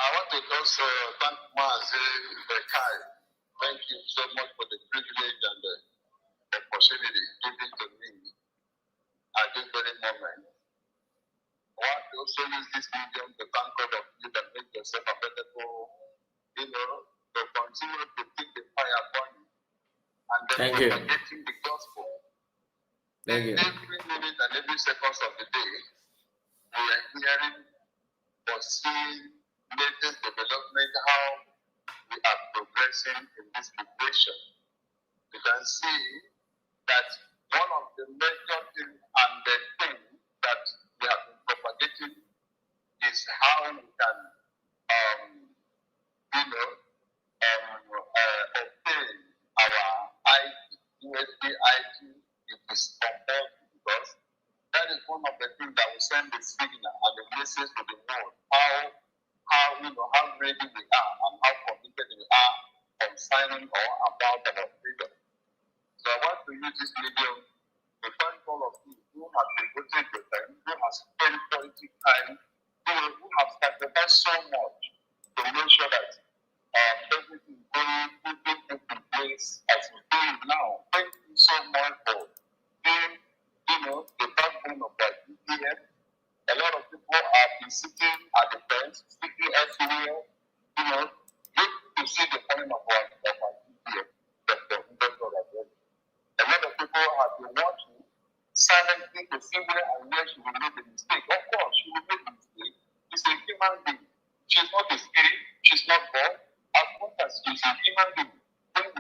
I want to also thank Mazi Bekai. Thank you so much for the privilege and the opportunity given to me at this very moment. I want to also use this medium to thank all of you that make yourself available, to continue to keep the fire burning and then propagating the gospel. Thank you. Every minute and every second of the day, we are hearing or seeing latest development, how we are progressing in this liberation. You can see that one of the major things and the thing that we have been propagating is how we can obtain our USB ID. It is compulsory because that is one of the things that will send the signal and the message to the world how ready we are and how committed we are concerning or about our freedom. So I want to use this medium to thank all of you who have devoted your time, who have spent quality time, who have sacrificed so much to make sure that everything is going in place as we do it now. Thank you so much for being, the backbone of that DPM. A lot of people have been sitting at the bench, sitting everywhere, waiting to see the point of our DPM. A lot of people have been watching silently to see where she will make a mistake. Of course, she will make a mistake. She's a human being. She's not a spirit. She's not God. As long as she's a human being, when we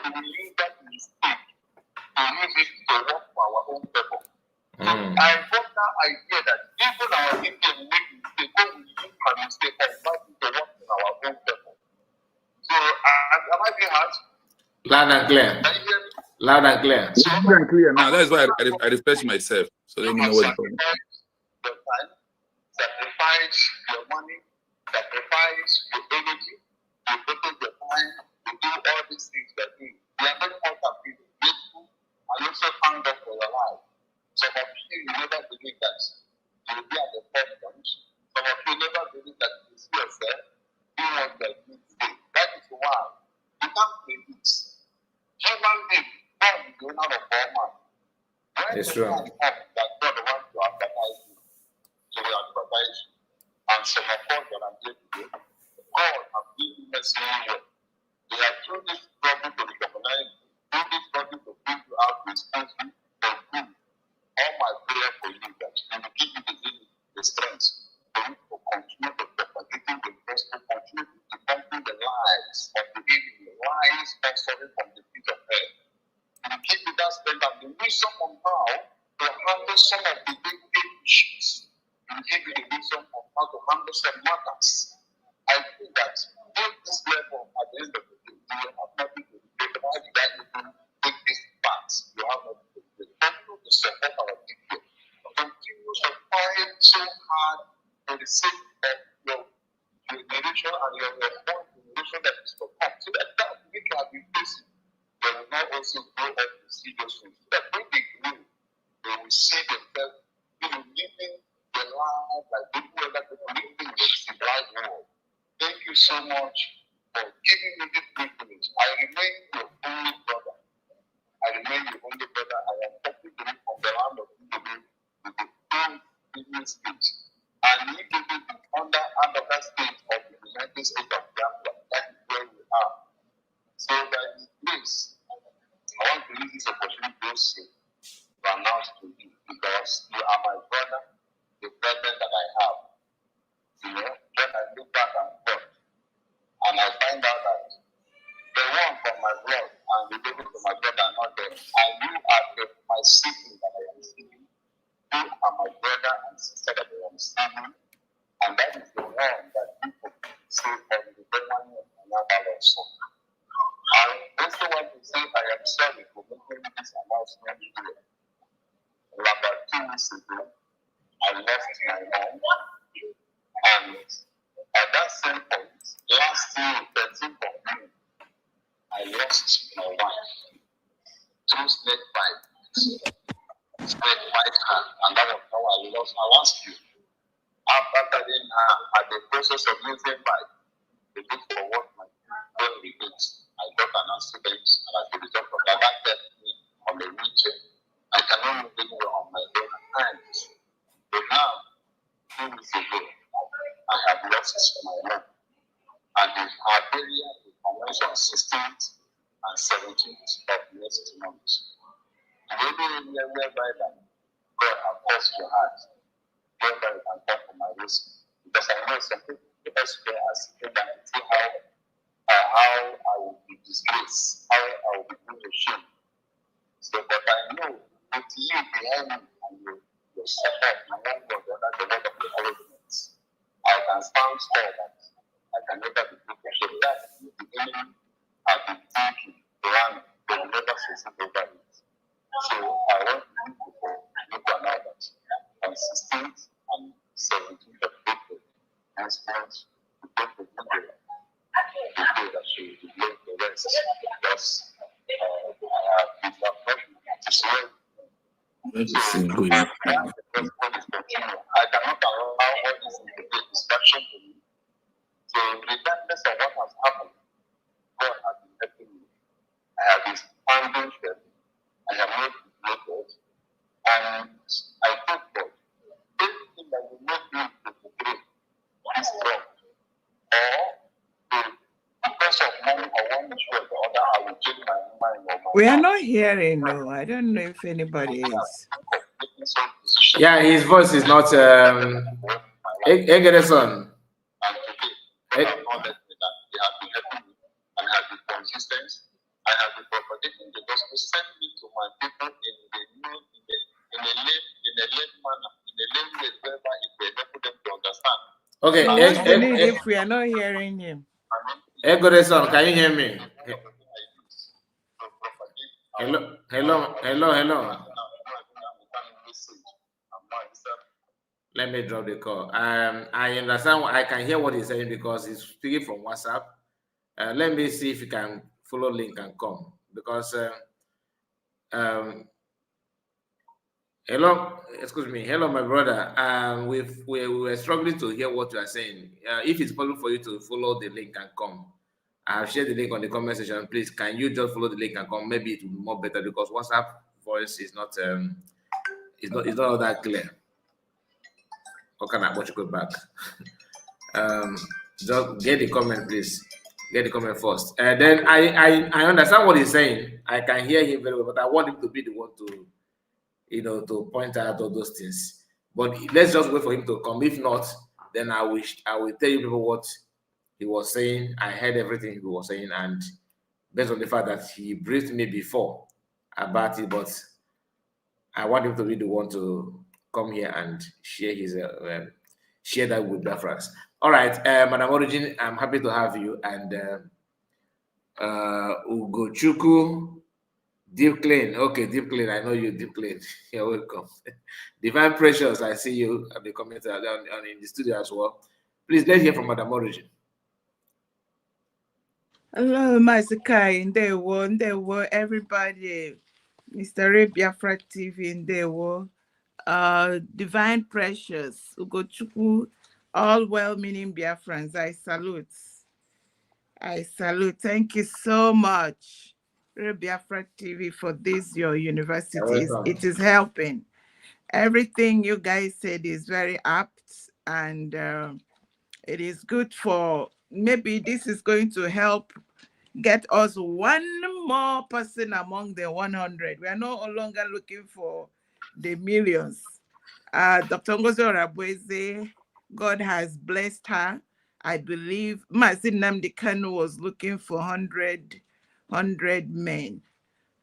we will use that mistake to use it to work for our own purpose. So I got that idea that even our people make mistakes, when we use our mistake and not to work in our own purpose. So am I being hard? Loud and clear. Can you hear me? Loud and clear. It's loud and clear now. That's why I refresh myself. So let me know what you're talking about. Your time, sacrifice your money, sacrifice your energy, you protect your time, you do all these things that you do. We are very much grateful and also thank God for your life. Some of you never believe that you will be at the forefront. Some of you never believe that you see yourself doing what you are doing today. That is why you can't predict. Human being, God is the owner of all man. When It's the true. time comes that God wants to advertise you, He will advertise you. And some of us that are here today, God has given us well. They have through this struggle to recognize you, through this struggle to bring you out to expose you for good. All my prayer for you that He will give you the strength for you to continue to propagating the gospel, continue to debunking the lies of the enemy, lies sponsored from the pit of hell. He will give you that strength and the wisdom on how to handle some of the day-to-day issues. He will give you the wisdom on how to handle some matters. I think that in this level, at the end of the day, you will have nothing to regret. Why did I even take this path? You have nothing to regret. Continue to support our people. Continue to fight so hard for the sake of your generation and your own generation that is to come. So that we can be facing. They will not also grow up to see those things. So that when they grow, they will see themselves living their life like people that are living in the civilized world. Thank you so much for giving me this privilege. I remain your only brother. I remain your only brother. I am talking to you from the land of Indonesia with the full business state. And you will be under another state of the United States of Ghana. That is where we are. So by His grace, I want to use this opportunity also to announce to you because you are my brother, the brethren that I have. You know, when I look back and forth, and I find out that the one from my blood and related to my brother are not there, and you are my sibling that I am seeing. You are my brother and sister that I am seeing, and that is the one that people say from the Benjamin and Yabal also. I also want to say I am sorry for making this announcement here. About 2 weeks ago, I lost my mom, and at that same point, last year, 13th of May, I lost my wife through snake bite. Snake bite her, and that was how I lost. I asked you, after telling her at the process of using bite, to look for what my phone repeats. I got an accident, and as a result of that, that kept me on the wheelchair. I cannot move anywhere on my own hands. But now, 2 weeks ago, I have lost my mom. And our burial will commence on 16th and 17th of next month. The only area whereby that God has touched your heart, whereby you can come for my rescue. Because I know some people elsewhere are sitting down and see how I will be disgraced, how I will be put to shame. So, but I know with you behind me and your support, and one God, the word of the encouragements, I can stand still that I can never be put to shame. That the enemy has been thinking, planning, they will never succeed over it. So I want you to know that on 16th and 17th of April, next month, we go to Declara. We pray that she will be the rest because I have been appointed to swear. I cannot allow all this to be a distraction to me. So regardless of what has happened, God has been helping me. I have been standing firm. I have not regretted. And I thank God. Anything that will make me to regret is wrong. Or because of money or one issue or the other, I will change my mind or my We are not hearing, no. I don't know if anybody is. Yeah, his voice is not Egerson. And today, they have not let me that. They have been helping me and have been consistent I have been propagating the gospel. Send me to my people in a lame manner, in a lame way, whereby it will enable them to understand. Okay. So what's the need if we are not hearing him? Egodeson, can you hear me? Hello. Let me drop the call. I understand. I can hear what he's saying because he's speaking from WhatsApp. Let me see if you can follow link and come because hello, excuse me. Hello, my brother. We were struggling to hear what you are saying. If it's possible for you to follow the link and come, I have shared the link on the comment section. Please, can you just follow the link and come? Maybe it will be more better because WhatsApp voice is not it's not all that clear. Okay, now watch you go back. Just get the comment, please. Get the comment first. Then I understand what he's saying. I can hear him very well, but I want him to be the one to, to point out all those things. But let's just wait for him to come. If not, then I will tell you people what he was saying. I heard everything he was saying, and based on the fact that he briefed me before about it, but I want him to be the one to come here and share his share that with Biafrans. All right, Madam Origin, I'm happy to have you, and Ugochukwu, Deep Clean. Okay, Deep Clean, I know you, Deep Clean. You're welcome. Divine Precious, I see you at the comment on in the studio as well. Please, let's hear from Madam Origin. Hello, Masakai, Ndewo, everybody. Mr. Ray Biafra TV, Ndewo. Divine Precious, Ugochukwu, all well-meaning Biafrans, I salute. Thank you so much, Ray Biafra TV, for this, your universities. It is helping. Everything you guys said is very apt, and it is good for, maybe this is going to help get us one more person among the 100. We are no longer looking for the millions. Dr. Ngozi Orabueze, God has blessed her. I believe Mazin Nnamdi Kanu was looking for 100 men.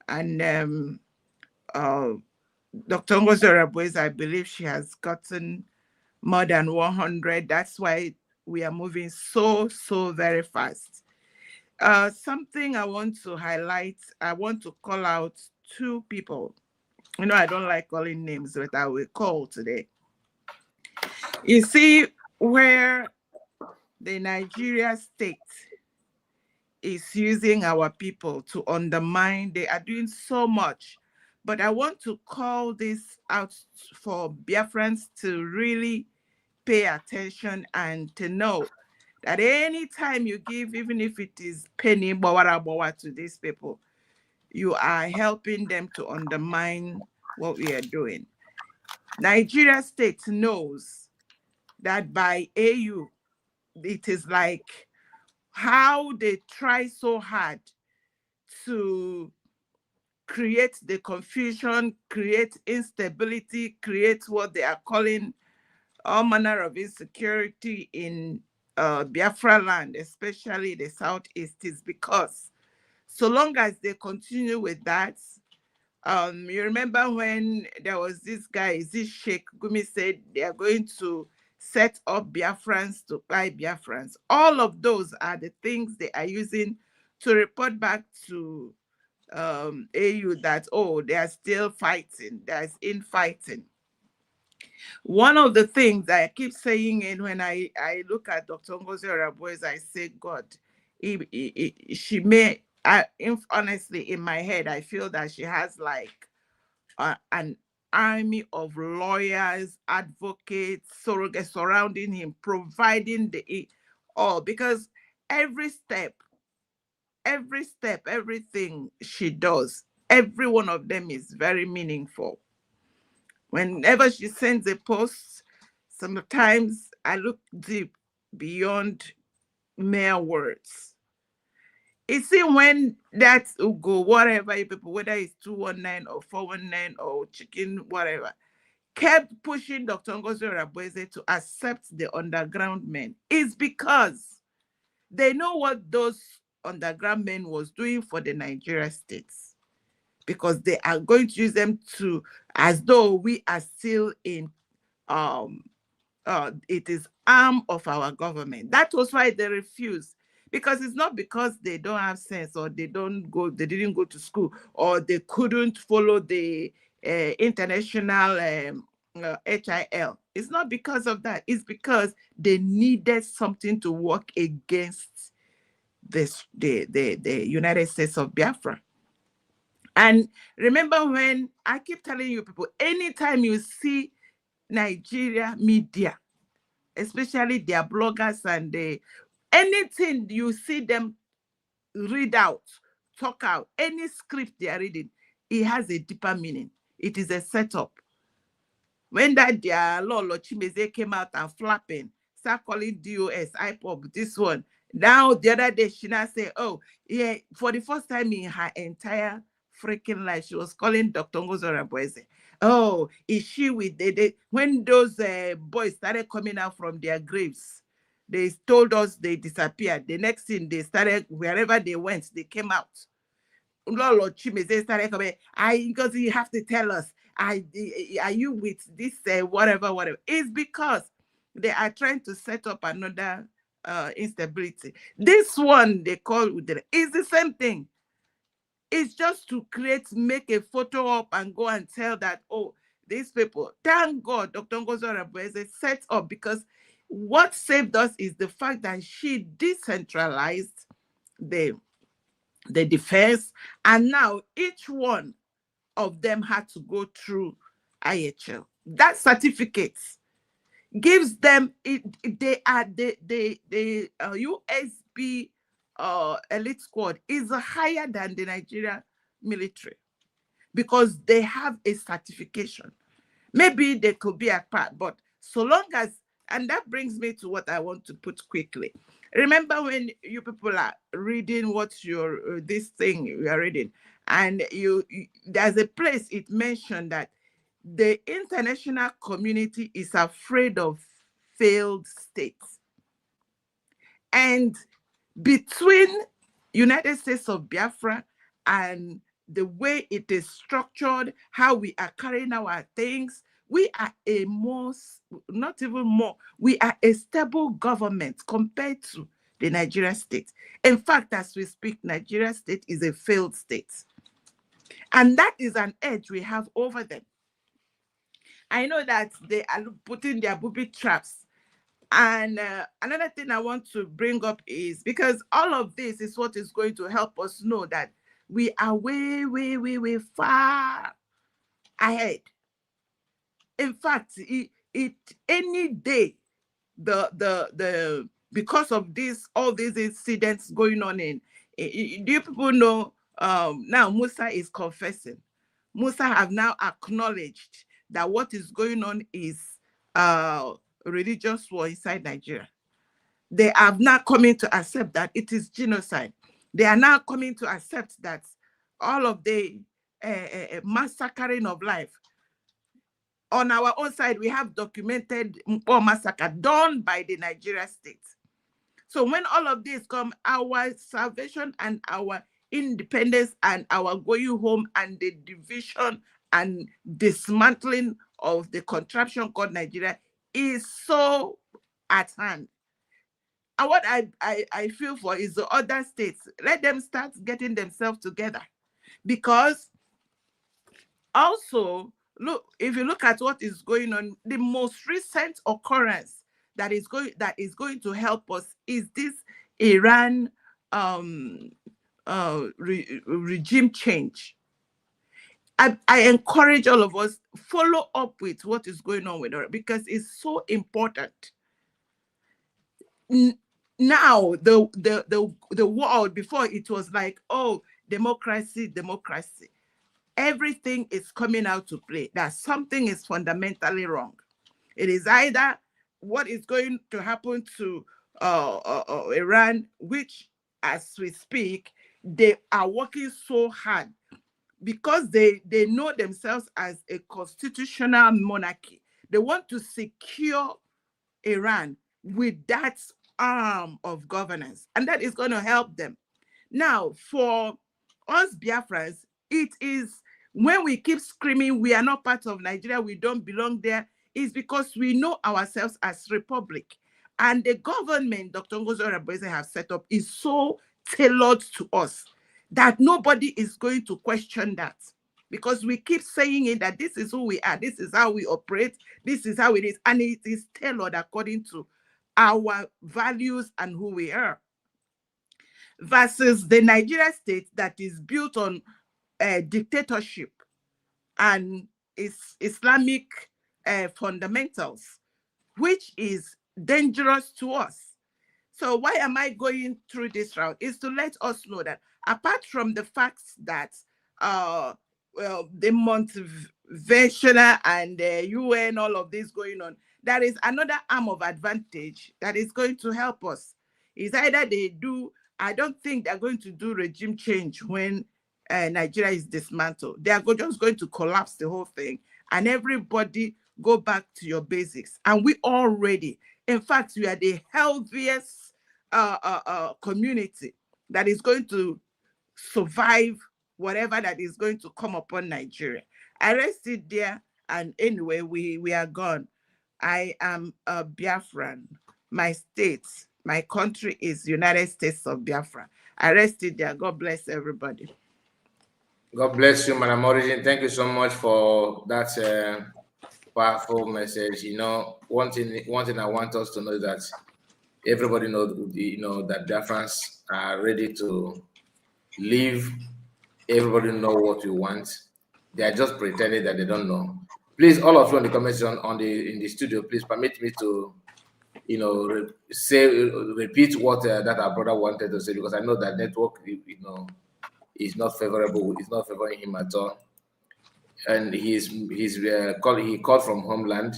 And Dr. Ngozi Orabueze, I believe she has gotten more than 100. That's why we are moving so very fast. Something I want to highlight, I want to call out two people. I don't like calling names, but I will call today. You see, where the Nigeria state is using our people to undermine, they are doing so much. But I want to call this out for Biafrans to really pay attention and to know that anytime you give, even if it is penny bawa to these people, you are helping them to undermine what we are doing. Nigeria state knows that by AU, it is like how they try so hard to create the confusion, create instability, create what they are calling all manner of insecurity in Biafra land, especially the Southeast, is because so long as they continue with that, you remember when there was this guy, this Sheikh Gumi, said they are going to set up Biafrans to buy Biafrans. All of those are the things they are using to report back to AU that, oh, they are still fighting, there's infighting. One of the things I keep saying, and when I look at Dr. Ngozi Orabueze, I say, God, she may, honestly, in my head, I feel that she has like an army of lawyers, advocates, surrogates surrounding him, providing the all, because every step, everything she does, every one of them is very meaningful. Whenever she sends a post, sometimes I look deep beyond mere words. You see, when that Ugo, whatever people, whether it's 219 or 419 or chicken, whatever, kept pushing Dr. Ngozi Orabueze to accept the underground men, is because they know what those underground men was doing for the Nigeria states, because they are going to use them to, as though we are still in, it is arm of our government. That was why they refused, because it's not because they don't have sense, or they didn't go to school, or they couldn't follow the international HIL. It's not because of that. It's because they needed something to work against the United States of Biafra. And remember, when I keep telling you people, anytime you see Nigeria media, especially their bloggers and anything you see them read out, talk out, any script they are reading, it has a deeper meaning. It is a setup. When that their Lolo Chimeze came out and flapping, start calling DOS, IPOB, this one. Now, the other day, she now say, oh, yeah, for the first time in her entire freaking life, she was calling Dr. Ngozora Boise. Oh, is she with when those boys started coming out from their graves, they told us they disappeared. The next thing, they started, wherever they went, they came out. Lolo Chimeze started coming, because you have to tell us, are you with this whatever? It's because they are trying to set up another instability. This one they call is the same thing. It's just to make a photo up and go and tell that, oh, these people, thank God Dr. Ngozo Rabueze set up, because what saved us is the fact that she decentralized the defense, and now each one of them had to go through IHL. That certificate gives them they are the USB elite squad is higher than the Nigeria military, because they have a certification. Maybe they could be apart, but so long as, and that brings me to what I want to put quickly. Remember when you people are reading what your this thing you are reading, and there's a place it mentioned that the international community is afraid of failed states. And between United States of Biafra and the way it is structured, how we are carrying our things, we are we are a stable government compared to the Nigeria state. In fact, as we speak, Nigeria state is a failed state. And that is an edge we have over them. I know that they are putting their booby traps. And another thing I want to bring up is, because all of this is what is going to help us know that we are way, way, way, way far ahead. In fact, any day, because of all these incidents going on do you people know now Musa is confessing. Musa have now acknowledged that what is going on is religious war inside Nigeria. They have now coming to accept that it is genocide. They are now coming to accept that all of the massacring of life. On our own side, we have documented massacre done by the Nigeria state. So when all of this come, our salvation and our independence and our going home and the division and dismantling of the contraption called Nigeria is so at hand. And what I feel for is the other states, let them start getting themselves together. Because also, look, if you look at what is going on, the most recent occurrence that is going to help us is this Iran regime change. I encourage all of us follow up with what is going on with her, because it's so important. Now the world, before it was like, oh, democracy. Everything is coming out to play that something is fundamentally wrong. It is either what is going to happen to Iran, which, as we speak, they are working so hard because they know themselves as a constitutional monarchy. They want to secure Iran with that arm of governance, and that is going to help them. Now, for us Biafrans, it is when we keep screaming, we are not part of Nigeria, we don't belong there, is because we know ourselves as republic. And the government Dr. Ngozi Orebeze has set up is so tailored to us that nobody is going to question that. Because we keep saying it that this is who we are, this is how we operate, this is how it is, and it is tailored according to our values and who we are. Versus the Nigeria state that is built on dictatorship and Islamic fundamentals, which is dangerous to us. So why am I going through this route? Is to let us know that apart from the fact that the motivation and the UN, all of this going on, there is another arm of advantage that is going to help us. Is either they do, I don't think they're going to do regime change when Nigeria is dismantled. They are just going to collapse the whole thing and everybody go back to your basics. And we already, in fact, we are the healthiest community that is going to survive whatever that is going to come upon Nigeria. I rested there, and anyway, we are gone. I am a Biafran. My state, my country is United States of Biafra. I rested there. God bless everybody. God bless you, Madam Origin. Thank you so much for that powerful message. You know, one thing I want us to know is that everybody knows, that Biafrans are ready to live. Everybody know what we want. They are just pretending that they don't know. Please, all of you in the comment section in the studio, please permit me to, repeat what that our brother wanted to say, because I know that network, is not favorable. It's not favoring him at all. And he called from homeland,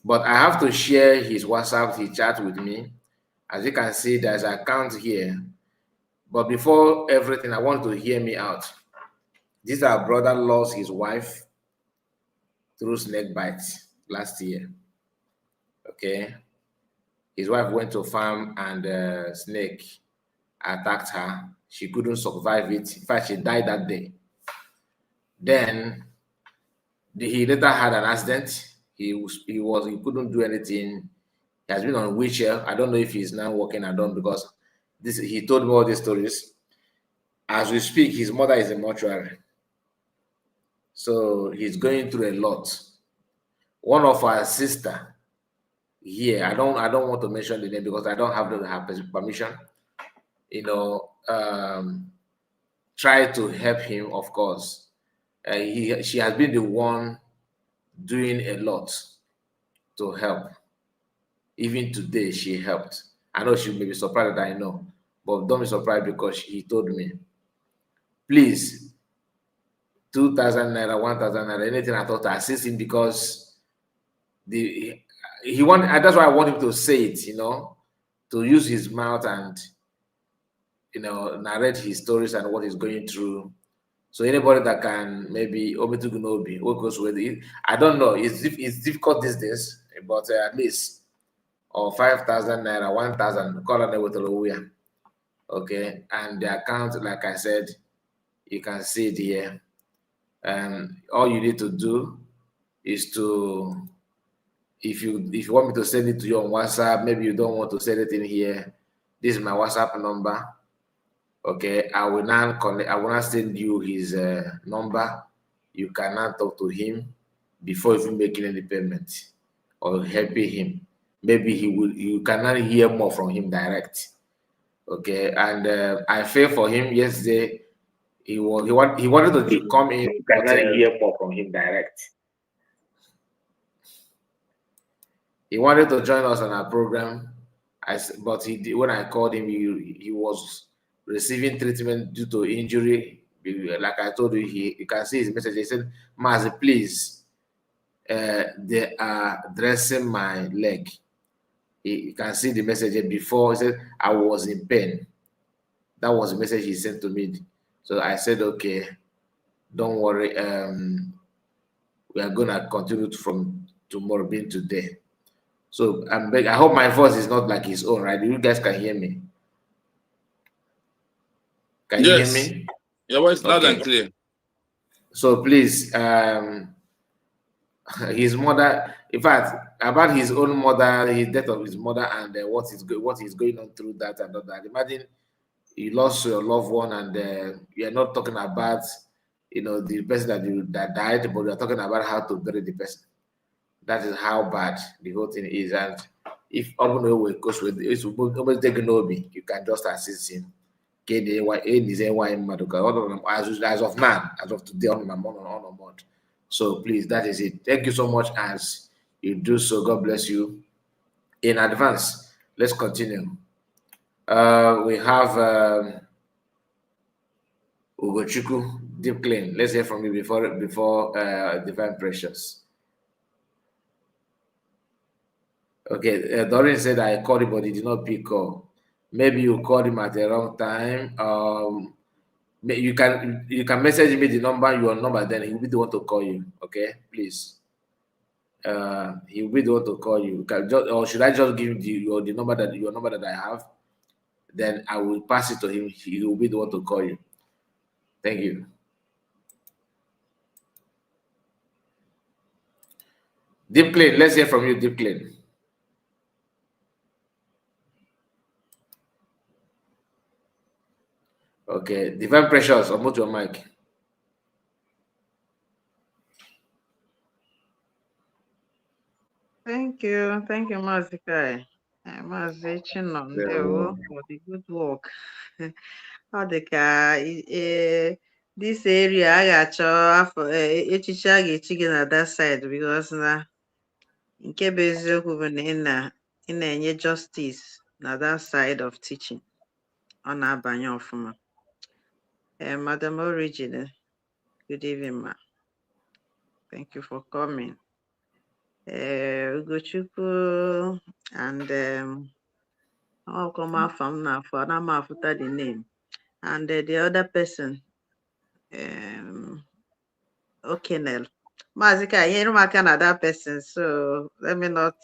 but I have to share his WhatsApp, his chat with me. As you can see, there's an account here. But before everything, I want to hear me out. This our brother lost his wife through snake bites last year. Okay, his wife went to farm and snake attacked her. She couldn't survive it. In fact, she died that day. Then he later had an accident. He couldn't do anything. He has been on a wheelchair. I don't know if he's now walking alone, because he told me all these stories. As we speak, his mother is in mortuary. So he's going through a lot. One of our sister here, I don't want to mention the name because I don't have her permission. Try to help him, of course. She has been the one doing a lot to help. Even today, she helped. I know she may be surprised that I know, but don't be surprised because he told me. Please, 2,000 naira, 1,000 naira, anything I thought to assist him, because that's why I want him to say it, to use his mouth and narrate his stories and what he's going through. So anybody that can maybe what goes with it, I don't know. It's difficult these days, but at least 5,000 naira, 1,000, call on with the okay, and the account, like I said, you can see it here. And all you need to do is to, if you want me to send it to you on WhatsApp, maybe you don't want to send it in here. This is my WhatsApp number. Okay, I will now send you his number. You can now talk to him before even making any payment or helping him. Maybe you cannot hear more from him direct. Okay, and I feel for him yesterday. He wanted to come in. You cannot hear more from him direct. He wanted to join us on our program, but when I called him, he was receiving treatment due to injury. Like I told you, you can see his message. He said, "Mazi, please, they are dressing my leg." You can see the message before. He said, "I was in pain." That was the message he sent to me. So I said, "Okay, don't worry. We are gonna continue from tomorrow being today." So I hope my voice is not like his own, right? You guys can hear me. Can you hear Yes. me? Your voice loud Okay. and clear. So please, his mother, in fact, about his own mother, his death of his mother, and what is going on through that and all that. Imagine you lost your loved one, and you're not talking about, the person that died, but you're talking about how to bury the person. That is how bad the whole thing is. And if Obuno goes with it's almost taking Obi, you can just assist him. As of now, as of today, on my month. So please, that is it. Thank you so much as you do so. God bless you in advance. Let's continue. We have Ugochukwu, Deep Clean. Let's hear from you before Divine Precious. Okay, Doreen said I called him, but he did not pick up. Maybe you called him at the wrong time. You can message me the number, your number, then he will be the one to call you. Okay, please. He will be the one to call you. Or should I just give you your number that I have? Then I will pass it to him. He will be the one to call you. Thank you. Deep Clean, let's hear from you, Deep Clean. Okay, Divine Precious, unmute your mic. Thank you, Mazikai. Mazi Chinon, for the good work. This area I got afọ echiche a ga-echi gị na that side because na nke bụ eziokwu bụ na ị na-enye justice na that side of teaching. Ọ na-abanye ọfụma. Madam Origin, good evening, ma. Thank you for coming. Ugochukwu and I'll come out from now for after the name. And the other person, Okenel. Mazika, you know my Canada person, so let me not.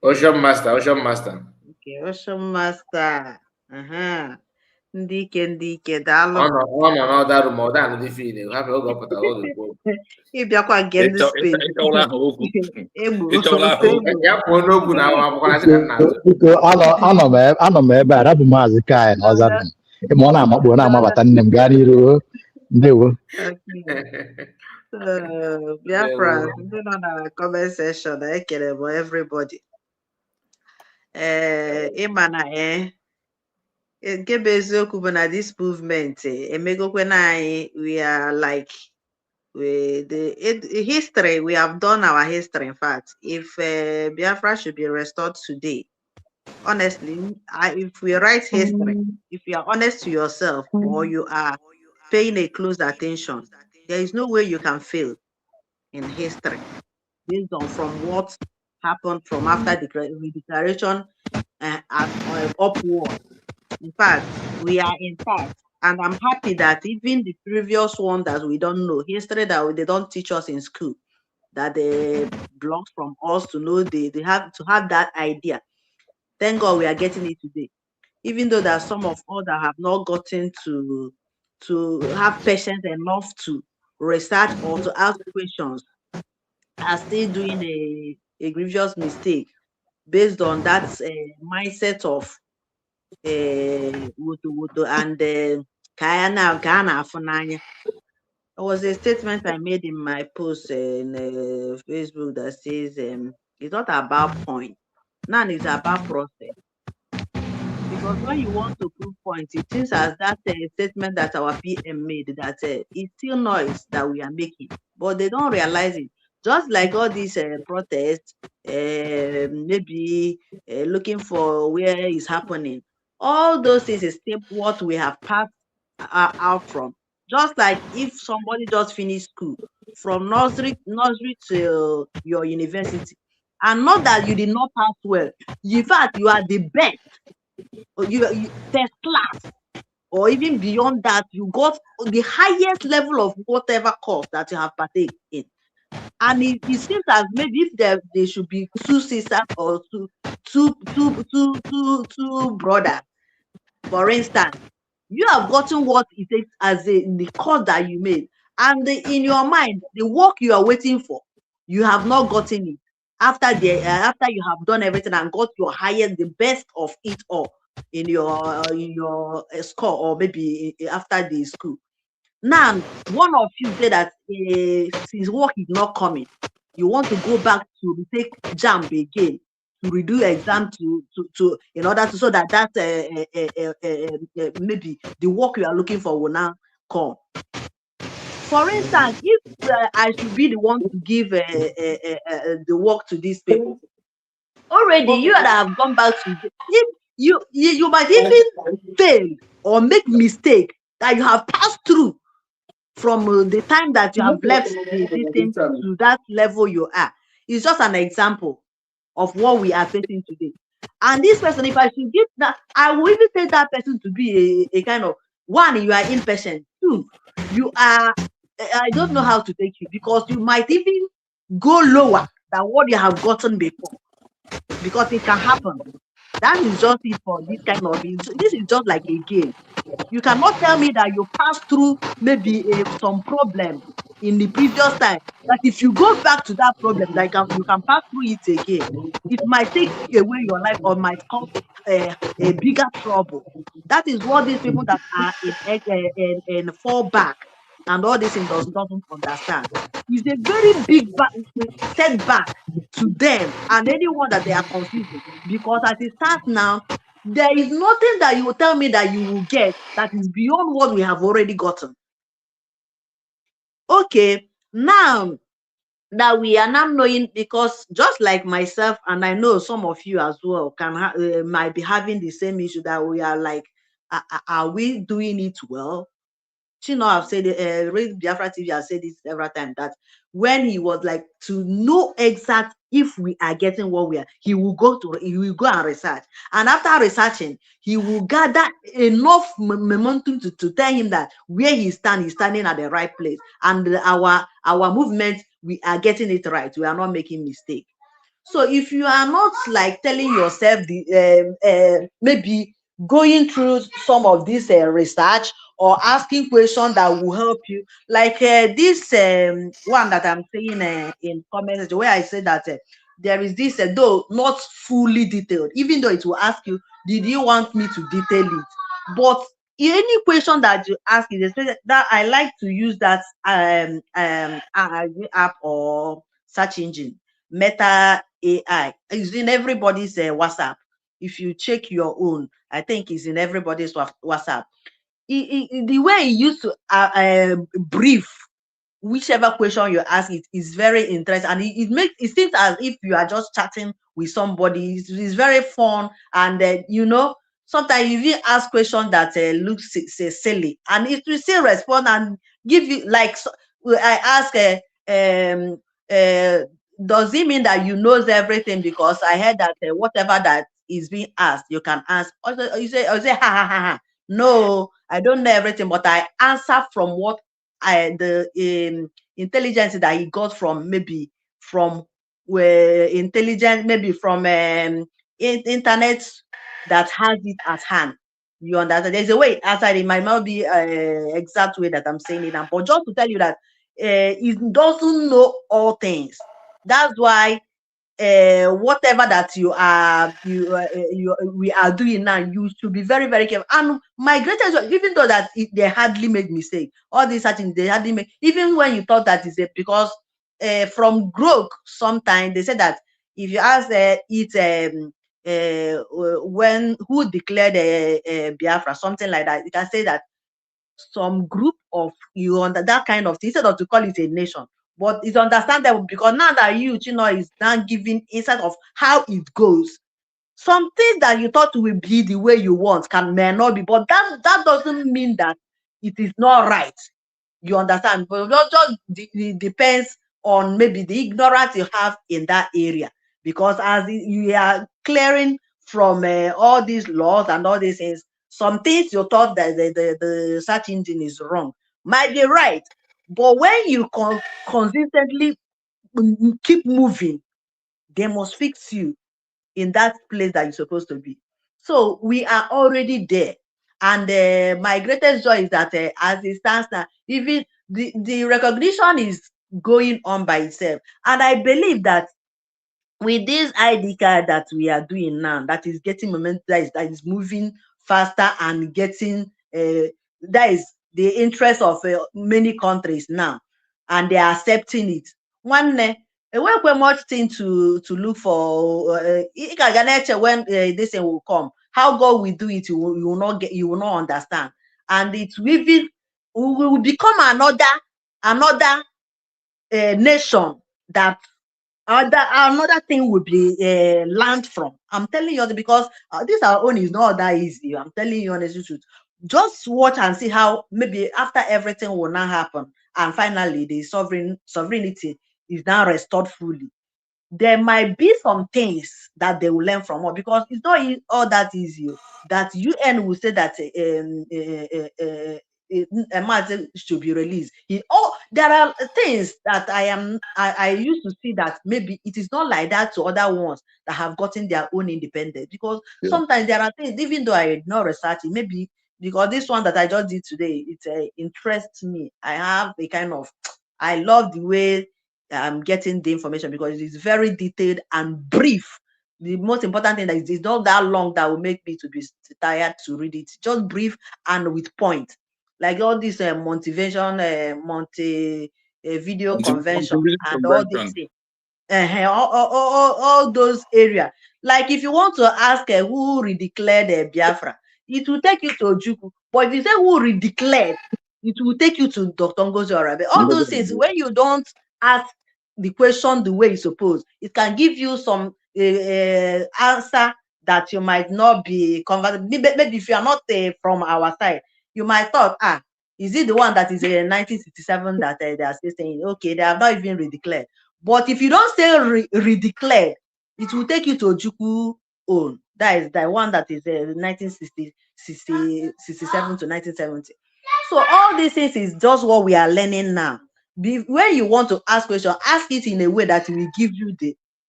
Ocean Master. Okay, Ocean Master. Ndike, daalụ. Ọ nọ n'ọda rum, ọ da ndị fiil, ha oge ọ pụtara oge kwuo. Ịbịakwa nke ndị Spain. Ya pụọ n'okwu na akwụkwọ na sị ka nna azụ. Biko anọ m ebe a rabụ maazị Kai na ọzara ma ọ na-amakpo na-amabata nne m gaa n'iru ndewo. Biafra, ndị nọ na comment section ekele bụ everybody. Ịma na nke bụ eziokwu bụ na this movement emegokwe na anyị, we are like the history, we have done our history. In fact, if Biafra should be restored today, honestly, if we write history, if you are honest to yourself or you are paying a close attention, there is no way you can fail in history based on from what happened from after the declaration upward. In fact, we are in fact, and I'm happy that even the previous one that we don't know, history that they don't teach us in school, that they belongs from us to know, they have to have that idea. Thank God we are getting it today. Even though there are some of us that have not gotten to have patience enough to research or to ask questions, are still doing a grievous mistake based on that mindset of and there was a statement I made in my post in Facebook that says it's not about point, none is about process. Because when you want to prove points, it seems as that statement that our PM made that it's still noise that we are making, but they don't realize it. Just like all these protests, maybe looking for where it's happening. All those things is still what we have passed out from. Just like if somebody just finished school, from nursery to your university, and not that you did not pass well. In fact, you are the best. You first class, or even beyond that, you got the highest level of whatever course that you have partaken in. And it seems as maybe if there should be two sisters or two brothers, for instance, You have gotten what it takes as the course that you made. And in your mind, the work you are waiting for, you have not gotten it. After after you have done everything and got your highest, the best of it all in your score, or maybe after the school. Now, one of you say that since work is not coming, you want to go back to take jam again, to redo exam to in order to, so that maybe the work you are looking for will now come. For instance, if I should be the one to give the work to these people, already you that have gone back to if you might even fail or make mistake that you have passed through from the time that you have left this thing to that level you are. It's just an example of what we are facing today. And this person, if I should give that, I will even take that person to be a kind of, one, you are impatient. Two, you are, I don't know how to take you, because you might even go lower than what you have gotten before, because it can happen. That is just it for this kind of, this is just like a game. You cannot tell me that you passed through maybe some problem in the previous time, that if you go back to that problem, like you can pass through it again. It might take away your life or might cause a bigger trouble. That is what these people that are in fallback and all this thing doesn't understand. It's a very big setback to them and anyone that they are confusing, because as it starts now, there is nothing that you will tell me that you will get that is beyond what we have already gotten. Okay, now that we are now knowing, because just like myself, and I know some of you as well might be having the same issue, that we are like, are we doing it well? I've said it, Raise Biafra TV has said this several times, that when he was like to know exact if we are getting what we are, he will go and research. And after researching, he will gather enough momentum to tell him that where he's standing at the right place. And our movement, we are getting it right. We are not making mistake. So if you are not like telling yourself maybe going through some of this research or asking questions that will help you, like this one that I'm saying in comments, where I say that there is this, though not fully detailed, even though it will ask you, did you want me to detail it? But any question that you ask is that I like to use that app or search engine, Meta AI. It's in everybody's WhatsApp. If you check your own, I think it's in everybody's WhatsApp. The way he used to brief whichever question you ask, it is very interesting, and it seems as if you are just chatting with somebody. It's very fun, and sometimes you even ask questions that looks silly, and it will still respond and give you, like, I ask does it mean that you knows everything? Because I heard that whatever that is being asked, you can ask. Also, you say ha ha ha ha. No, I don't know everything, but I answer from what the intelligence that he got from, maybe from intelligence, maybe from internet that has it at hand. You understand? There's a way outside. It might not be exact way that I'm saying it now, but just to tell you that it doesn't know all things. That's why whatever that we are doing now, you should be very, very careful. And my greatest, even though that they hardly make mistake, all these things they hardly make, even when you thought that is because from growth, sometimes they said that if you ask when who declared Biafra, something like that, you can say that some group of you under that kind of thing, instead of to call it a nation. But it's understandable, because now that is now giving insight of how it goes. Something that you thought will be the way you want may not be, but that doesn't mean that it is not right. You understand? But it depends on maybe the ignorance you have in that area. Because as you are clearing from all these laws and all these things, some things you thought that the search engine is wrong might be right. But when you consistently keep moving, they must fix you in that place that you're supposed to be. So we are already there. And my greatest joy is that as it stands now, even the recognition is going on by itself. And I believe that with this ID card that we are doing now, that is getting momentum, that is moving faster and getting, that is the interest of many countries now, and they are accepting it. One, when much thing to look for. When this thing will come, how God will do it, you will not get, you will not understand, and it will be, we will become another nation that another thing would be learned from. I'm telling you, because this our own is not that easy. I'm telling you honestly truth. Just watch and see how maybe after everything will not happen, and finally the sovereignty is now restored fully. There might be some things that they will learn from us, because it's not all that easy. That UN will say that a matter should be released. There are things that I used to see that maybe it is not like that to other ones that have gotten their own independence, because sometimes there are things, even though I did not research it, maybe because this one that I just did today, it interests me. I have a kind of, I love the way I'm getting the information, because it is very detailed and brief. The most important thing that it's not that long that will make me to be tired to read it. Just brief and with point. Like all this motivation, video convention, and all these things. All those areas. Like if you want to ask who redeclared Biafra, it will take you to Ojukwu. But if you say who redeclared, it will take you to Dr. Ngozi Orabe. All those things, when you don't ask the question the way it's supposed, it can give you some answer that you might not be converted. Maybe if you are not from our side, you might thought, is it the one that is 1967 that they are still saying, okay, they have not even redeclared. But if you don't say redeclared, it will take you to Ojukwu own. That is the one that is 1967 to 1970. So all these things is just what we are learning now. When you want to ask question, ask it in a way that will give you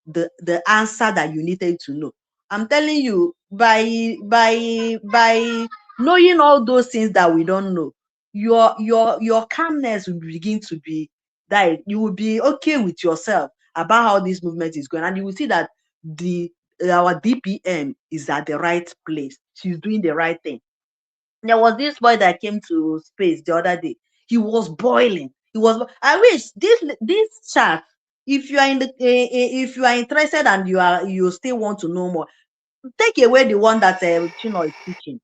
the answer that you needed to know. I'm telling you, by knowing all those things that we don't know, your calmness will begin to be that you will be okay with yourself about how this movement is going, and you will see that our DPM is at the right place. She's doing the right thing. There was this boy that came to space the other day. He was boiling. I wish this chat. If you are if you are interested and you still want to know more, take away the one that Chino is teaching.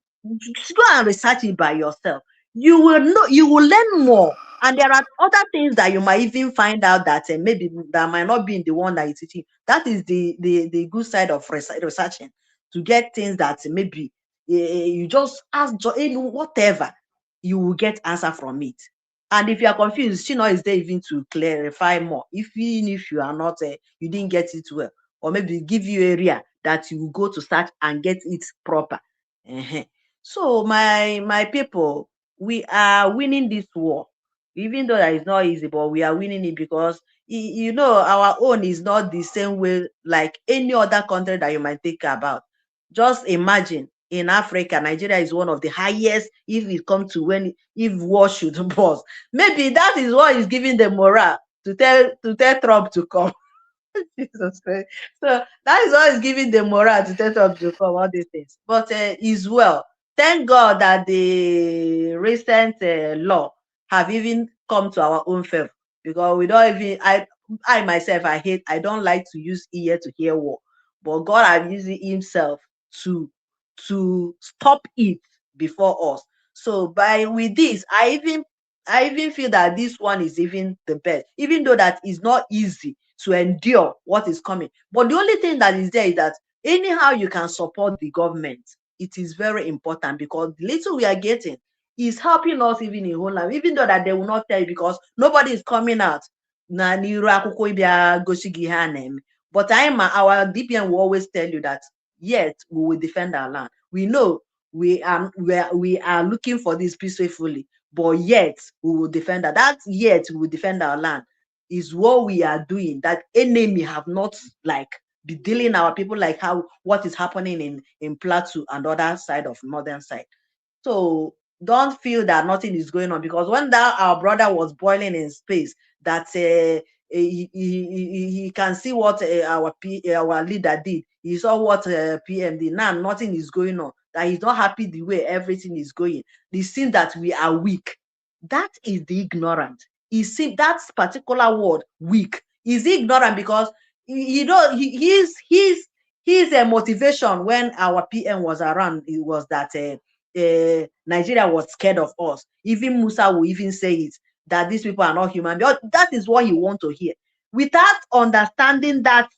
Just go and research it by yourself. You will know. You will learn more. And there are other things that you might even find out that maybe that might not be in the one that is teaching. That is the good side of researching, to get things that maybe you just ask whatever, you will get answer from it. And if you are confused, Chino is there even to clarify more. Even if you are not, you didn't get it well, or maybe give you area that you will go to search and get it proper. So my people, we are winning this war, even though that is not easy, but we are winning it, because you know our own is not the same way like any other country that you might think about. Just imagine, in Africa, Nigeria is one of the highest if it comes to if war should burst. Maybe that is what is giving the morale to tell Trump to come. Jesus Christ. So that is what is giving the morale to tell Trump to come, all these things. But is well. Thank God that the recent law have even come to our own favor, because we don't even, I myself, I don't like to use ear to hear war, but God has used it himself to stop it before us. So with this, I even feel that this one is even the best, even though that is not easy to endure what is coming. But the only thing that is there is that anyhow you can support the government. It is very important, because the little we are getting is helping us even in Holland, even though that they will not tell you, because nobody is coming out. But our DPM will always tell you that yet we will defend our land. We know we are looking for this peacefully, but yet we will defend that yet we will defend our land is what we are doing. That enemy have not like be dealing our people like what is happening in Plateau and other side of northern side. So don't feel that nothing is going on, because when that our brother was boiling in space, that he can see what our leader did. He saw what PM did. Now nothing is going on. That he's not happy the way everything is going. It seems that we are weak. That is the ignorant. He seems that particular word, weak, is ignorant, because his motivation when our PM was around, it was that Nigeria was scared of us. Even Musa will even say it, that these people are not human. That is what he want to hear, without understanding that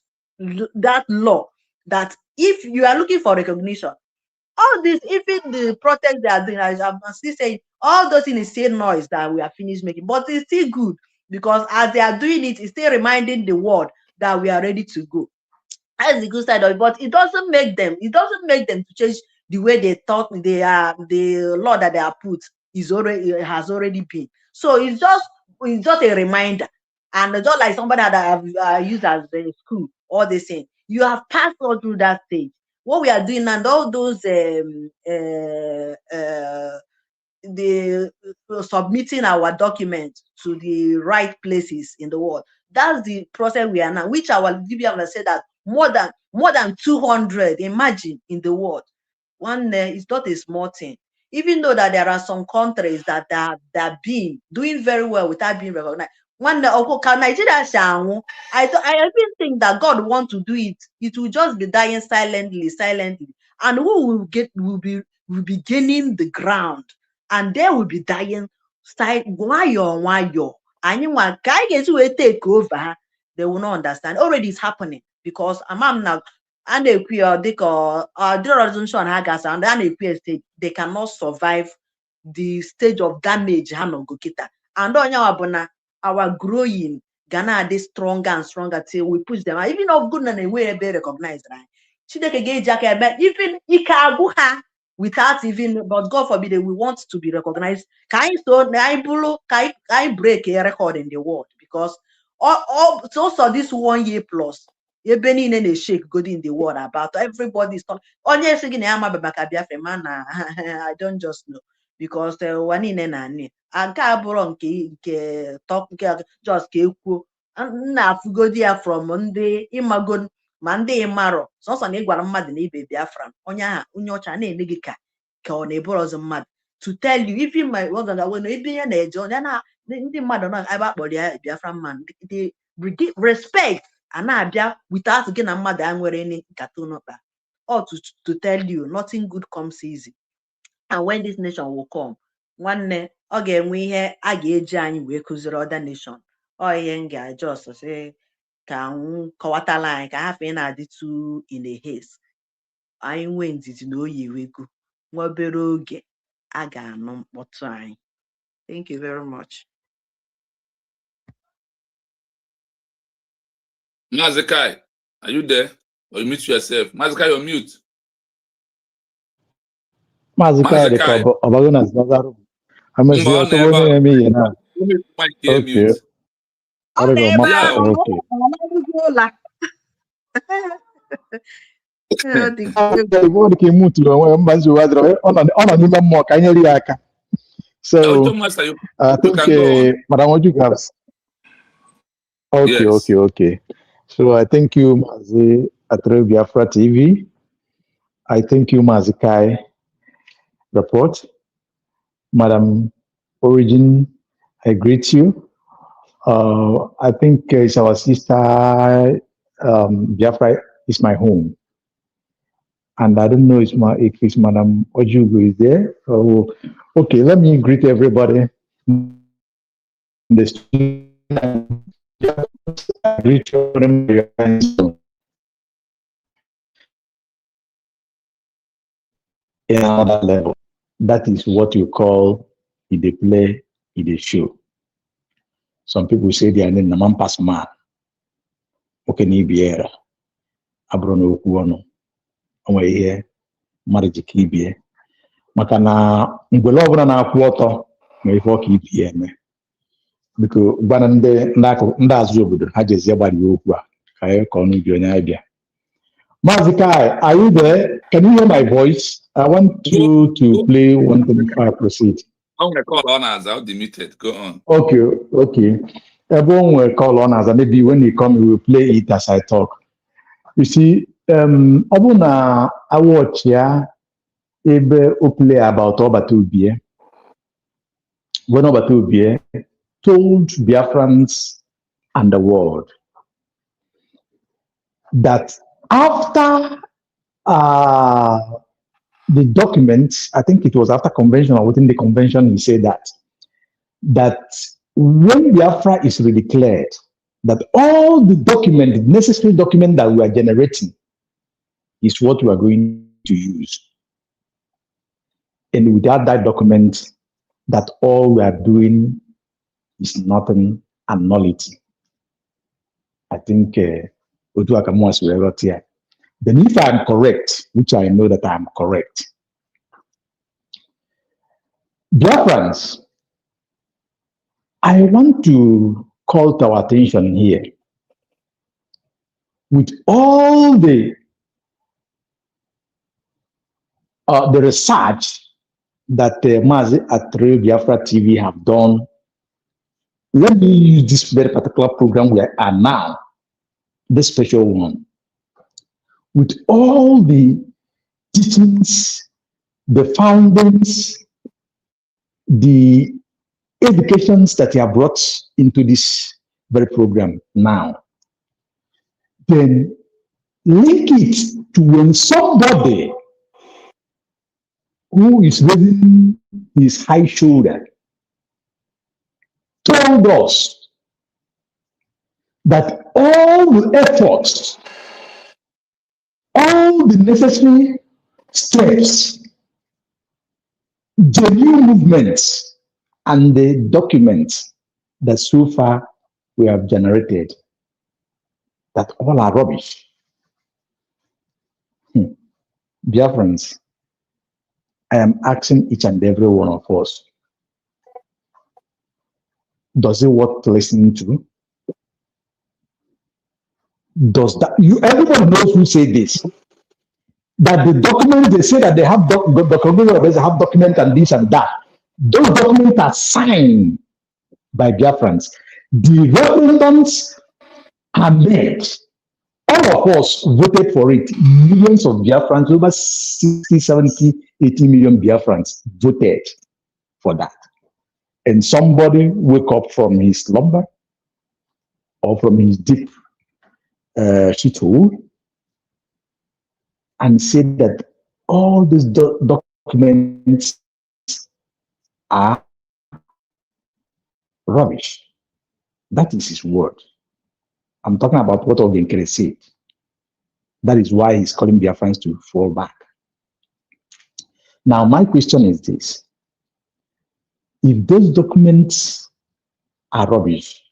law, that if you are looking for recognition, all this, even the protest they are doing, I'm still saying, all those things is still noise that we are finished making, but it's still good, because as they are doing it, it's still reminding the world that we are ready to go. That's the good side of it, but it doesn't make them to change the way they thought the law that they are put has already been. So it's just a reminder, and just like somebody that I've used as a school, all the same, you have passed all through that stage. What we are doing, and all those submitting our documents to the right places in the world. That's the process we are now, which our DBM has said that more than 200, imagine, in the world. One is not a small thing. Even though that there are some countries that are being doing very well without being recognized. One Nigeria, I even think that God wants to do it. It will just be dying silently, and who will be gaining the ground, and they will be dying nwayọọ. Take over. They will not understand. Already it's happening, because amam now and they they cannot survive the stage of damage. And our growing Ghana is stronger and stronger till we push them. Even of good and way they recognized, right? Even without even, but God forbid, we want to be recognized. Can I break a record in the world? Because also this 1 year plus, even in a shake good in the world about everybody's talking. I don't just know, because one in an just na from Monday imagon Monday maro so na ịgwara mmadụ na ibe Biafra onye ọcha na-eme gị ka ọ na-eburu ọzọ mmadụ, to tell you, even my ebe ya na-eje onye na ndị mmadụ na ebe akpọrọ ya Biafra man, the respect a na-abịa without gị na mmadụ a nwere nkata ụnọkpa, or to tell you nothing good comes easy. And when this nation will come, nwanne ọ ga-enwe ihe a ga-eji anyị wee kụziri other nation. Ọ ihe m ga-ajọs sị ka m kọwatala anyị ka hafụ ị na-adịtụ in a haste. Anyị nwee ndidi na oyi ewego, nwa obere oge a ga-anụ mkpọtụ anyị. Thank you very much. Mazikai, are you there? Or you mute yourself? Mazikai, you're mute. Mazikai, so I think Madam Ojugas. Okay, yes. Okay. So I thank you, Mazi Atre Biafra TV. I thank you, Mazikai Report. Madam Origin, I greet you. I think it's our sister Biafra is my home. And I don't know if it's Madam Ojugu is there. So, okay, let me greet everybody in the studio. Greet you. In another level. That is what you call in the play, in the show. Some people say they are in the Mampas man. Okay, Nibiera. Abrono Kuano. Onwe here, marriage kibie. Makana ngwelobra na akwọtọ na ife ọka ibie eme. Biko gbana ndị azụ obodo ha jezi agbari okwu a ka anyị kọọ n'ubi onye abịa. Mazi Kai, are you there? Can you hear my voice? I want you to play one thing before I proceed. I'm going to call on as I'll demute it. Go on. Okay. Everyone will call on us, and maybe when he comes, we will play it as I talk. You see, I watch here, ebe play about Obatubie. When Obatubie told Biafrans and the world that after the documents, I think it was after convention or within the convention, he said that when Biafra is redeclared, that all the necessary document that we are generating is what we are going to use. And without that document, that all we are doing is nothing and nullity. I think Oduakamu we wrote here. Then if I'm correct, which I know that I'm correct, Biafrans, I want to call to our attention here with all the research that Mazi at Biafra TV have done. Let me use this very particular program we are now, this special one, with all the teachings, the foundings, the educations that you have brought into this very program now. Then link it to when somebody who is raising his high shoulder told us that all the efforts, all the necessary steps, genuine movements, and the documents that so far we have generated, that all are rubbish. Dear friends, I am asking each and every one of us, does it worth listening to? Does that, everybody knows who said this, that the documents, they say that they have document and this and that. Those documents are signed by Biafrans. The referendums are made. All of us voted for it. Millions of Biafrans, over 60, 70, 80 million Biafrans voted for that. And somebody wake up from his slumber or from his deep shithole and said that all these documents are rubbish. That is his word. I'm talking about what Ogenkere said. That is why he's calling Biafrans to fall back. Now, my question is this. If those documents are rubbish,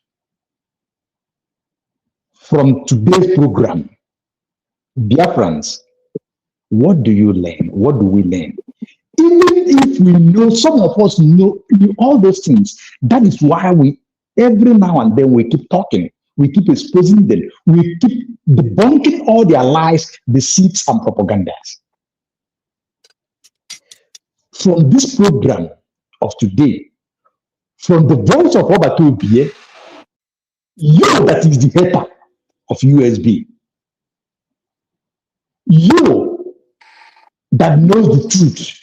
from today's program, Biafrans, what do you learn? What do we learn? Even if we know, some of us know all those things, that is why we, every now and then, we keep talking. We keep exposing them. We keep debunking all their lies, deceits, and propagandas. From this program of today, from the voice of Robert Obie, you that is the hater of USB, you that knows the truth,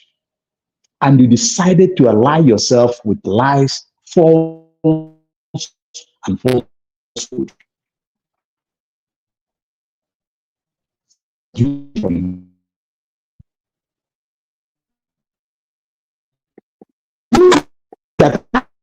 and you decided to ally yourself with lies, false and falsehood. That now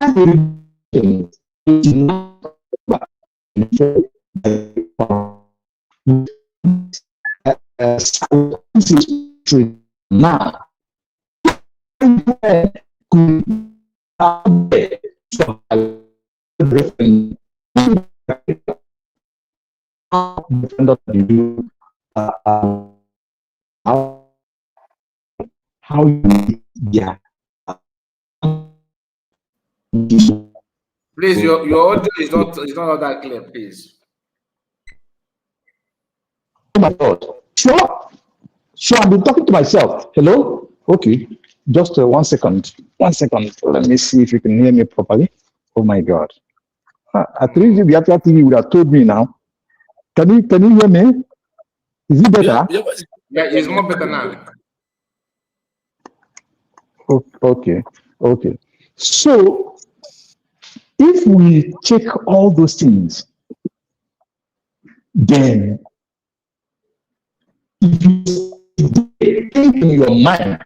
how you please, your audio is not all that clear, please. Oh my God. Sure. I've been talking to myself. Hello? Okay, just 1 second. 1 second. Let me see if you can hear me properly. Oh my God. At least the Biafra TV would have told me now. Can you hear me? Is it better? Yeah, it's more better now. Okay. So if we check all those things, then if you think in your mind,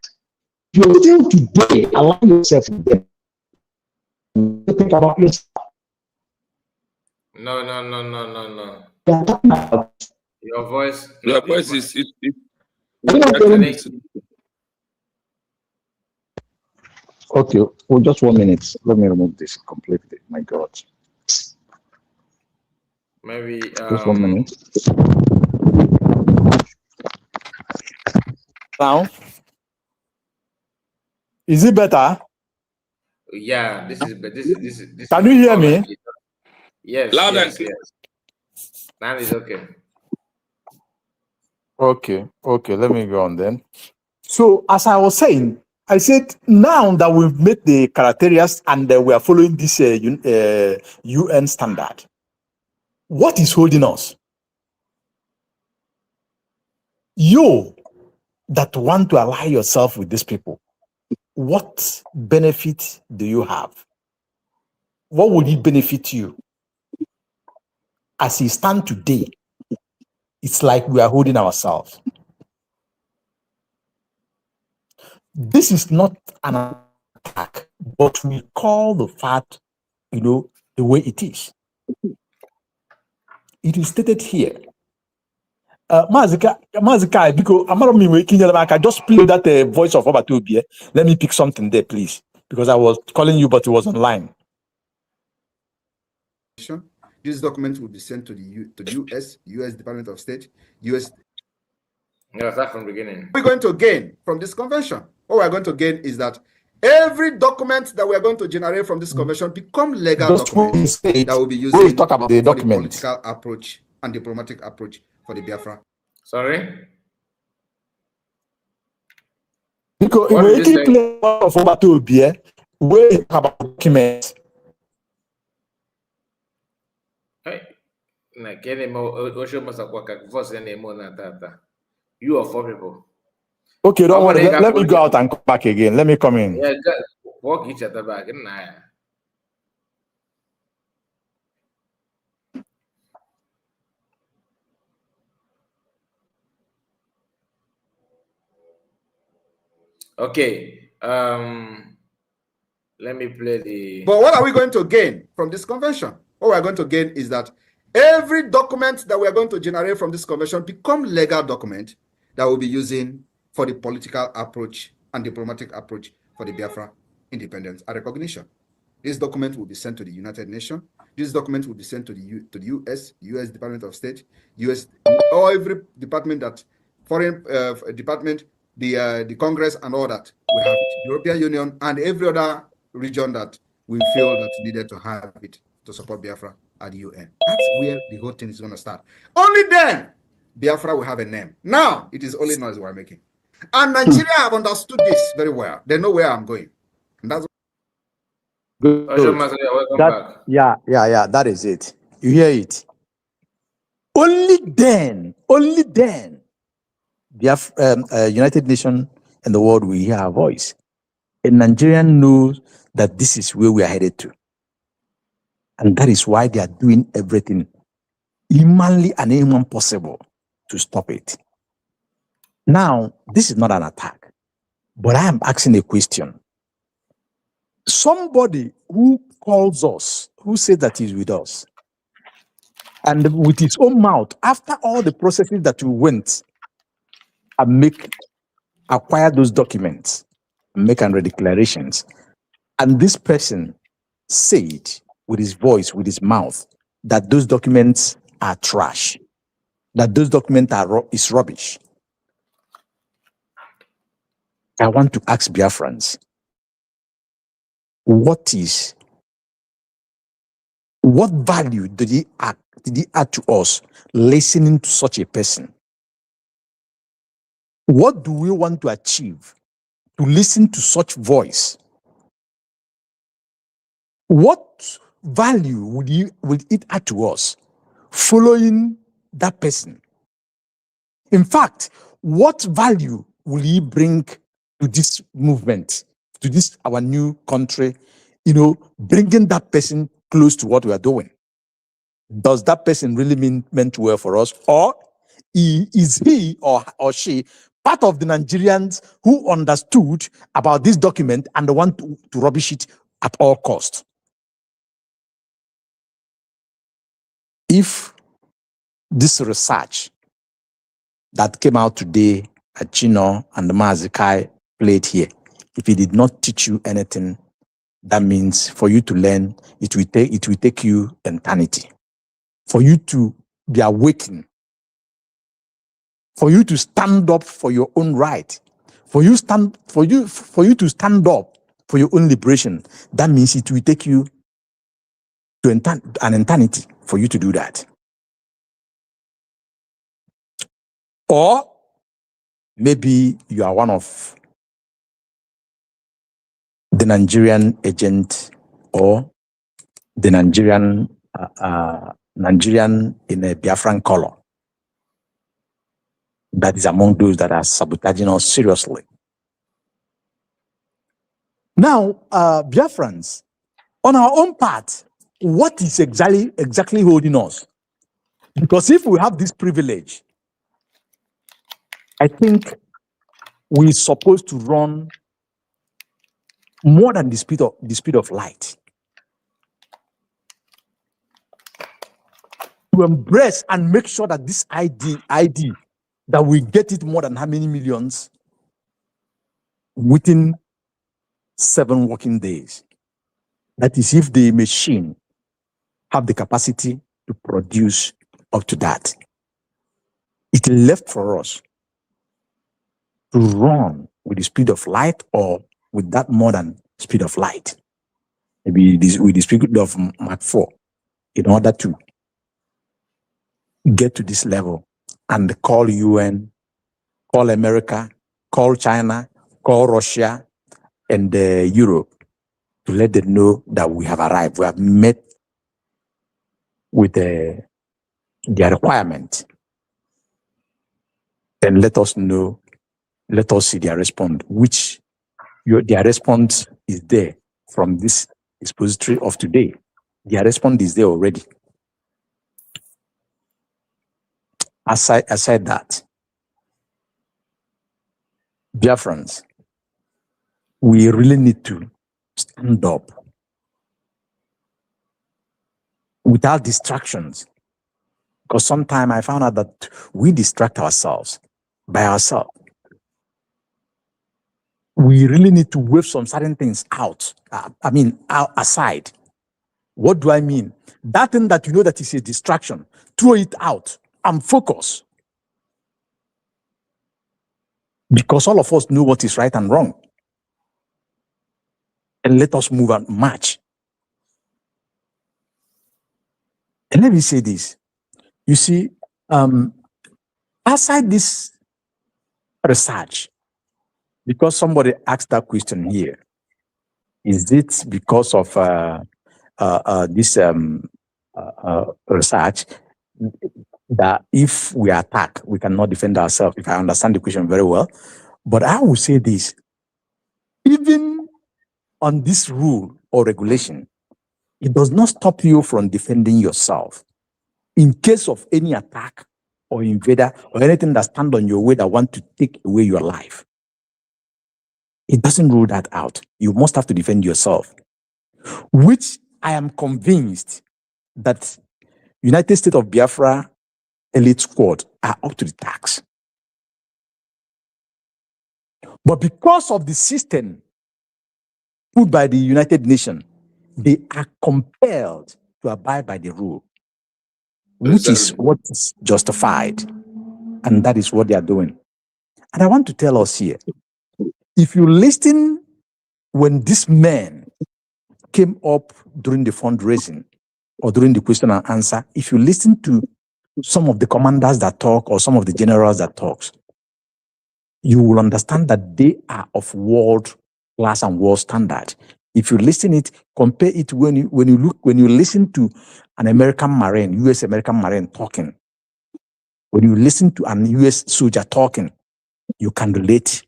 you're still today allow yourself to think about yourself. No. Your voice is okay. Well, just 1 minute. Let me remove this completely. My God. maybe Just 1 minute. Now, is it better? yeah, this is Can you hear me? Yes, Loud yes. and Now is okay. Okay, let me go on then. So, as I was saying, I said now that we've met the criteria and we are following this UN standard, what is holding us? You that want to ally yourself with these people, what benefit do you have? What would it benefit you? As you stand today, it's like we are holding ourselves. This is not an attack, but we call the fact, the way it is. It is stated here. Mazika, because I'm not making I just play that voice of Obatobie. Let me pick something there, please, because I was calling you, but it was online. This document will be sent to the US Department of State, US. Yeah, start from the beginning. What we're going to gain from this convention? What we're going to gain is that every document that we're going to generate from this convention become legal documents that will be used we talk about the document, political approach and diplomatic approach for the Biafra. Sorry? Because we keep playing of Obatobie, we talk about documents. You are 4 people. Okay, don't worry. Let me go out and come back again. Let me come in. Yeah, walk each other back. Okay. Let me play the. But what are we going to gain from this convention? What we're going to gain is that every document that we're going to generate from this convention become legal document that we'll be using for the political approach and diplomatic approach for the Biafra independence and recognition. This document will be sent to the United Nations. This document will be sent to the US Department of State, US, or every department that foreign department, the Congress and all that. We have it, European Union and every other region that we feel that needed to have it to support Biafra at the UN. That's where the whole thing is going to start. Only then Biafra will have a name. Now it is only noise we're making. And Nigeria have understood this very well. They know where I'm going. And that's good. Yeah, that is it. You hear it. Only then, the United Nations and the world will hear our voice. A Nigerian knows that this is where we are headed to. And that is why they are doing everything humanly and human possible to stop it. Now, this is not an attack, but I am asking a question. Somebody who calls us, who says that he's with us, and with his own mouth, after all the processes that we went and acquire those documents, make declarations, and this person said with his voice, with his mouth, that those documents are trash, that those documents is rubbish. I want to ask Biafrans, what value did he add to us listening to such a person? What do we want to achieve to listen to such voice, what value would it add to us following that person? In fact, what value will he bring to this movement, to this our new country, bringing that person close to what we are doing? Does that person really meant well for us? Or is he or she part of the Nigerians who understood about this document and want to rubbish it at all costs? If this research that came out today at Chino and the Mazikai played here, if it did not teach you anything, that means for you to learn, it will take you eternity. For you to be awakened, for you to stand up for your own right, for you to stand up for your own liberation, that means it will take you to an eternity for you to do that. Or maybe you are one of the Nigerian agent or the Nigerian in a Biafran color that is among those that are sabotaging us seriously. Now, Biafrans, on our own part, what is exactly holding us? Because if we have this privilege, I think we're supposed to run more than the speed of light. To embrace and make sure that this ID that we get it more than how many millions within 7 working days. That is, if the machine have the capacity to produce up to that. It left for us to run with the speed of light or with that more than speed of light. Maybe with the speed of Mach 4 in order to get to this level and call UN, call America, call China, call Russia, and Europe to let them know that we have arrived. We have met with their requirement. Then let us know, let us see their response, which their response is there from this expository of today. Their response is there already. Aside that, dear friends, we really need to stand up without distractions. Because sometimes I found out that we distract ourselves by ourselves. We really need to wave some certain things out. Aside. What do I mean? That thing that you know that is a distraction, throw it out and focus. Because all of us know what is right and wrong. And let us move and march. And let me say this. You see, outside this research, because somebody asked that question here, is it because of this research that if we attack, we cannot defend ourselves? If I understand the question very well. But I will say this, even on this rule or regulation, it does not stop you from defending yourself in case of any attack or invader or anything that stands on your way that want to take away your life. It doesn't rule that out. You must have to defend yourself, which I am convinced that United States of Biafra elite squad are up to the task. But because of the system put by the United Nations, they are compelled to abide by the rule, which is what is justified. And that is what they are doing. And I want to tell us here, if you listen when this man came up during the fundraising or during the question and answer, if you listen to some of the commanders that talk or some of the generals that talks, you will understand that they are of world class and world standard. If you listen it, compare it when you listen to an American Marine, US American Marine talking, when you listen to an US soldier talking, you can relate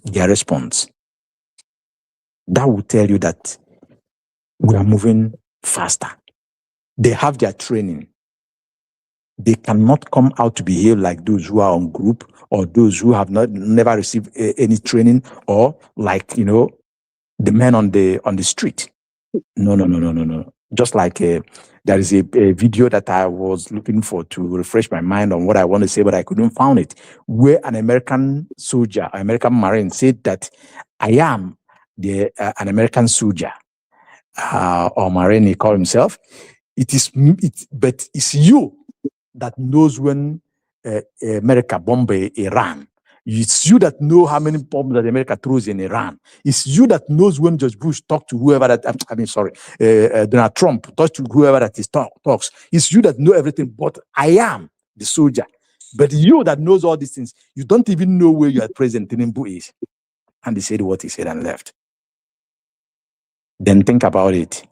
their response. That will tell you that we are moving faster. They have their training. They cannot come out to behave like those who are on group or those who have never received any training, or like, the men on the street. No. Just like there is a video that I was looking for to refresh my mind on what I want to say, but I couldn't find it, where an American soldier, American Marine, said that I am an American soldier, or Marine, he called himself. But it's you that knows when America bomb Iran. It's you that know how many bombs that America throws in Iran. It's you that knows when George Bush talked to whoever that, Donald Trump talked to whoever that he talks. It's you that know everything, but I am the soldier. But you that knows all these things, you don't even know where your President Tinubu is. And he said what he said and left. Then think about it.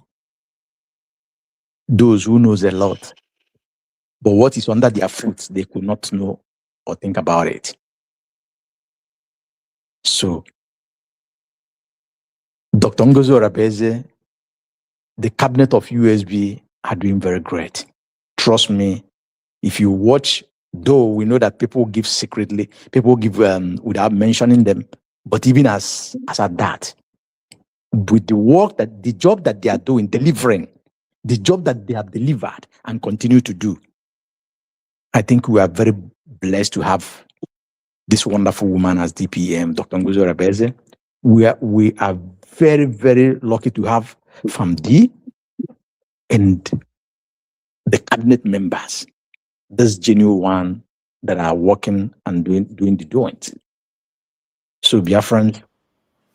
Those who knows a lot, but what is under their foot, they could not know or think about it. So, Dr. Ngozo Rabeze, the cabinet of USB are doing very great. Trust me, if you watch, though we know that people give secretly, people give without mentioning them, but even as at that, with the job that they are doing, delivering, the job that they have delivered and continue to do, I think we are very blessed to have this wonderful woman as DPM, Dr. Ngozo Rabeze. We are very, very lucky to have FAMD and the cabinet members, this genuine one that are working and doing the doings. So, Biafrans,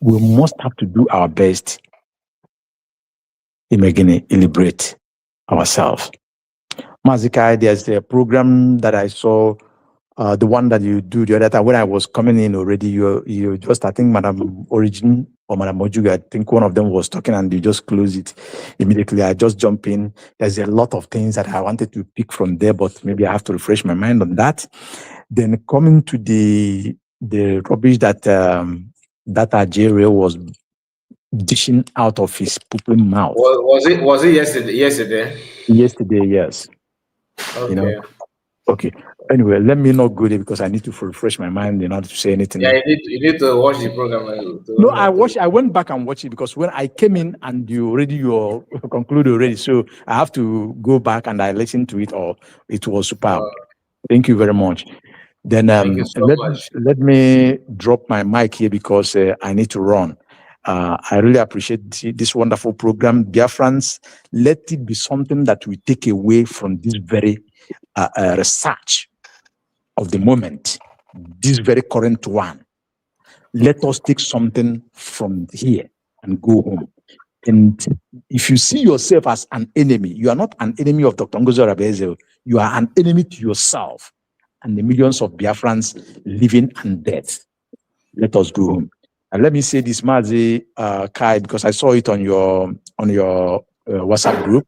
we must have to do our best in liberate ourselves. Mazikai, there's a program that I saw, the one that you do the other time when I was coming in already. You just, I think Madam Origin or Madam Mojuga, I think one of them was talking and you just close it immediately. I just jump in. There's a lot of things that I wanted to pick from there, but maybe I have to refresh my mind on that. Then coming to the rubbish that that Ajere was dishing out of his pooping mouth. Was it yesterday? Yesterday, yes. Okay. Okay. Anyway, let me not go there because I need to refresh my mind in order to say anything. Yeah, you need to watch the program. No, I went back and watched it because when I came in and you concluded already, so I have to go back and I listened to it, or it was superb. Thank you very much. Then thank you so much. Let me drop my mic here because I need to run. I really appreciate this wonderful program. Biafrans, let it be something that we take away from this very research of the moment, this very current one. Let us take something from here and go home. And if you see yourself as an enemy, you are not an enemy of Dr. Ngozo Rabeze. You are an enemy to yourself and the millions of Biafrans living and dead. Let us go home. And let me say this, Mazi Kai, because I saw it on your WhatsApp group.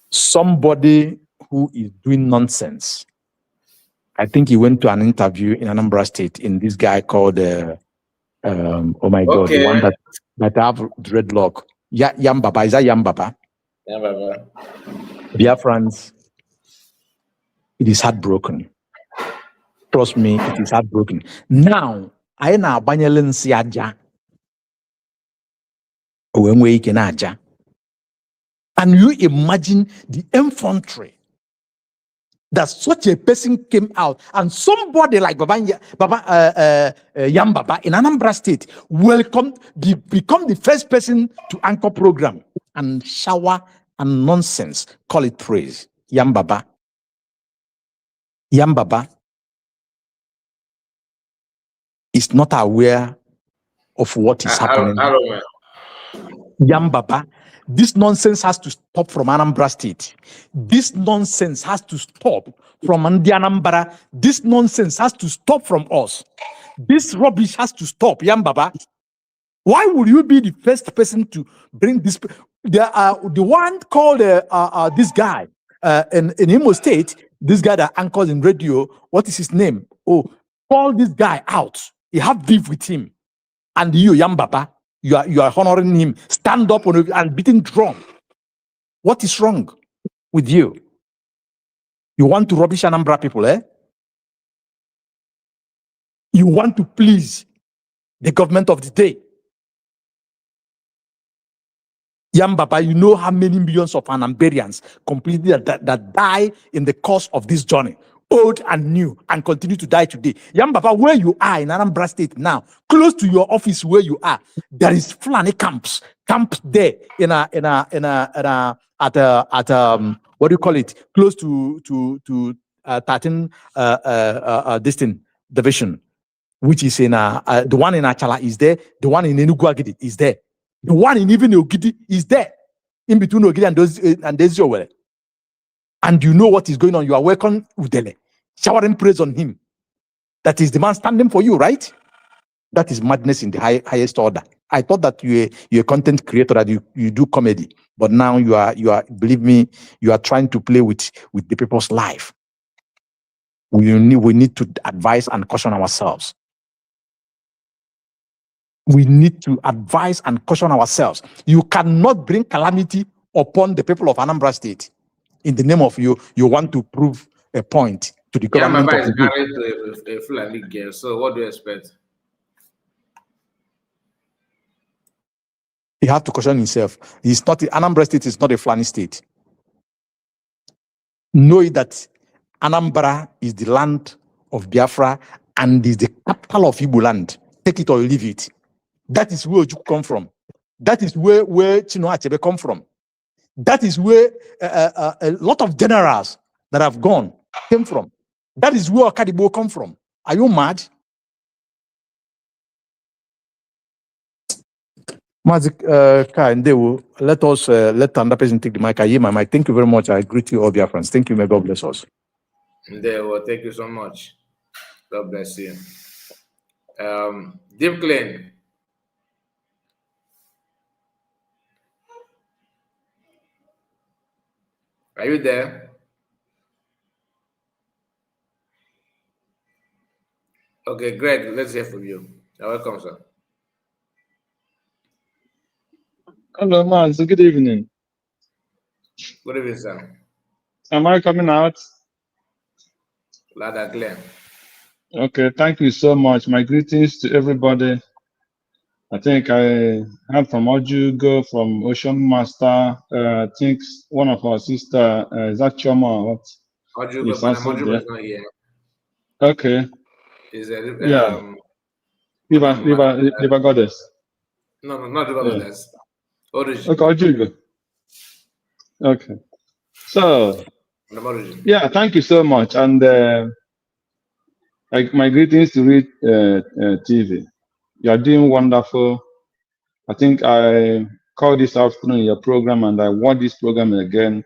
Somebody who is doing nonsense. I think he went to an interview in Anambra State in this guy called oh my God, the one that have dreadlock. Yambaba, is that Yambaba? Yambaba. Biafrans, it is heartbroken. Trust me, it is heartbroken. Now, I na abanyele nsi aja. Owenwe ike na aja. And you imagine the infantry that such a person came out and somebody like Baba Yambaba in Anambra State will become the first person to anchor program and shower and nonsense, call it praise. Yambaba is not aware of what is happening. Yambaba This nonsense has to stop from Anambra State. This nonsense has to stop from Anambra. This nonsense has to stop from us. This rubbish has to stop, Yambaba. Why would you be the first person to bring this? The one called this guy in Imo State, this guy that anchors in radio, what is his name? Oh, call this guy out. You have beef with him. And you, Yambaba, you are honoring him. Stand up and beating drum. What is wrong with you? You want to rubbish Anambra people, eh? You want to please the government of the day. Yambaba, you know how many millions of Anambarians completely that die in the course of this journey, old and new, and continue to die today. Yambaba, where you are in Anambra State now, close to your office where you are, there is Fulani camps there at what do you call it? Close to 13 distant division, which is in the one in Achala is there, the one in Enugu Agidi is there. The one in even Ogidi is there, in between Ogidi and Dezio. And you know what is going on. You are welcome Udele, showering praise on him. That is the man standing for you, right? That is madness in the highest order. I thought that you're a content creator, that you do comedy, but now you are believe me, you are trying to play with the people's life. We need to advise and caution ourselves. We need to advise and caution ourselves. You cannot bring calamity upon the people of Anambra State in the name of you want to prove a point to the government. Yeah, is married to a Fulani girl, so what do you expect? He has to caution himself. Anambra State is not a Fulani state. Know that Anambra is the land of Biafra and is the capital of Igbo land. Take it or leave it. That is where you come from. That is where Chino Achebe come from. That is where a lot of generals that have gone came from. That is where Akadibo come from. Are you mad? Let us let another person take the mic. I hear my mic. Thank you very much. I greet you all, dear friends. Thank you. May God bless us. Thank you so much. God bless you. Deep Clean. Are you there? Okay, Greg, let's hear from you. You're welcome, sir. Hello, man. So good evening. Good evening, sir. Am I coming out? Loud and clear. Okay, thank you so much. My greetings to everybody. I think I have from Ojugo, from Ocean Master. I think one of our sister, is that Choma? What? Ojugo, but Ojugo is not here. Okay. Is River Goddess. No, not River Goddess. Origin. Okay, Ojugo. Okay. So, yeah, thank you so much. And my greetings to Read TV. You are doing wonderful. I think I called this afternoon in your program and I watched this program again.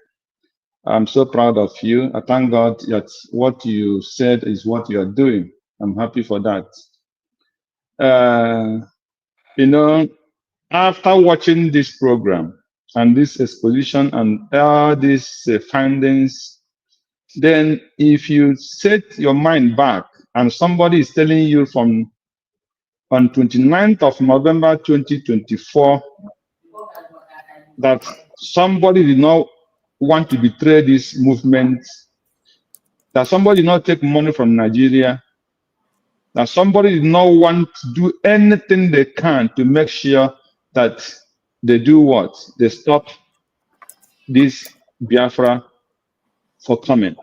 I'm so proud of you. I thank God that what you said is what you are doing. I'm happy for that. After watching this program and this exposition and all these findings, then if you set your mind back and somebody is telling you from on 29th of November 2024 that somebody did not want to betray this movement, that somebody did not take money from Nigeria, that somebody did not want to do anything they can to make sure that they do what? They stop this Biafra for coming.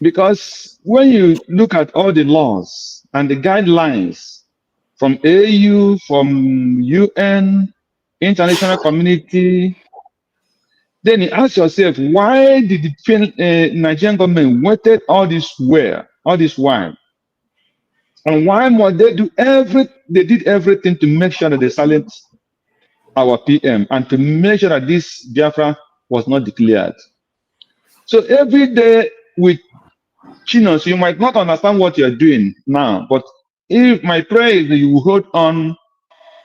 Because when you look at all the laws and the guidelines from AU, from UN, international community, then you ask yourself, why did the Nigerian government waited all this while? And why must they do they did everything to make sure that they silence our PM and to make sure that this Biafra was not declared. So every day with Chinos, you might not understand what you're doing now, but if my prayer is that you will hold on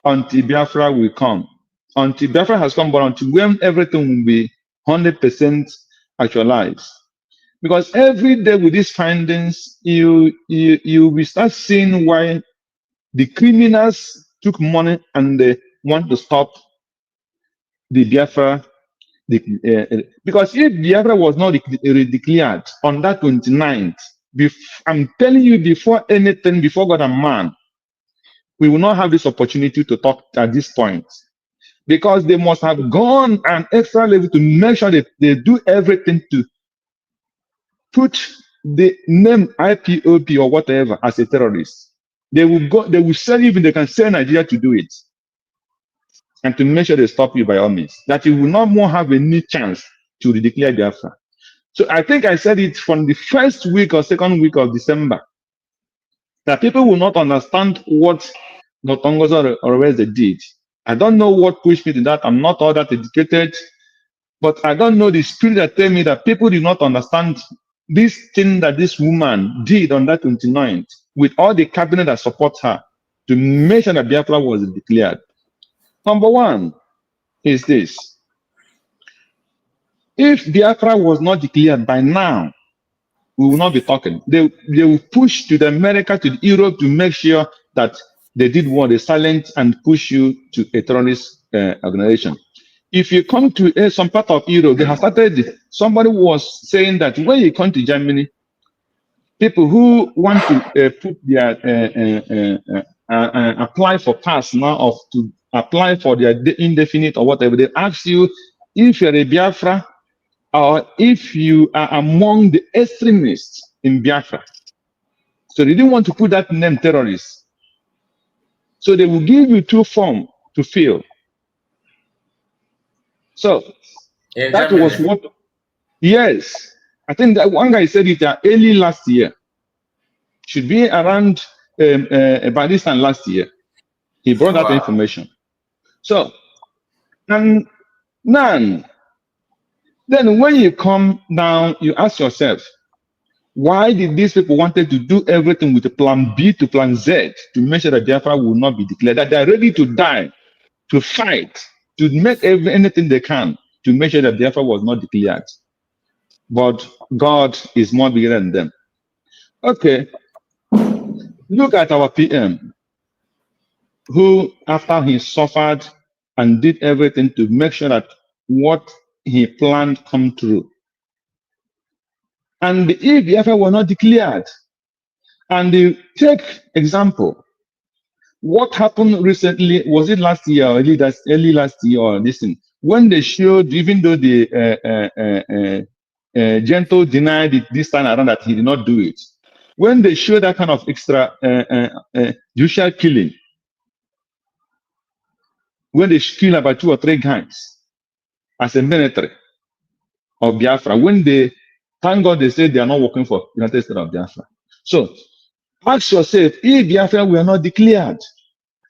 until Biafra will come. Until Biafra has come, but until when everything will be 100% actualized. Because every day with these findings, you will start seeing why the criminals took money and they want to stop the Biafra. Because if Biafra was not declared on that 29th, I'm telling you, before anything, before God and man, we will not have this opportunity to talk at this point. Because they must have gone an extra level to make sure that they do everything to put the name IPOP or whatever as a terrorist. They will go, they will sell, even they can sell Nigeria to do it. And to make sure they stop you by all means. That you will not more have any chance to declare Biafra. So I think I said it from the first week or second week of December. That people will not understand what Notongozo or they did. I don't know what pushed me to that. I'm not all that educated. But I don't know the spirit that tell me that people do not understand this thing that this woman did on that 29th with all the cabinet that supports her to make sure that Biafra was declared. Number one is this. If Biafra was not declared by now, we will not be talking. They will push to the America, to Europe to make sure that they did what they silent and push you to a terrorist organization. If you come to some part of Europe, they have started, somebody was saying that when you come to Germany, people who want to put their, apply for pass now, of to apply for their indefinite or whatever, they ask you if you're a Biafra or if you are among the extremists in Biafra. So they didn't want to put that name terrorist. So they will give you two forms to fill. So that was what, yes. I think that one guy said it early last year. Should be around by this time last year. He brought that information. So, and then when you come down, you ask yourself, why did these people wanted to do everything with a plan B to plan Z to make sure that Biafra will not be declared, that they're ready to die, to fight, to make anything they can to make sure that Biafra was not declared. But God is more bigger than them. Okay, look at our PM, who after he suffered and did everything to make sure that what he planned come true. And if Biafra were not declared, and take example, what happened recently, was it last year or early last year or this thing, when they showed, even though the Gentle denied it this time around that he did not do it, when they showed that kind of extra judicial killing, when they kill about 2 or 3 guys as a military of Biafra, when they, thank God they said they are not working for United States of Biafra. So ask yourself, if Biafra were not declared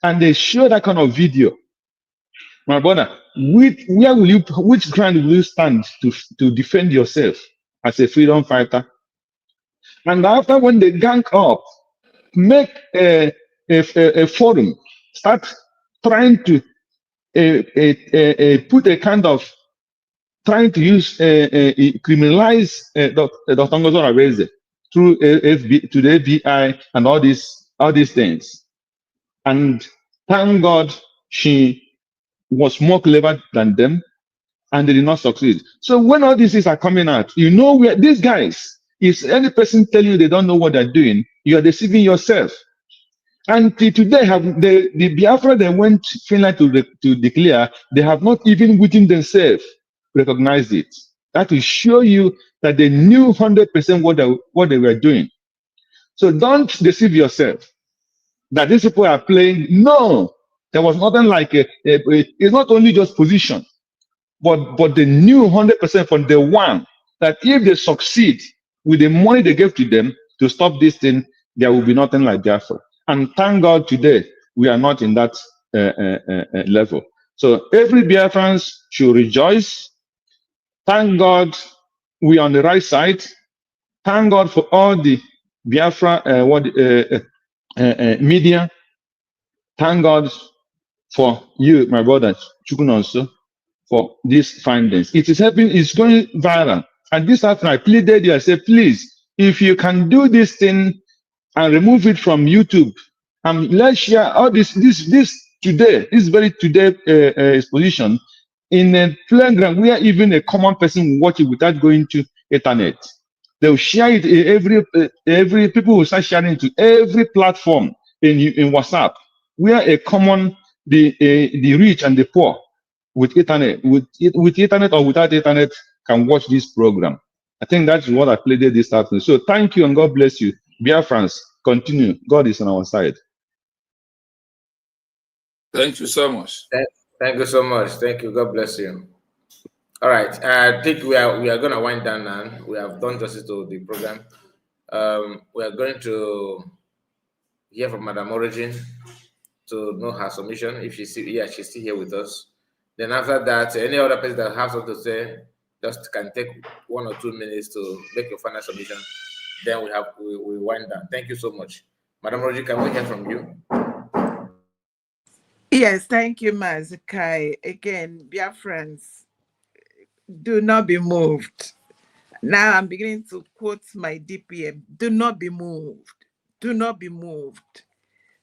and they show that kind of video, my brother, which ground will you stand to defend yourself as a freedom fighter? And after, when they gang up, make a forum, start trying to put a kind of, trying to use criminalize Dr. Ngozo Areze through to the FBI and all these things. And thank God she was more clever than them, and they did not succeed. So when all these things are coming out, you know where these guys, if any person tell you they don't know what they're doing, you are deceiving yourself. And today, the Biafra they went Finland to declare, they have not even within themselves recognized it. That will show you that they knew 100% what they were doing. So don't deceive yourself that these people are playing. No, there was nothing like it's not only just position, but they knew 100% from day one that if they succeed with the money they gave to them to stop this thing, there will be nothing like Biafra. And thank God today we are not in that level. So every Biafran should rejoice. Thank God we are on the right side. Thank God for all the Biafra media. Thank God for you, my brother Chukunonso, for these findings. It is helping, it's going viral. And this afternoon, I pleaded you, I said, please, if you can do this thing and remove it from YouTube, and let's share all this today, this very today exposition in a playground where even a common person will watch it without going to internet. They'll share it in every people will start sharing it to every platform in WhatsApp, where a common the rich and the poor with internet with internet or without internet can watch this program. I think that's what I played this afternoon. So thank you and God bless you. Biafrans, continue. God is on our side. Thank you so much. Thank you so much. Thank you. God bless you. All right. I think we are going to wind down now. We have done justice to the program. We are going to hear from Madam Origin to know her submission. If she's still here with us. Then after that, any other person that has something to say, just can take 1 or 2 minutes to make your final submission. Then we wind down. Thank you so much. Madam Origin, can we hear from you? Yes, thank you, Mazikai. Again, Biafrans, do not be moved. Now I'm beginning to quote my DPM. Do not be moved. Do not be moved.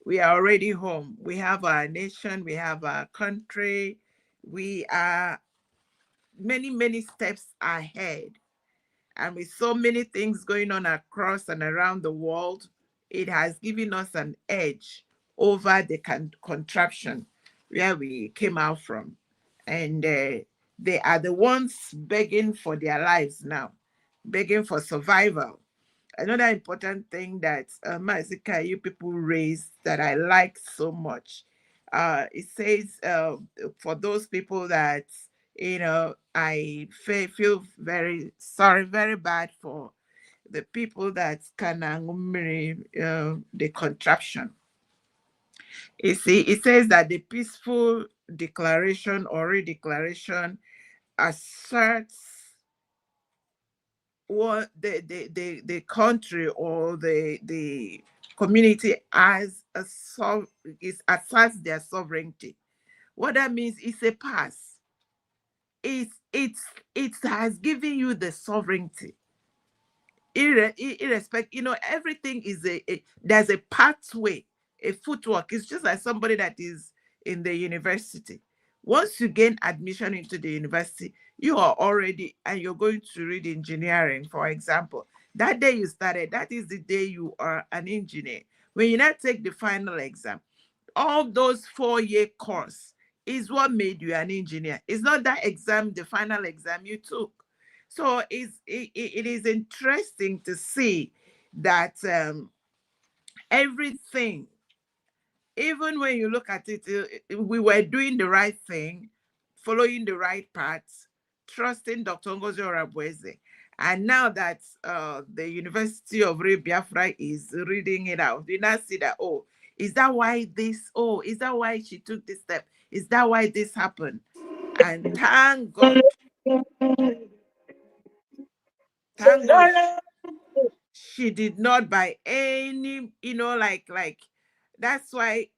We are already home. We have our nation. We have our country. We are many, many steps ahead. And with so many things going on across and around the world, it has given us an edge over the contraption where we came out from. And they are the ones begging for their lives now, begging for survival. Another important thing that Mazika, you people raised that I like so much, it says for those people that, I feel very sorry, very bad for the people that can the contraption. You see, it says that the peaceful declaration or redeclaration asserts what the country or the community as asserts their sovereignty. What that means is a pass. It has given you the sovereignty. Irrespective, everything is there's a pathway, a footwork. It's just like somebody that is in the university. Once you gain admission into the university, you are already, and you're going to read engineering, for example. That day you started, that is the day you are an engineer. When you now take the final exam, all those 4-year course is what made you an engineer. It's not that exam, the final exam you took. So it is interesting to see that everything, even when you look at it, we were doing the right thing, following the right path, trusting Dr. Ngozi Orabueze. And now that the University of Biafra is reading it out, you now see that, oh, is that why this? Oh, is that why she took this step? Is that why this happened? And thank God. Thank God she did not by any, like that's why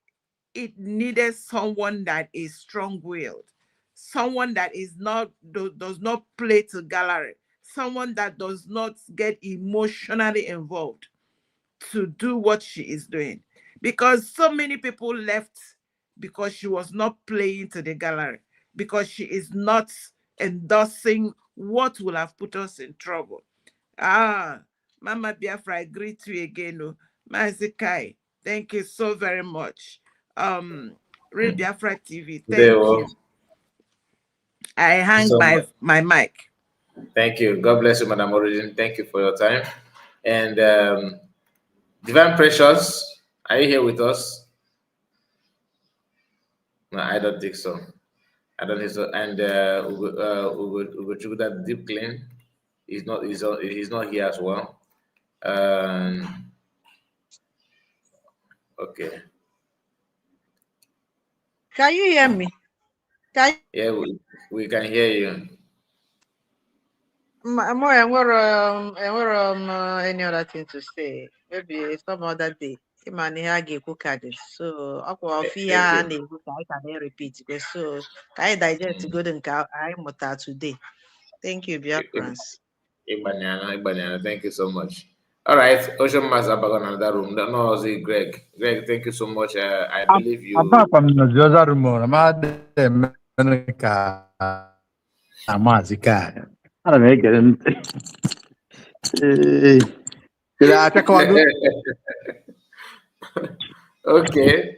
it needed someone that is strong-willed, someone that does not play to gallery, someone that does not get emotionally involved to do what she is doing. Because so many people left because she was not playing to the gallery, because she is not endorsing what will have put us in trouble. Mama Biafra, I greet you again. Mazikai, thank you so very much. Real Biafra TV, thank you. I hang my mic. Thank you. God bless you, Madam Origin. Thank you for your time. And Divine Precious, are you here with us? No, I don't think so. I don't think so. And Ugochukwu, Deep Clean, he's not here as well. Okay. Can you hear me? Yeah, we can hear you. More, any other thing to say. Maybe some other day. So, Thank I you. can repeat. So, can I digest good and I today? Thank you, Biafrans. Ibanyana, thank you so much. All right, Ocean Master back on another room. No, see Greg. Greg, thank you so much. I believe you. Apart from the other rumor, I'm at the America. Amazika. I don't make it. Okay.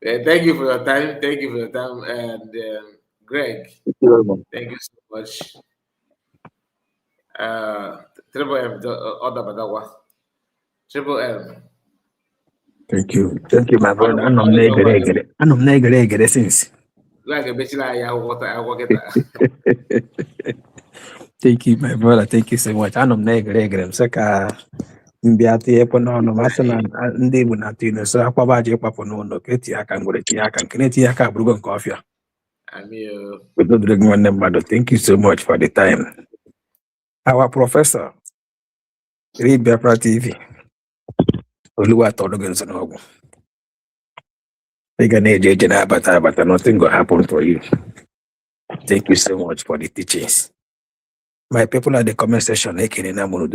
Thank you for your time. Thank you for your time. And Greg, thank you so much. Triple M, order Badawa. Triple M. Thank you. Thank you, my All brother. the I'm not water. negative since. Like a bitch, I water, I walk it. Thank you, my brother. Thank you so much. I'm not negative. Saka mbiati epo no masana ndị Igbo na tino so akwaba je kwapụ n'ụlọ ka eti aka ngwere tinye aka nke na-etinye aka abụrụgo nke ọfịa. Thank you so much for the time. Our professor, read Biafra TV. Oluwatolugonsonogu. Nothing will happen for you. Thank you so much for the teachings. My people at the comment section, hey, I'm with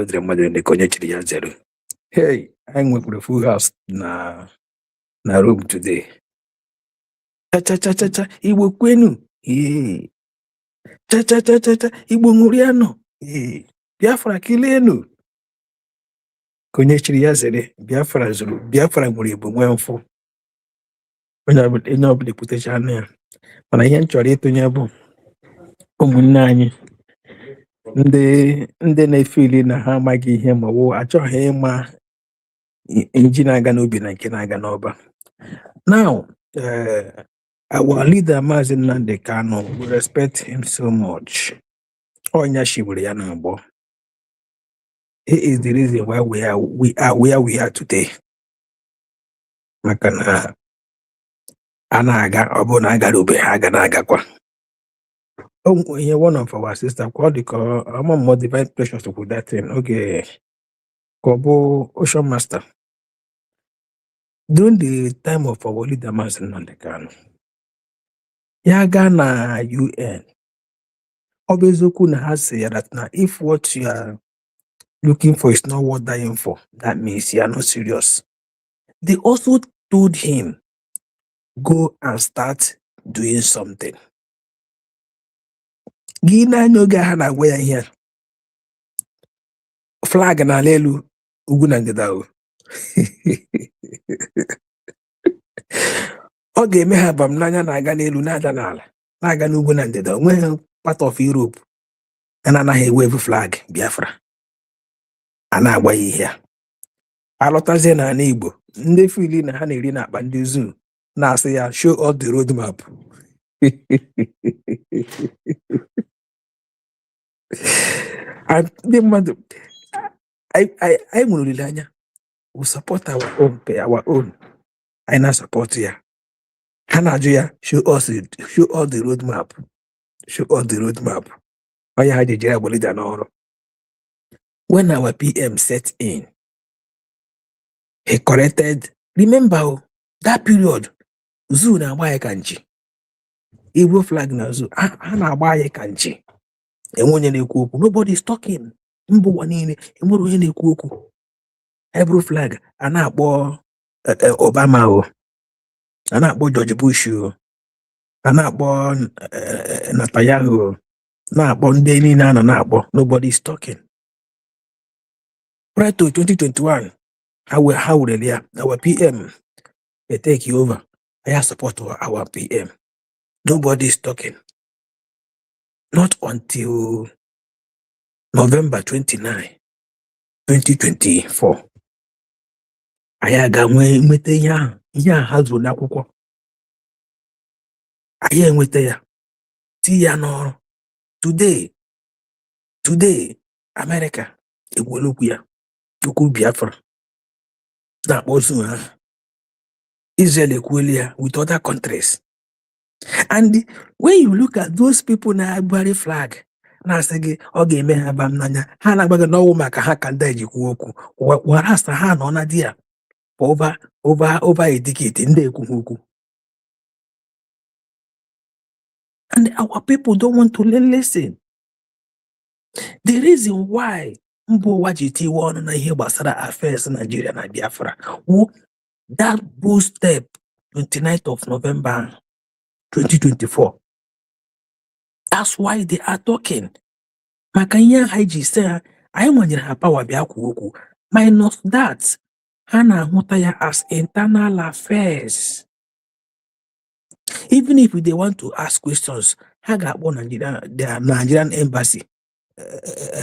the full house na room today. Cha, Igbo kwenu. Yeah. Cha, Igbo Muriano. Yeah. Biafra kilenu. Konye chiri ya zere, Biafra zuru, Biafra nwere Igbo nwee mfụ. Onye ọbụla ekwutecha anụ ya. Mana ihe m chọrọ ịtụnye bụ ụmụnne anyị ndị na-efeli na ha amaghị ihe ma ọ achọghị ịma nji na-aga n'obi na nke na-aga n'ọba. Now, our leader Mazi Nnamdi Kanu, we respect him so much. Onya shiburi ya na abụọ. He is the reason why we are where we are today. Maka na a na-aga ọ bụ na agara ube ha aga na-agakwa. One of our sisters called the divine precious with that thing. Okay. Kobo Ocean Master. During the time of our leader Mazi Nnamdi Kanu, Yaga na UN. Obezoku na has said that now if what you are looking for is not worth dying for, that means you are not serious. They also told him, go and start doing something. Gina nyoga hana where here. Flag na lelu uguna ngedao. Ọ ga-eme ha bam n'anya na-aga n'elu na-ada n'ala na-aga n'ugwu na ndịda onweghị part of Europe a na-anaghị wave flag Biafra a na-agba ya ihe a alọtazie n'ala Igbo ndị fili na ha na-eri n'akpa ndị zoo na-asị ya show us the road map. Ndị mmadụ anyị nwere olileanya we support our own anyị na-support ya. Ha na-ajụ ya show us the road map. Show us the road map. Onye ha ji jere agbolida n'ọrụ. When our PM set in, he corrected. Remember that period, zoo na-agba anyị ka nchi. Igbo flag na zoo, ha na-agba anyị ka nchi. Enwe onye na-ekwu okwu. Nobody is talking. Mba ụwa niile enwere onye na-ekwu okwu. Hebrew flag a na-akpọ Obama o. A na-akpọ George Bush o. A na-akpọ Netanyahu, na-akpọ ndị niile a na-akpọ. Nobody is talking. Prior to 2021, how really our PM they take you over. I support our PM. Nobody is talking. Not until November 29, 2024. Anyị ga nweta ihe a ha zụrụ n'akwụkwọ. Anyị enweta ya. Ti ya n'ọrụ. Today, America egwelu okwu ya. Okwu Biafra. Na-akpọ ozu ha. Israel ekwuela ya with other countries. And when you look at those people na agbari flag, na-asị gị ọ ga-eme ha aba m n'anya, ha na-agba gị n'ọnwụ maka ha ka ndị ejikwu okwu, whereas na ha nọ na di ya for over a decade, ndị ekwughị okwu. And our people don't want to listen. The reason why mba ụwa ji tiwe ọnụ na ihe gbasara affairs Nigeria na Biafra wụ that bold step 29th of November 2024. That's why they are talking. Maka ihe ha ji sị ha anyị nwanyere ha power bịa kwuo okwu. Minus that, ha na-ahụta ya as internal affairs. Even if they want to ask questions, ha ga-akpọ Nigerian embassy,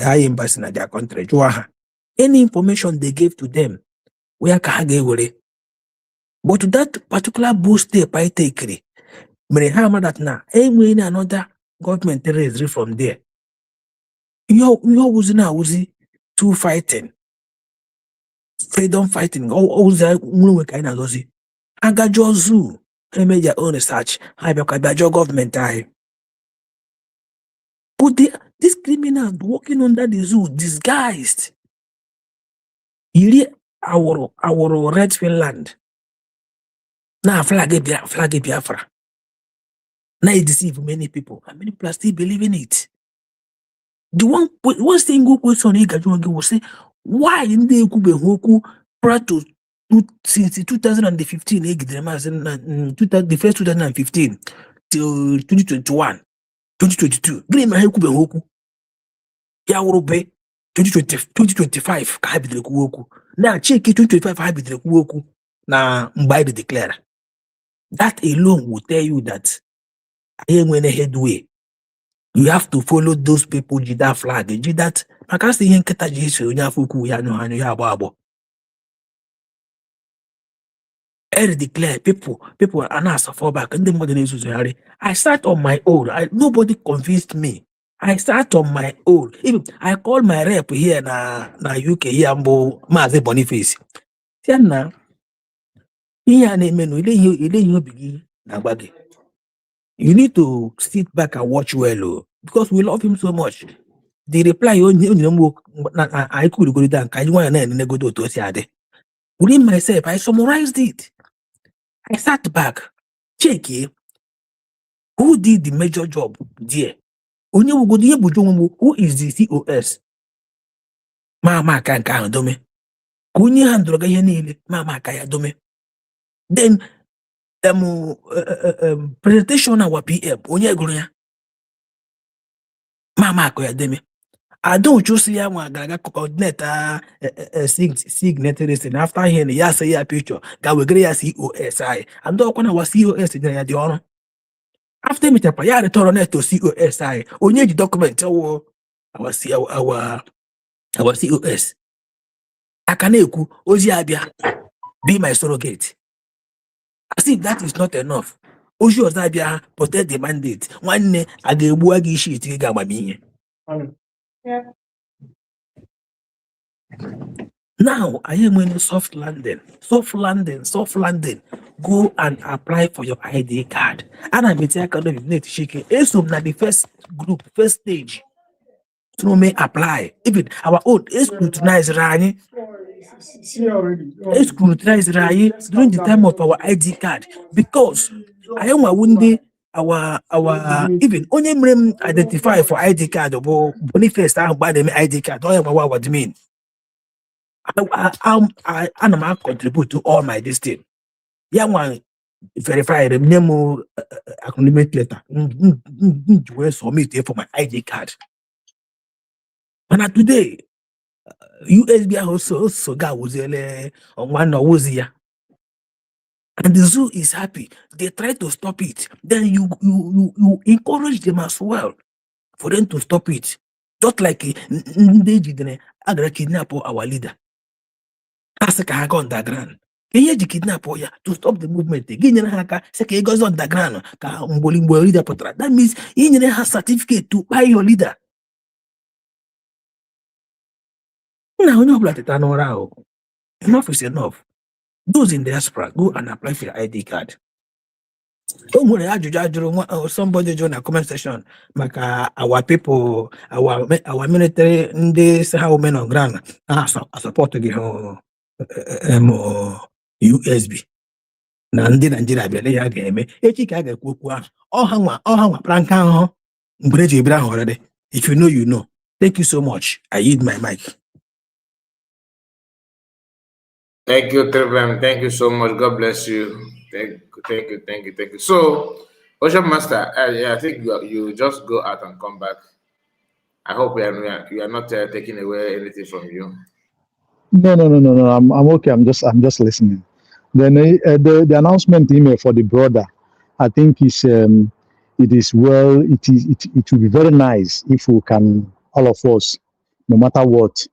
high embassy na their country, jụọ ha. Any information they gave to them, where ka ha ga-ewere. But that particular boost step I take, mere ha ama that na enwere another government raised from there. You wuzi na wuzi to fighting, freedom fighting, wuzi nwe ka anyị na-adozi. Agajo zoo, they made their own research. I be government I. But these criminals working under the zoo, disguised. Yiri our red Finland. Now flag Biafra. Now it deceive many people. And many people are still believing it. The one single question Igajuangi will say, why in the Kubehoku prior to since 2015, the first 2015 till 2021, 2022, Green Kubehoku, Yawobe, 2025, Kabidrekuoku. Now check 2025 Habidrekuoku. Now by the Declara. That alone will tell you that I am in a headway. You have to follow those people, Jida flag, Jidat. I can't see him Keta Jesu, Yafuku, Yano, and Yababo. I declare people are not so far back in the modernization. I start on my own. Nobody convinced me. I start on my own. Even I call my rep here na UK here, Ambo Maze Boniface. Now, here you need to sit back and watch well, because we love him so much. The reply I could go down. Within myself, I summarized it. I sat back, check who did the major job there. Who is the COS? Mama kanka dome. Kunye handroga yenile, mama kaya dome. Then presentation our PM, onye gunya. Mama koya deme. I don't choose ya gaga coordinator signatories, and after here ya say ya picture ga we ya COSI and don't kwana wa COS in ya the honor. After me tapa ya return to COSI onye the document our COS akaneku ozi abia be my surrogate. As if that is not enough, ozi ozabia protect the mandate. One agegbu agi shit ga agbamihe. Now I am in soft landing. Go and apply for your ID card. And I'm need to shake it. The first group, first stage. So may apply. Even our own scrutinize Rani. Scrutinize Rani during the time of our ID card. Because I am a windy our even only identify for ID card or Boniface by the ID card. I am what you mean. I contribute to all my destiny. Yeah, one verify the memo acknowledgement letter. Submit for my ID card. And today, USB also got was on one was here. And the zoo is happy. They try to stop it. Then you encourage them as well for them to stop it. Just like they did kidnap our leader. Asaka go underground. Kenye ji kidnap ya to stop the movement. Ginyere ha aka say ka goes underground ka mgbolimgbo leader pụtara. That means he nyere ha certificate to buy your leader. Now onye ọbụla teta n'ụra ahụ. Enough is enough. Those in diaspora, go and apply for your ID card. Somebody join a comment section. Our people, our military, this how men on ground. I support the USB. Na ndị Nigeria bịara ya ga-eme echi ka a ga-ekwu okwu ahụ ọha nwa pranka ahụ mgbe eji ebere ahụ ọrịrị. If you know, you know. Thank you so much. I yield my mic. Thank you, Trevor. Thank you so much. God bless you. Thank you. So, Ocean Master, I think you just go out and come back. I hope you are not taking away anything from you. No. I'm okay. I'm just listening. Then the announcement email for the brother, I think is it is well. It will be very nice if we can, all of us, no matter what,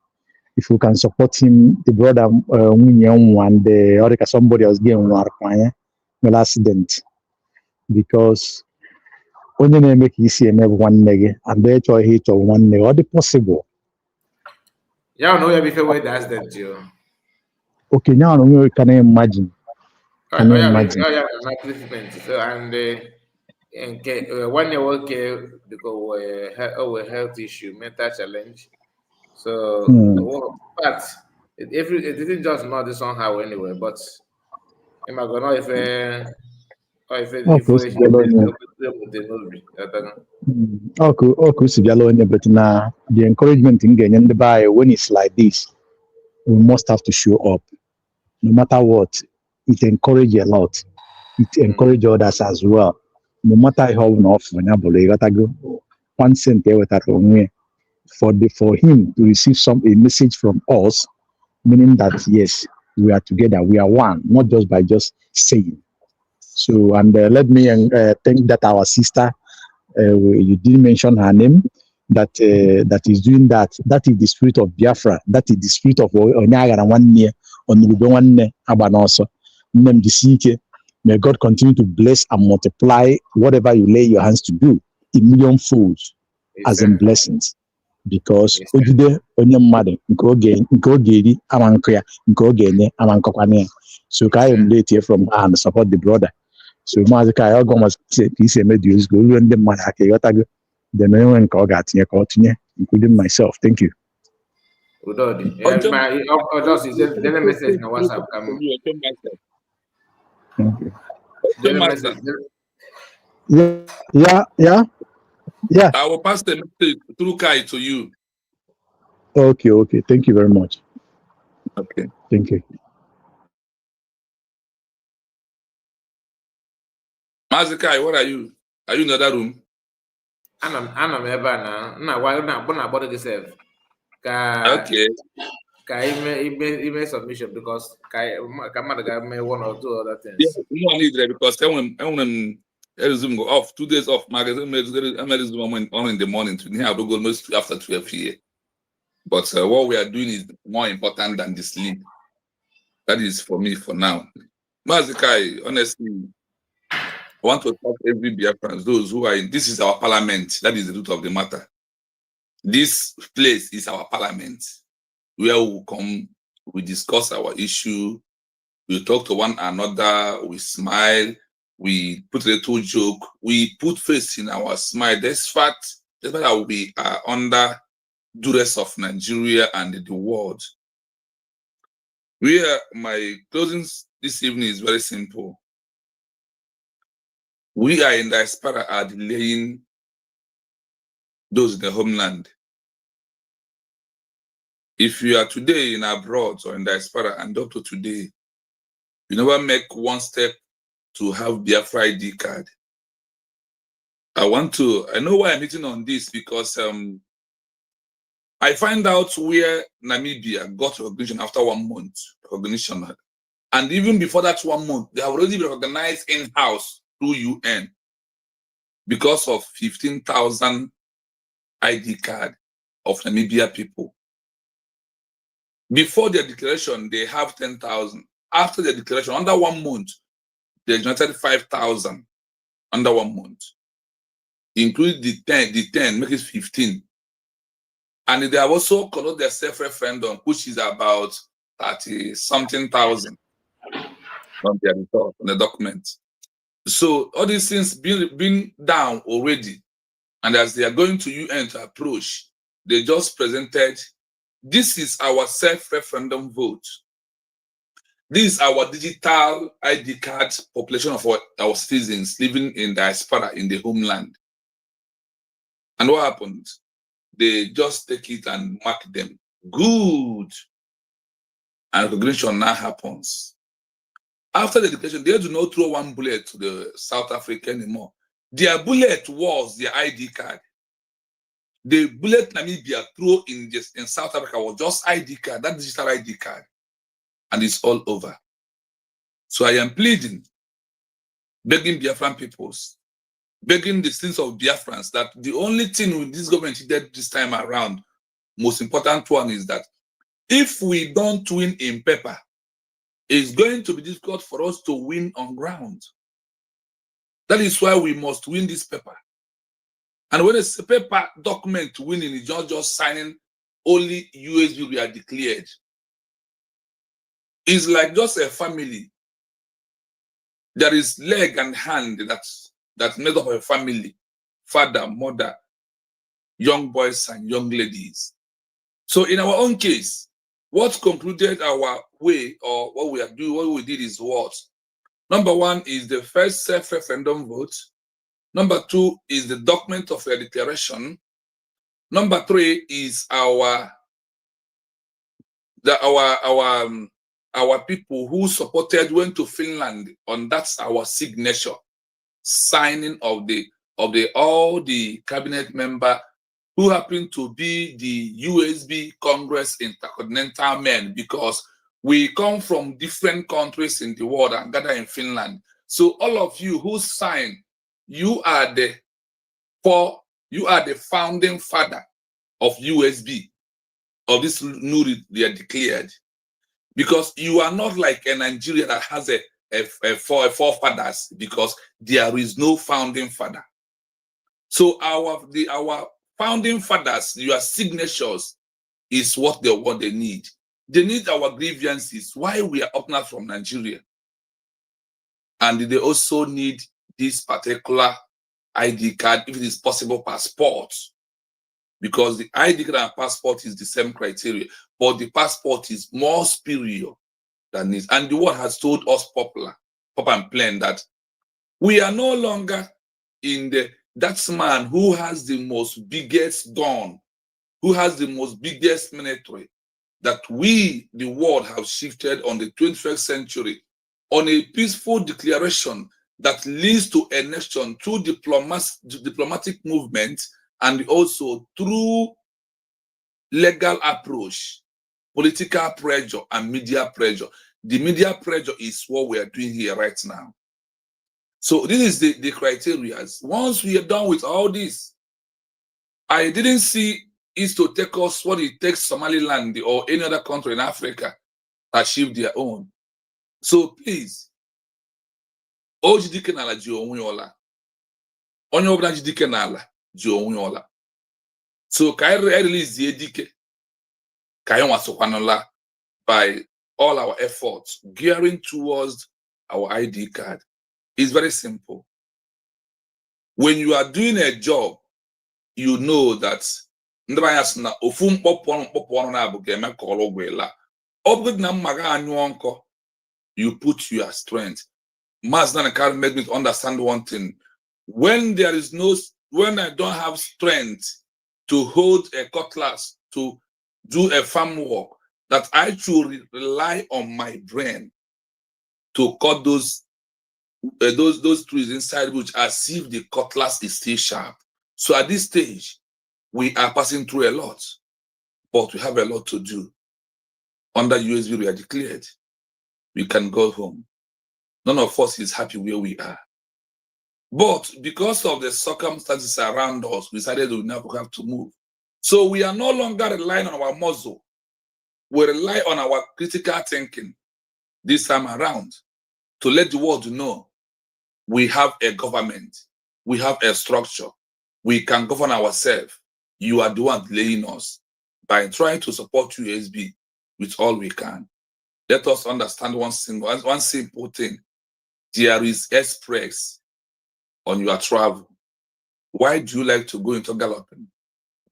if we can support him, the brother and the somebody else getting one accident, because only they make easy and everyone neg and they try hit or one neg or the possible. Yeah, I know before the accident, you. Okay, now can I imagine? Can you imagine? So, and 1 year okay because our health issue, mental challenge. So, but it didn't just not this somehow anyway. But am I gonna if but now the encouragement in getting the buy when it's like this, we must have to show up. No matter what, it encourages a lot. It encourages others as well. No matter how enough when you gotta go 1 cent with that for him to receive a message from us, meaning that yes, we are together, we are one, not just by just saying. So, and let me thank that our sister, you didn't mention her name, that is doing that. That is the spirit of Biafra. That is the spirit of Onyagara 1 year on Ruben Abanoso. May God continue to bless and multiply whatever you lay your hands to do in million folds as in blessings. Because Ojide onye mmadụ nke oge eri ama nkụ ya nke oge enye ama nkọkwana ya. So ka I emulate here from her and support the brother. So maazị ka ya ọgọ masị ka isi eme dị ozugbo ruo ndị mmadụ aka ịghọtago then enwe nke ọ ga-atinye ka ọ tinye including myself. Thank you. Udodi. Just the message na WhatsApp come. Yeah. I will pass the message through Kai to you. Okay. Thank you very much. Okay. Thank you. Mazikai, what are you? Are you in the other room? I'm ever now. Why not bother yourself? Okay. Email submission because Kamada may 1 or 2 other things. Yeah, no need there because when Zoom go off, 2 days off. Magazine on in the morning. Today I will go almost after 12 here. But what we are doing is more important than the sleep. That is for me for now. Mazikai, honestly, I want to talk every Biafran, those who are in. This is our parliament. That is the root of the matter. This place is our parliament, where we come, we discuss our issue, we talk to one another, we smile, we put a little joke, we put face in our smile. Despite that we are under duress of Nigeria and the world. My closing this evening is very simple. We are in diaspora are delaying those in the homeland. If you are today in abroad or in diaspora and up to today, you never make one step to have Biafra ID card. I know why I'm hitting on this because I find out where Namibia got recognition after 1 month recognition. And even before that 1 month, they have already been recognized in-house through UN because of 15,000 ID card of Namibia people. Before their declaration, they have 10,000. After the declaration, under 1 month, they generated 5,000 under 1 month. Include the 10, make it 15. And they have also conducted their self-referendum, which is about 30-something thousand on their report, on the document. So all these things been down already. And as they are going to UN to approach, they just presented, this is our self-referendum vote. This is our digital ID card population of our citizens living in diaspora in the homeland. And what happened? They just take it and mark them. Good. And recognition now happens. After the declaration, they do not throw one bullet to the South Africa anymore. Their bullet was their ID card. The bullet Namibia threw in South Africa was just ID card, that digital ID card. And it's all over. So I am pleading, begging Biafran peoples, begging the citizens of Biafrans that the only thing with this government did this time around, most important one is that if we don't win in paper, it's going to be difficult for us to win on ground. That is why we must win this paper. And when it's a paper document winning, it's not just signing only USB we are declared. It's like just a family. There is leg and hand that's made up of a family, father, mother, young boys and young ladies. So in our own case, what concluded our way or what we are doing, what we did is what? Number one is the first self-referendum vote. Number two is the document of a declaration. Number three is our people who supported went to Finland on that's our signature signing of all the cabinet member who happen to be the USB Congress Intercontinental Men, because we come from different countries in the world and gather in Finland. So all of you who sign, you are the founding father of USB, of this newly they are declared. Because you are not like a Nigeria that has a forefathers, because there is no founding father. So our founding fathers, your signatures is what they need. They need our grievances, why we are up now from Nigeria. And they also need this particular ID card, if it is possible, passport. Because the ID card and passport is the same criteria, but the passport is more superior than this. And the world has told us pop and plain that we are no longer in that man who has the most biggest gun, who has the most biggest military, that we, the world, have shifted on the 21st century on a peaceful declaration that leads to a nation through diplomatic movement and also through legal approach, political pressure, and media pressure. The media pressure is what we are doing here right now. So this is the criteria. Once we are done with all this, I didn't see it to take us what it takes Somaliland or any other country in Africa to achieve their own. So please, Ojidike n'ala ji onwe ọla. Onye ọbụla jidike n'ala ji onwe ọla. So ka anyị release the dike, ka anyị nwasokwanụla by all our efforts gearing towards our ID card. It's very simple. When you are doing a job, you know that you put your strength. Mazda can make me understand one thing. When I don't have strength to hold a cutlass, to do a farm work, that I should rely on my brain to cut those trees inside which as if the cutlass is still sharp. So at this stage, we are passing through a lot, but we have a lot to do. Under USB, we are declared. We can go home. None of us is happy where we are. But because of the circumstances around us, we decided we never have to move. So we are no longer relying on our muscle. We rely on our critical thinking this time around to let the world know we have a government, we have a structure, we can govern ourselves. You are the one delaying us by trying to support USB with all we can. Let us understand one simple thing. There is express on your travel. Why do you like to go into galloping?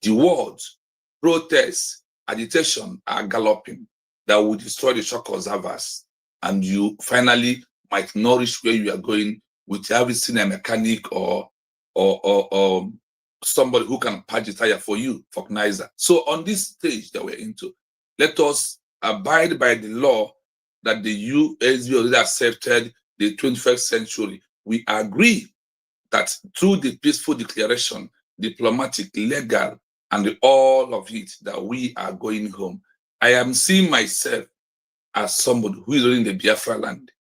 The words, protest, agitation are galloping that will destroy the shock observers, and you finally might nourish where you are going with having seen a mechanic or somebody who can patch the tire for you, vulcanizer. So on this stage that we're into, let us abide by the law that the USB already accepted the 21st century. We agree that through the peaceful declaration, diplomatic, legal, and all of it, that we are going home. I am seeing myself as somebody who is in the Biafra land.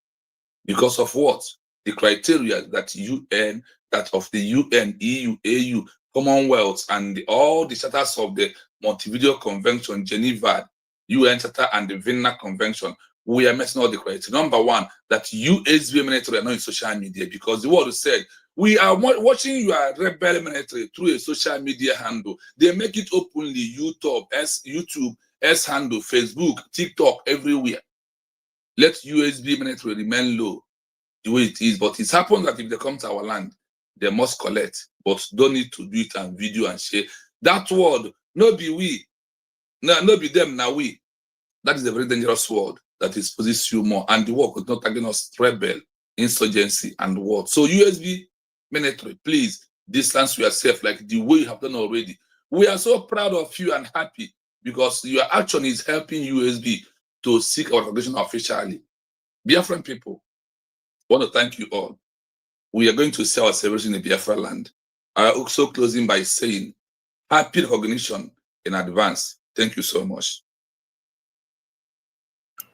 Because of what? The criteria that UN, that of the UN, EU, AU, Commonwealth, and all the charters of the Montevideo Convention, Geneva, UN Charter, and the Vienna Convention, we are messing all the criteria. Number one, that USB military are not in social media, because the world said, we are watching your rebel military through a social media handle. They make it openly, YouTube, S handle, Facebook, TikTok, everywhere. Let USB military remain low the way it is. But it's happened that if they come to our land, they must collect, but don't need to do it and video and share. That word, no be we, no be them, now we. That is a very dangerous word that exposes you more. And the work is not against rebel, insurgency, and what. So USB military, please distance yourself like the way you have done already. We are so proud of you and happy because your action is helping USB to seek our recognition officially. Biafran people, I want to thank you all. We are going to see our celebration in Biafra land. I am also closing by saying happy recognition in advance. Thank you so much.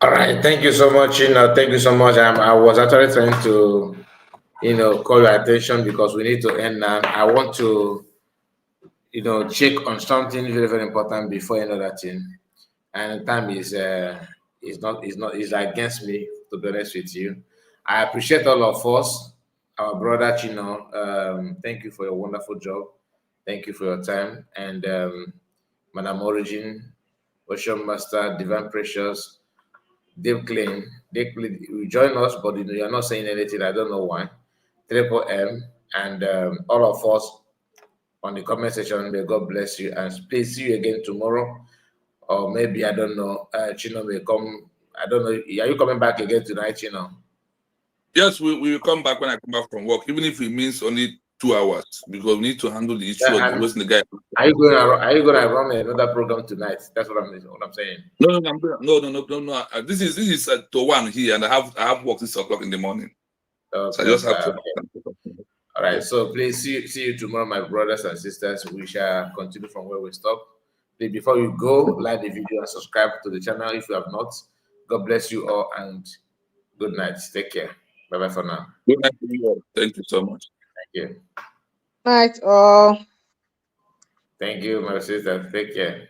All right, thank you so much. Thank you so much. I was actually trying to, call your attention because we need to end now. I want to, check on something very, very important before another thing. And time is against me, to be honest with you. I appreciate all of us, our brother Chino. Thank you for your wonderful job. Thank you for your time. And Madam Origin, Ocean Master, Divine Precious, Dave Clean, you join us, but you're not saying anything. I don't know why. Triple M, and all of us on the comment section. May God bless you, and please see you again tomorrow, or maybe I don't know. Chino may come. I don't know. Are you coming back again tonight, Chino? Yes, we will come back when I come back from work, even if it means only 2 hours, because we need to handle the issue of the guy. Are you going to run another program tonight? That's what I'm saying. No. This is to 1 here, and I have work 6 o'clock in the morning. Okay, so I just have to. Okay. All right. So please see you tomorrow, my brothers and sisters. We shall continue from where we stop. Please, before you go, like the video and subscribe to the channel if you have not. God bless you all, and good night. Take care. Bye bye for now. Good night to you all. Thank you so much. Thank you. Night all. Thank you, my sister. Take care.